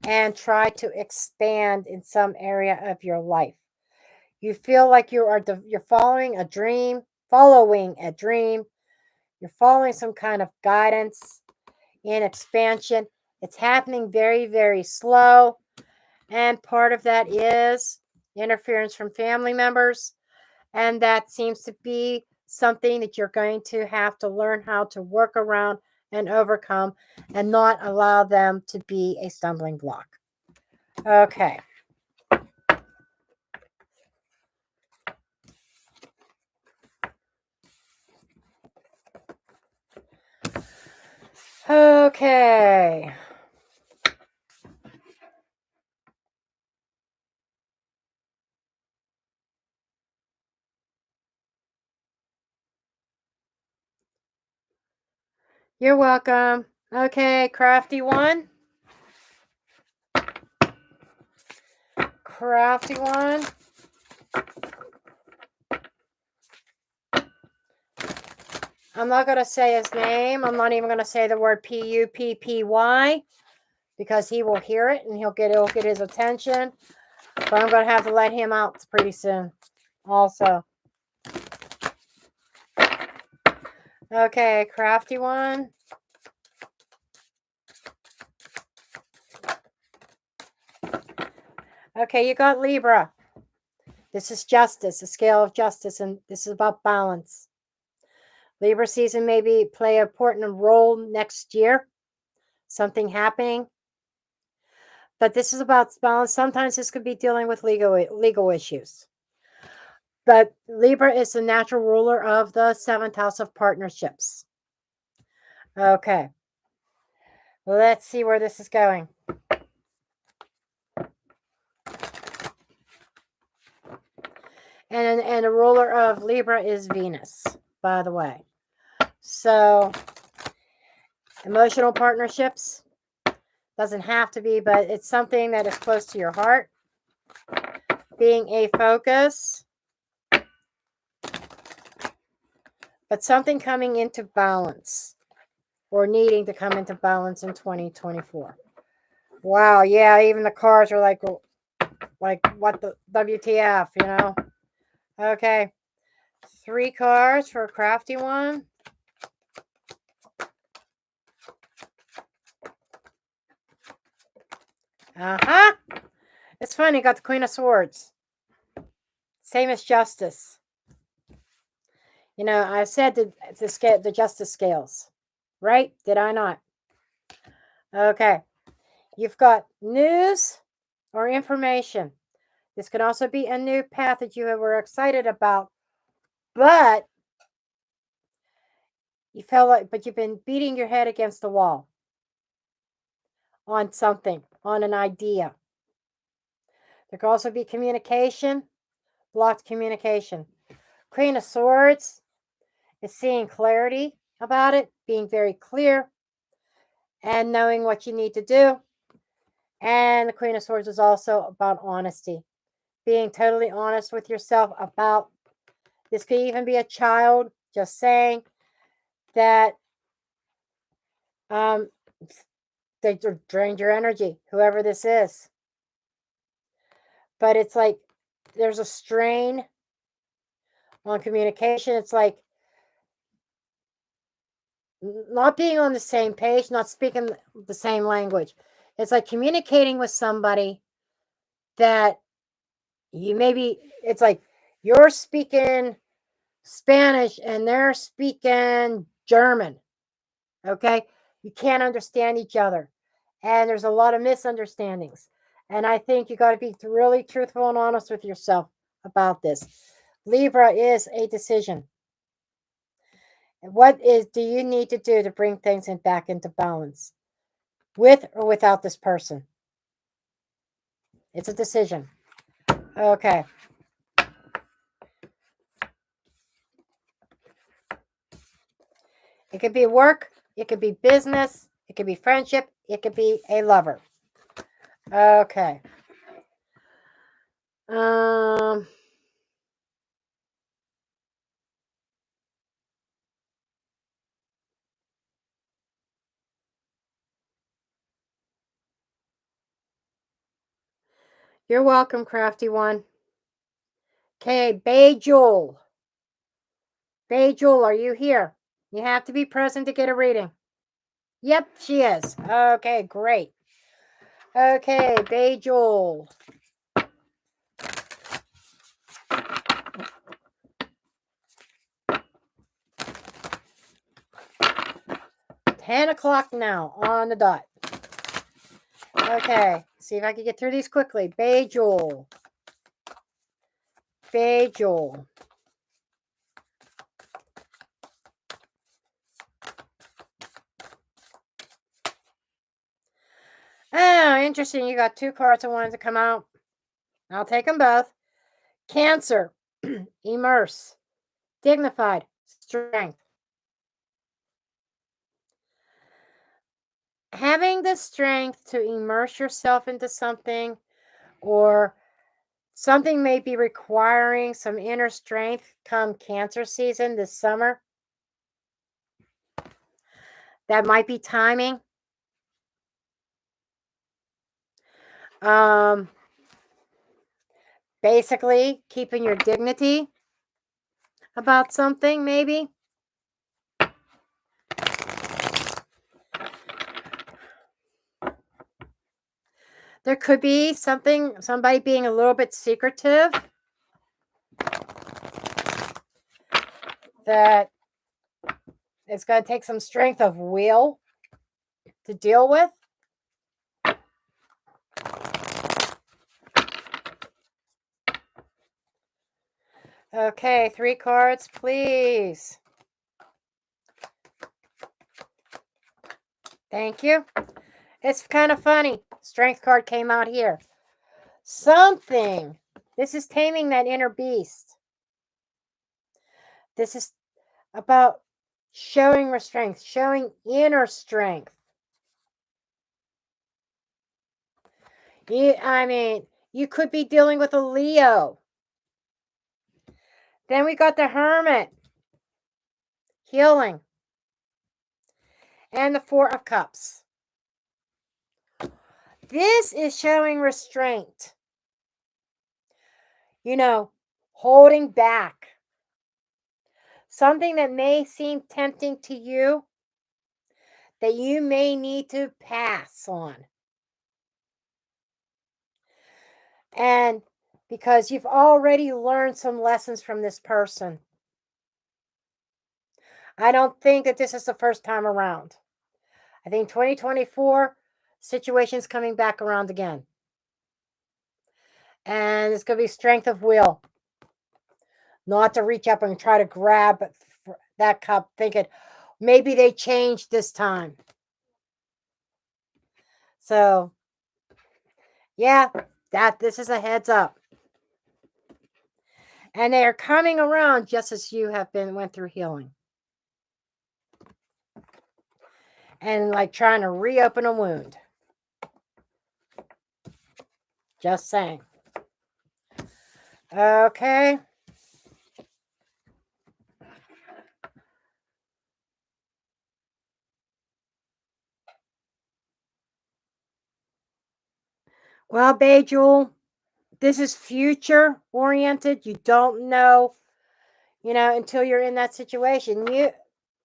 [SPEAKER 1] and try to expand in some area of your life. You feel like you're following a dream. You're following some kind of guidance. in expansion. It's happening very, very slow. And part of that is interference from family members. And that seems to be something that you're going to have to learn how to work around and overcome and not allow them to be a stumbling block. Okay. Okay. You're welcome. Okay, crafty one. Crafty one. I'm not going to say his name. I'm not even going to say the word Puppy because he will hear it and it'll get his attention. But I'm going to have to let him out pretty soon also. Okay, crafty one. Okay, you got Libra. This is justice, a scale of justice, and this is about balance. Libra season maybe play an important role next year. Something happening. But this is about balance. Sometimes this could be dealing with legal issues. But Libra is the natural ruler of the 7th house of partnerships. Okay. Let's see where this is going. And the ruler of Libra is Venus, by the way. So, emotional partnerships doesn't have to be, but it's something that is close to your heart. Being a focus. But something coming into balance or needing to come into balance in 2024. Wow, yeah, even the cards are like what the WTF, you know? Okay. 3 cards for a crafty one. Uh-huh. It's funny, got the Queen of Swords. Same as justice. You know, I said the justice scales, right? Did I not? Okay. You've got news or information. This could also be a new path that you were excited about, but you felt but you've been beating your head against the wall on something, on an idea. There could also be communication, blocked communication. Queen of Swords is seeing clarity about it, being very clear, and knowing what you need to do. And the Queen of Swords is also about honesty, being totally honest with yourself about this. Could even be a child just saying that they drained your energy, whoever this is. But it's like there's a strain on communication. It's like not being on the same page, not speaking the same language. It's like communicating with somebody that it's like you're speaking Spanish and they're speaking German. Okay? You can't understand each other. And there's a lot of misunderstandings. And I think you got to be really truthful and honest with yourself about this. Libra is a decision. What do you need to do to bring things back into balance? With or without this person? It's a decision. Okay. It could be work, it could be business, it could be friendship, it could be a lover. Okay. You're welcome, crafty one. Okay, Bejewel. Bejewel, are you here? You have to be present to get a reading. Yep, she is. Okay, great. Okay, Bejewel. $10 now on the dot. Okay, see if I can get through these quickly. Bejewel. Bejewel. Oh, interesting. You got 2 cards I wanted to come out. I'll take them both. Cancer. Immerse. Dignified. Strength. Having the strength to immerse yourself into something, or something may be requiring some inner strength come Cancer season this summer. That might be timing. Basically, keeping your dignity about something, maybe. There could be somebody being a little bit secretive that it's going to take some strength of will to deal with. Okay, 3 cards, please. Thank you. It's kind of funny. Strength card came out here. Something. This is taming that inner beast. This is about showing restraint, showing inner strength. You could be dealing with a Leo. Then we got the Hermit. Healing. And the 4 of Cups. This is showing restraint. Holding back. Something that may seem tempting to you that you may need to pass on. And because you've already learned some lessons from this person. I don't think that this is the first time around. I think 2024 situation's coming back around again. And it's going to be strength of will. Not to reach up and try to grab that cup thinking maybe they changed this time. So, yeah, this is a heads up. And they are coming around just as you went through healing. And like trying to reopen a wound. Just saying. Okay. Well, Bejewel, this is future oriented. You don't know, until you're in that situation.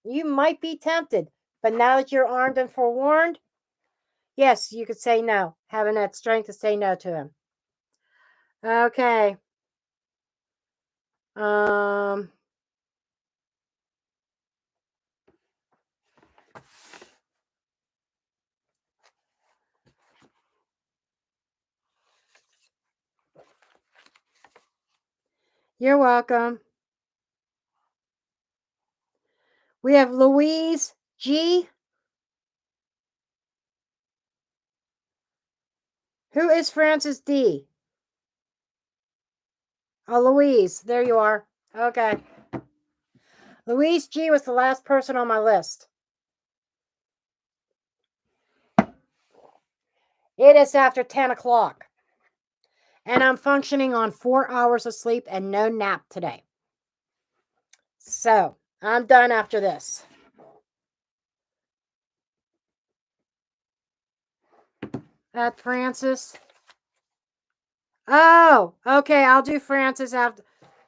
[SPEAKER 1] You might be tempted, but now that you're armed and forewarned, yes, you could say no, having that strength to say no to him. Okay. You're welcome. We have Louise G. Who is Francis D? Oh, Louise. There you are. Okay. Louise G was the last person on my list. It is after 10 o'clock. And I'm functioning on 4 hours of sleep and no nap today. So, I'm done after this. At Francis. Oh, okay. I'll do Francis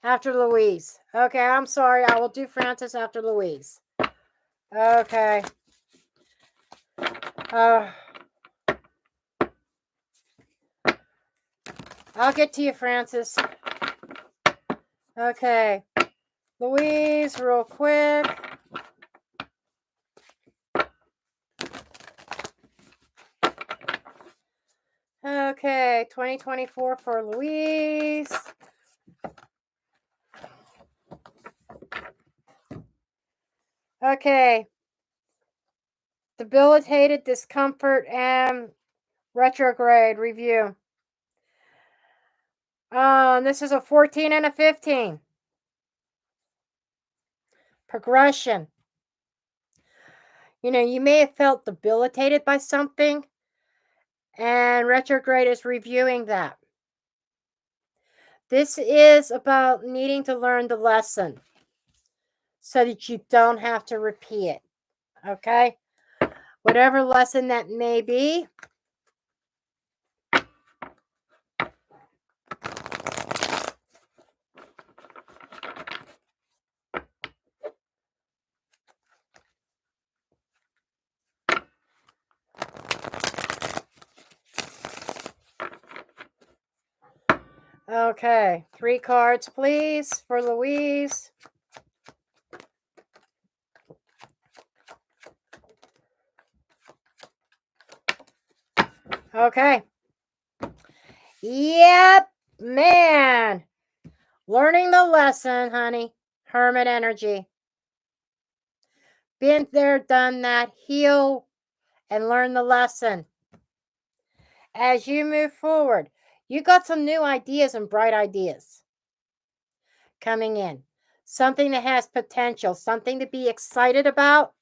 [SPEAKER 1] after Louise. Okay, I'm sorry. I will do Francis after Louise. Okay. I'll get to you, Francis. Okay. Louise, real quick. Okay, 2024 for Louise. Okay. Debilitated, discomfort, and retrograde review. This is a 14 and a 15. Progression. You know, you may have felt debilitated by something, and retrograde is reviewing that. This is about needing to learn the lesson so that you don't have to repeat it. Okay? Whatever lesson that may be. Okay, 3 cards, please, for Louise. Okay. Yep, man. Learning the lesson, honey. Hermit energy. Been there, done that. Heal and learn the lesson. As you move forward, you got some new ideas and bright ideas coming in. Something that has potential, something to be excited about.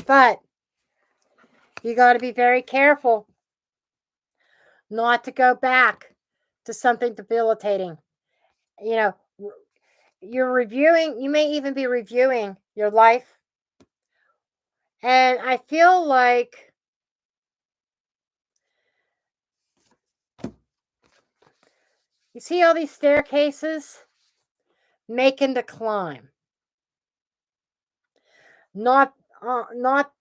[SPEAKER 1] But you got to be very careful not to go back to something debilitating. You know, you're reviewing, you may even be reviewing your life. And I feel like you see all these staircases making the climb. Not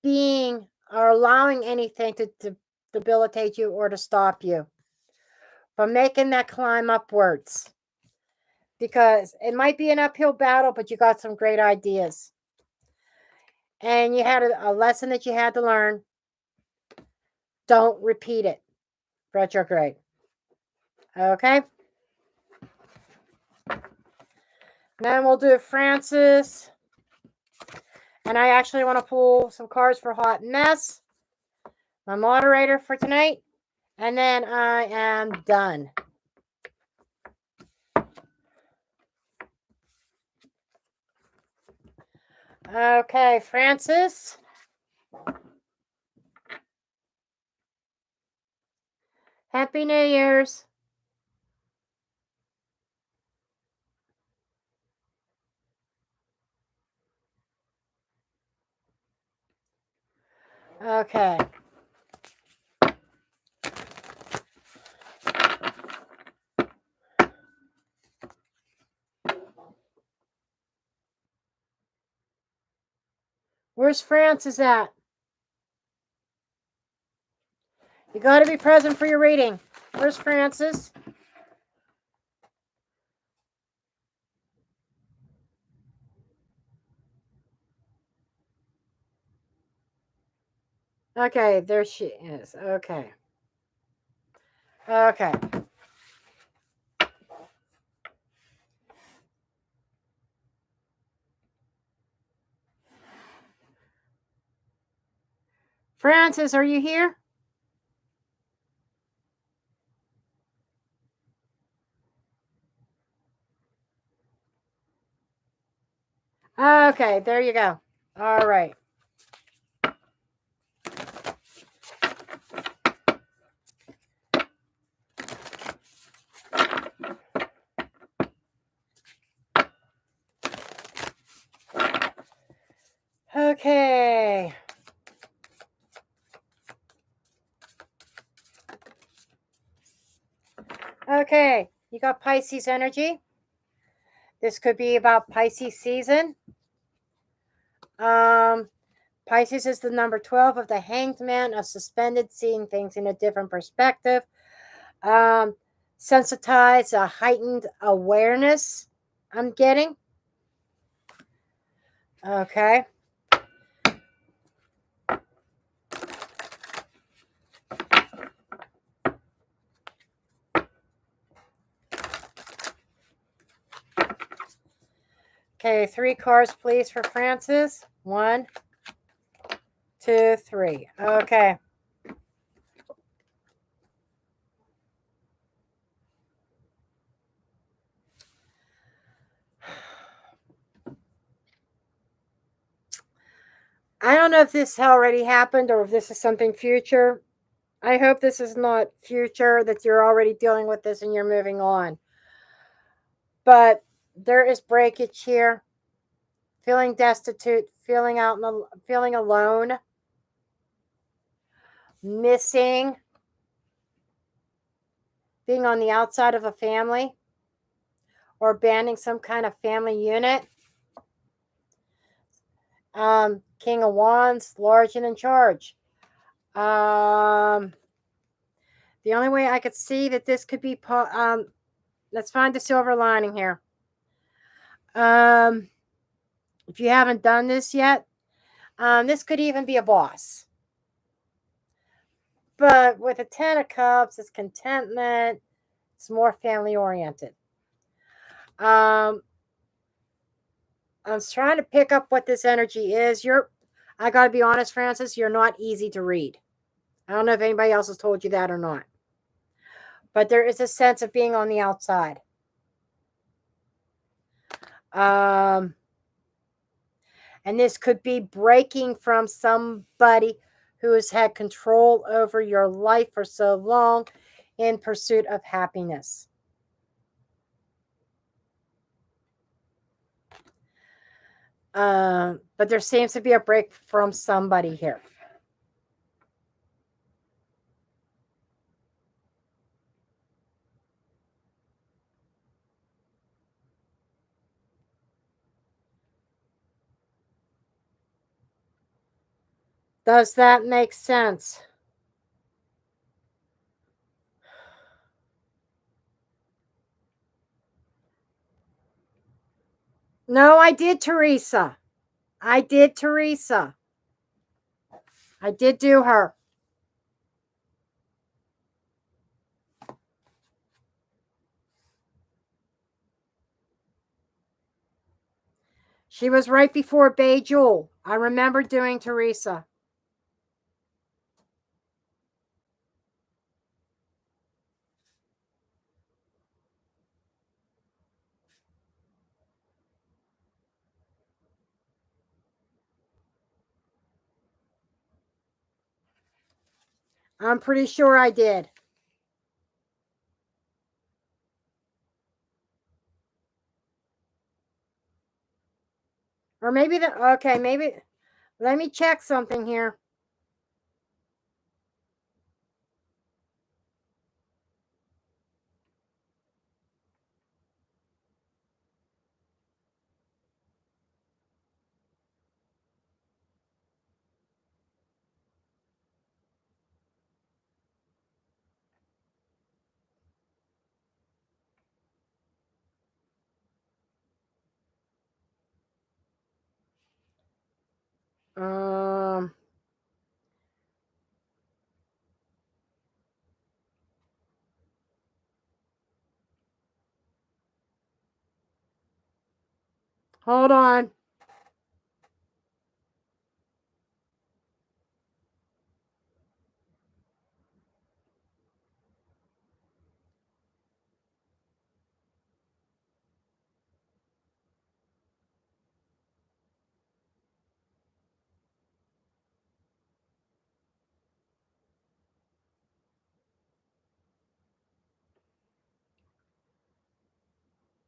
[SPEAKER 1] being or allowing anything to debilitate you or to stop you from making that climb upwards. Because it might be an uphill battle, but you got some great ideas. And you had a lesson that you had to learn. Don't repeat it. Retrograde. Okay? Then we'll do Francis. And I actually want to pull some cards for Hot Mess, my moderator for tonight. And then I am done. Okay, Francis. Happy New Year's. Okay. Where's Francis at? You got to be present for your reading. Where's Francis? Okay, there she is. Okay. Okay. Francis, are you here? Okay, there you go. All right. Okay. Okay, you got Pisces energy. This could be about Pisces season. Pisces is the number 12 of the Hanged Man, of suspended, seeing things in a different perspective. Sensitize, a heightened awareness, I'm getting. Okay. Okay, 3 cards, please, for Francis. 1, 2, 3. Okay. I don't know if this already happened or if this is something future. I hope this is not future, that you're already dealing with this and you're moving on. But there is breakage here. Feeling destitute, feeling feeling alone, missing, being on the outside of a family, or abandoning some kind of family unit. King of Wands, large and in charge. The only way I could see that this could be, let's find the silver lining here. If you haven't done this yet, this could even be a boss. But with a 10 of Cups, it's contentment. It's more family oriented. I was trying to pick up what this energy is. I got to be honest, Francis, you're not easy to read. I don't know if anybody else has told you that or not. But there is a sense of being on the outside. And this could be breaking from somebody who has had control over your life for so long in pursuit of happiness. But there seems to be a break from somebody here. Does that make sense? No, I did, Teresa. I did, Teresa. I did do her. She was right before Bejewel. I remember doing Teresa. I'm pretty sure I did. Or maybe maybe, let me check something here. Um, Hold on.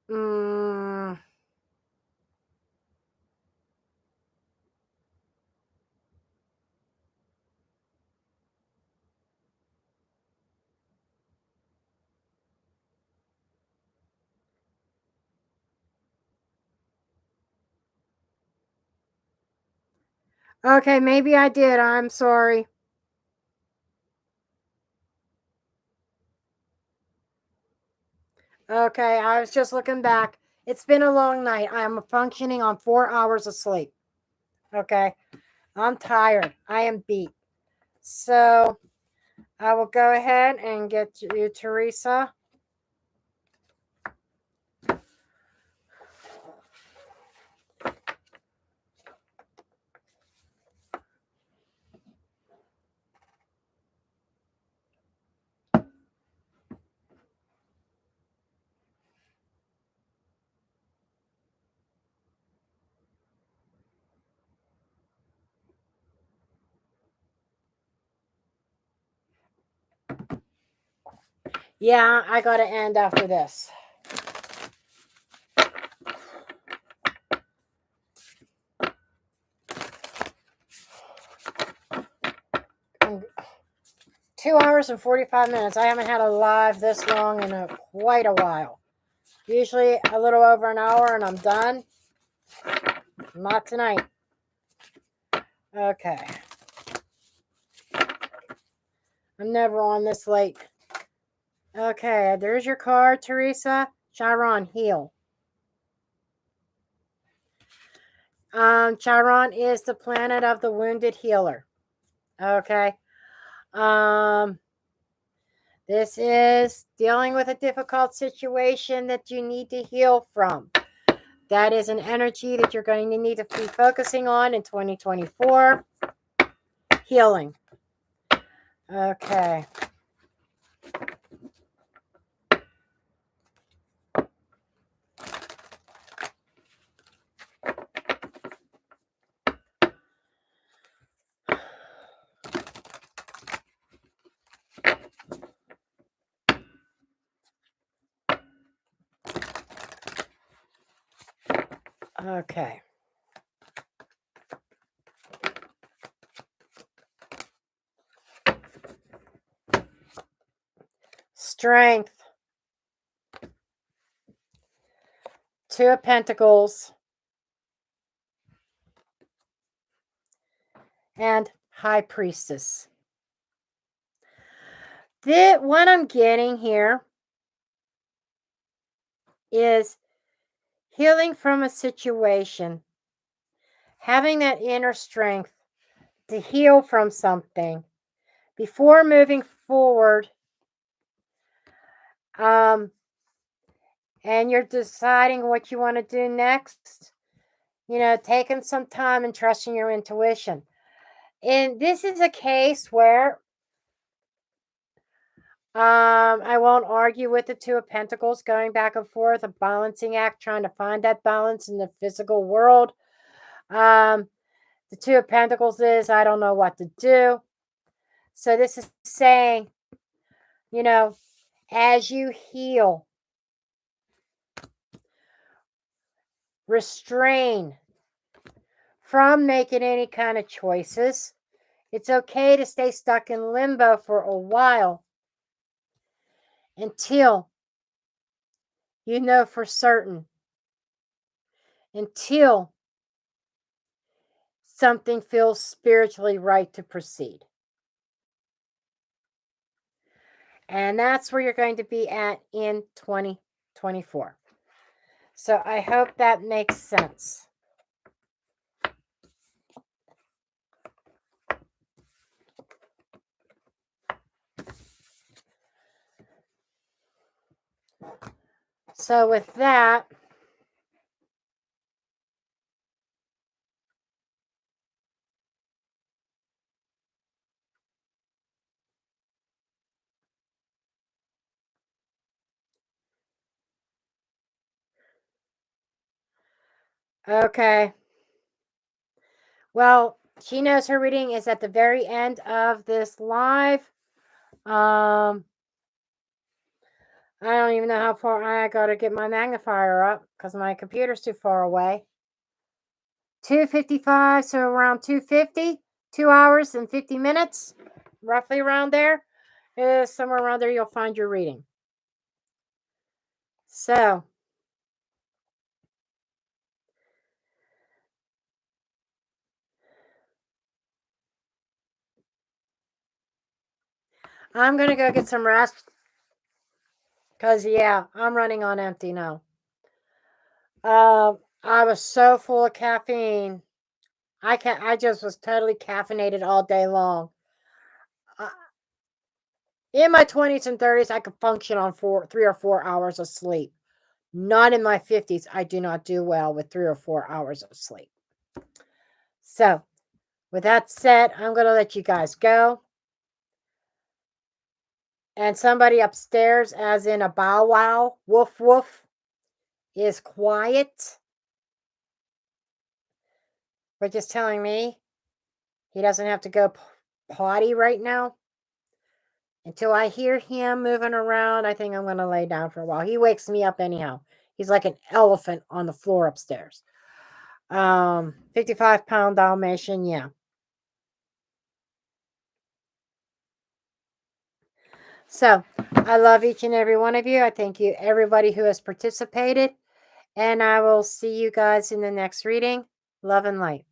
[SPEAKER 1] Mm, Okay, maybe I did. I'm sorry. Okay, I was just looking back. It's been a long night. I'm functioning on 4 hours of sleep. Okay, I'm tired. I am beat. So I will go ahead and get you, Teresa. Yeah, I got to end after this. Mm, 2 hours and 45 minutes. I haven't had a live this long in quite a while. Usually a little over an hour and I'm done. Not tonight. Okay. I'm never on this late. Okay, there's your card, Teresa. Chiron, heal. Chiron is the planet of the wounded healer. Okay. This is dealing with a difficult situation that you need to heal from. That is an energy that you're going to need to be focusing on in 2024. Healing. Okay. Okay. Strength. Two of Pentacles. And High Priestess. What I'm getting here is healing from a situation, having that inner strength to heal from something before moving forward. And you're deciding what you want to do next, taking some time and trusting your intuition. And this is a case where I won't argue with the Two of Pentacles going back and forth, a balancing act, trying to find that balance in the physical world. The Two of Pentacles is, I don't know what to do. So this is saying, as you heal, restrain from making any kind of choices. It's okay to stay stuck in limbo for a while until you know for certain, until something feels spiritually right to proceed. And that's where you're going to be at in 2024. So I hope that makes sense. So with that, okay. Well, she knows her reading is at the very end of this live. I don't even know how far I got to get my magnifier up because my computer's too far away. 2:55, so around 2:50, 2 hours and 50 minutes, roughly around there. Somewhere around there you'll find your reading. So, I'm going to go get some rest. Because, yeah, I'm running on empty now. I was so full of caffeine. I just was totally caffeinated all day long. Uh, in my 20s and 30s, I could function on 3 or 4 hours of sleep. Not in my 50s. I do not do well with 3 or 4 hours of sleep. So, with that said, I'm going to let you guys go. And somebody upstairs, as in a bow wow, woof woof, is quiet. But just telling me he doesn't have to go potty right now. Until I hear him moving around, I think I'm going to lay down for a while. He wakes me up anyhow. He's like an elephant on the floor upstairs. 55-pound Dalmatian, yeah. So, I love each and every one of you. I thank you, everybody who has participated. And I will see you guys in the next reading. Love and light.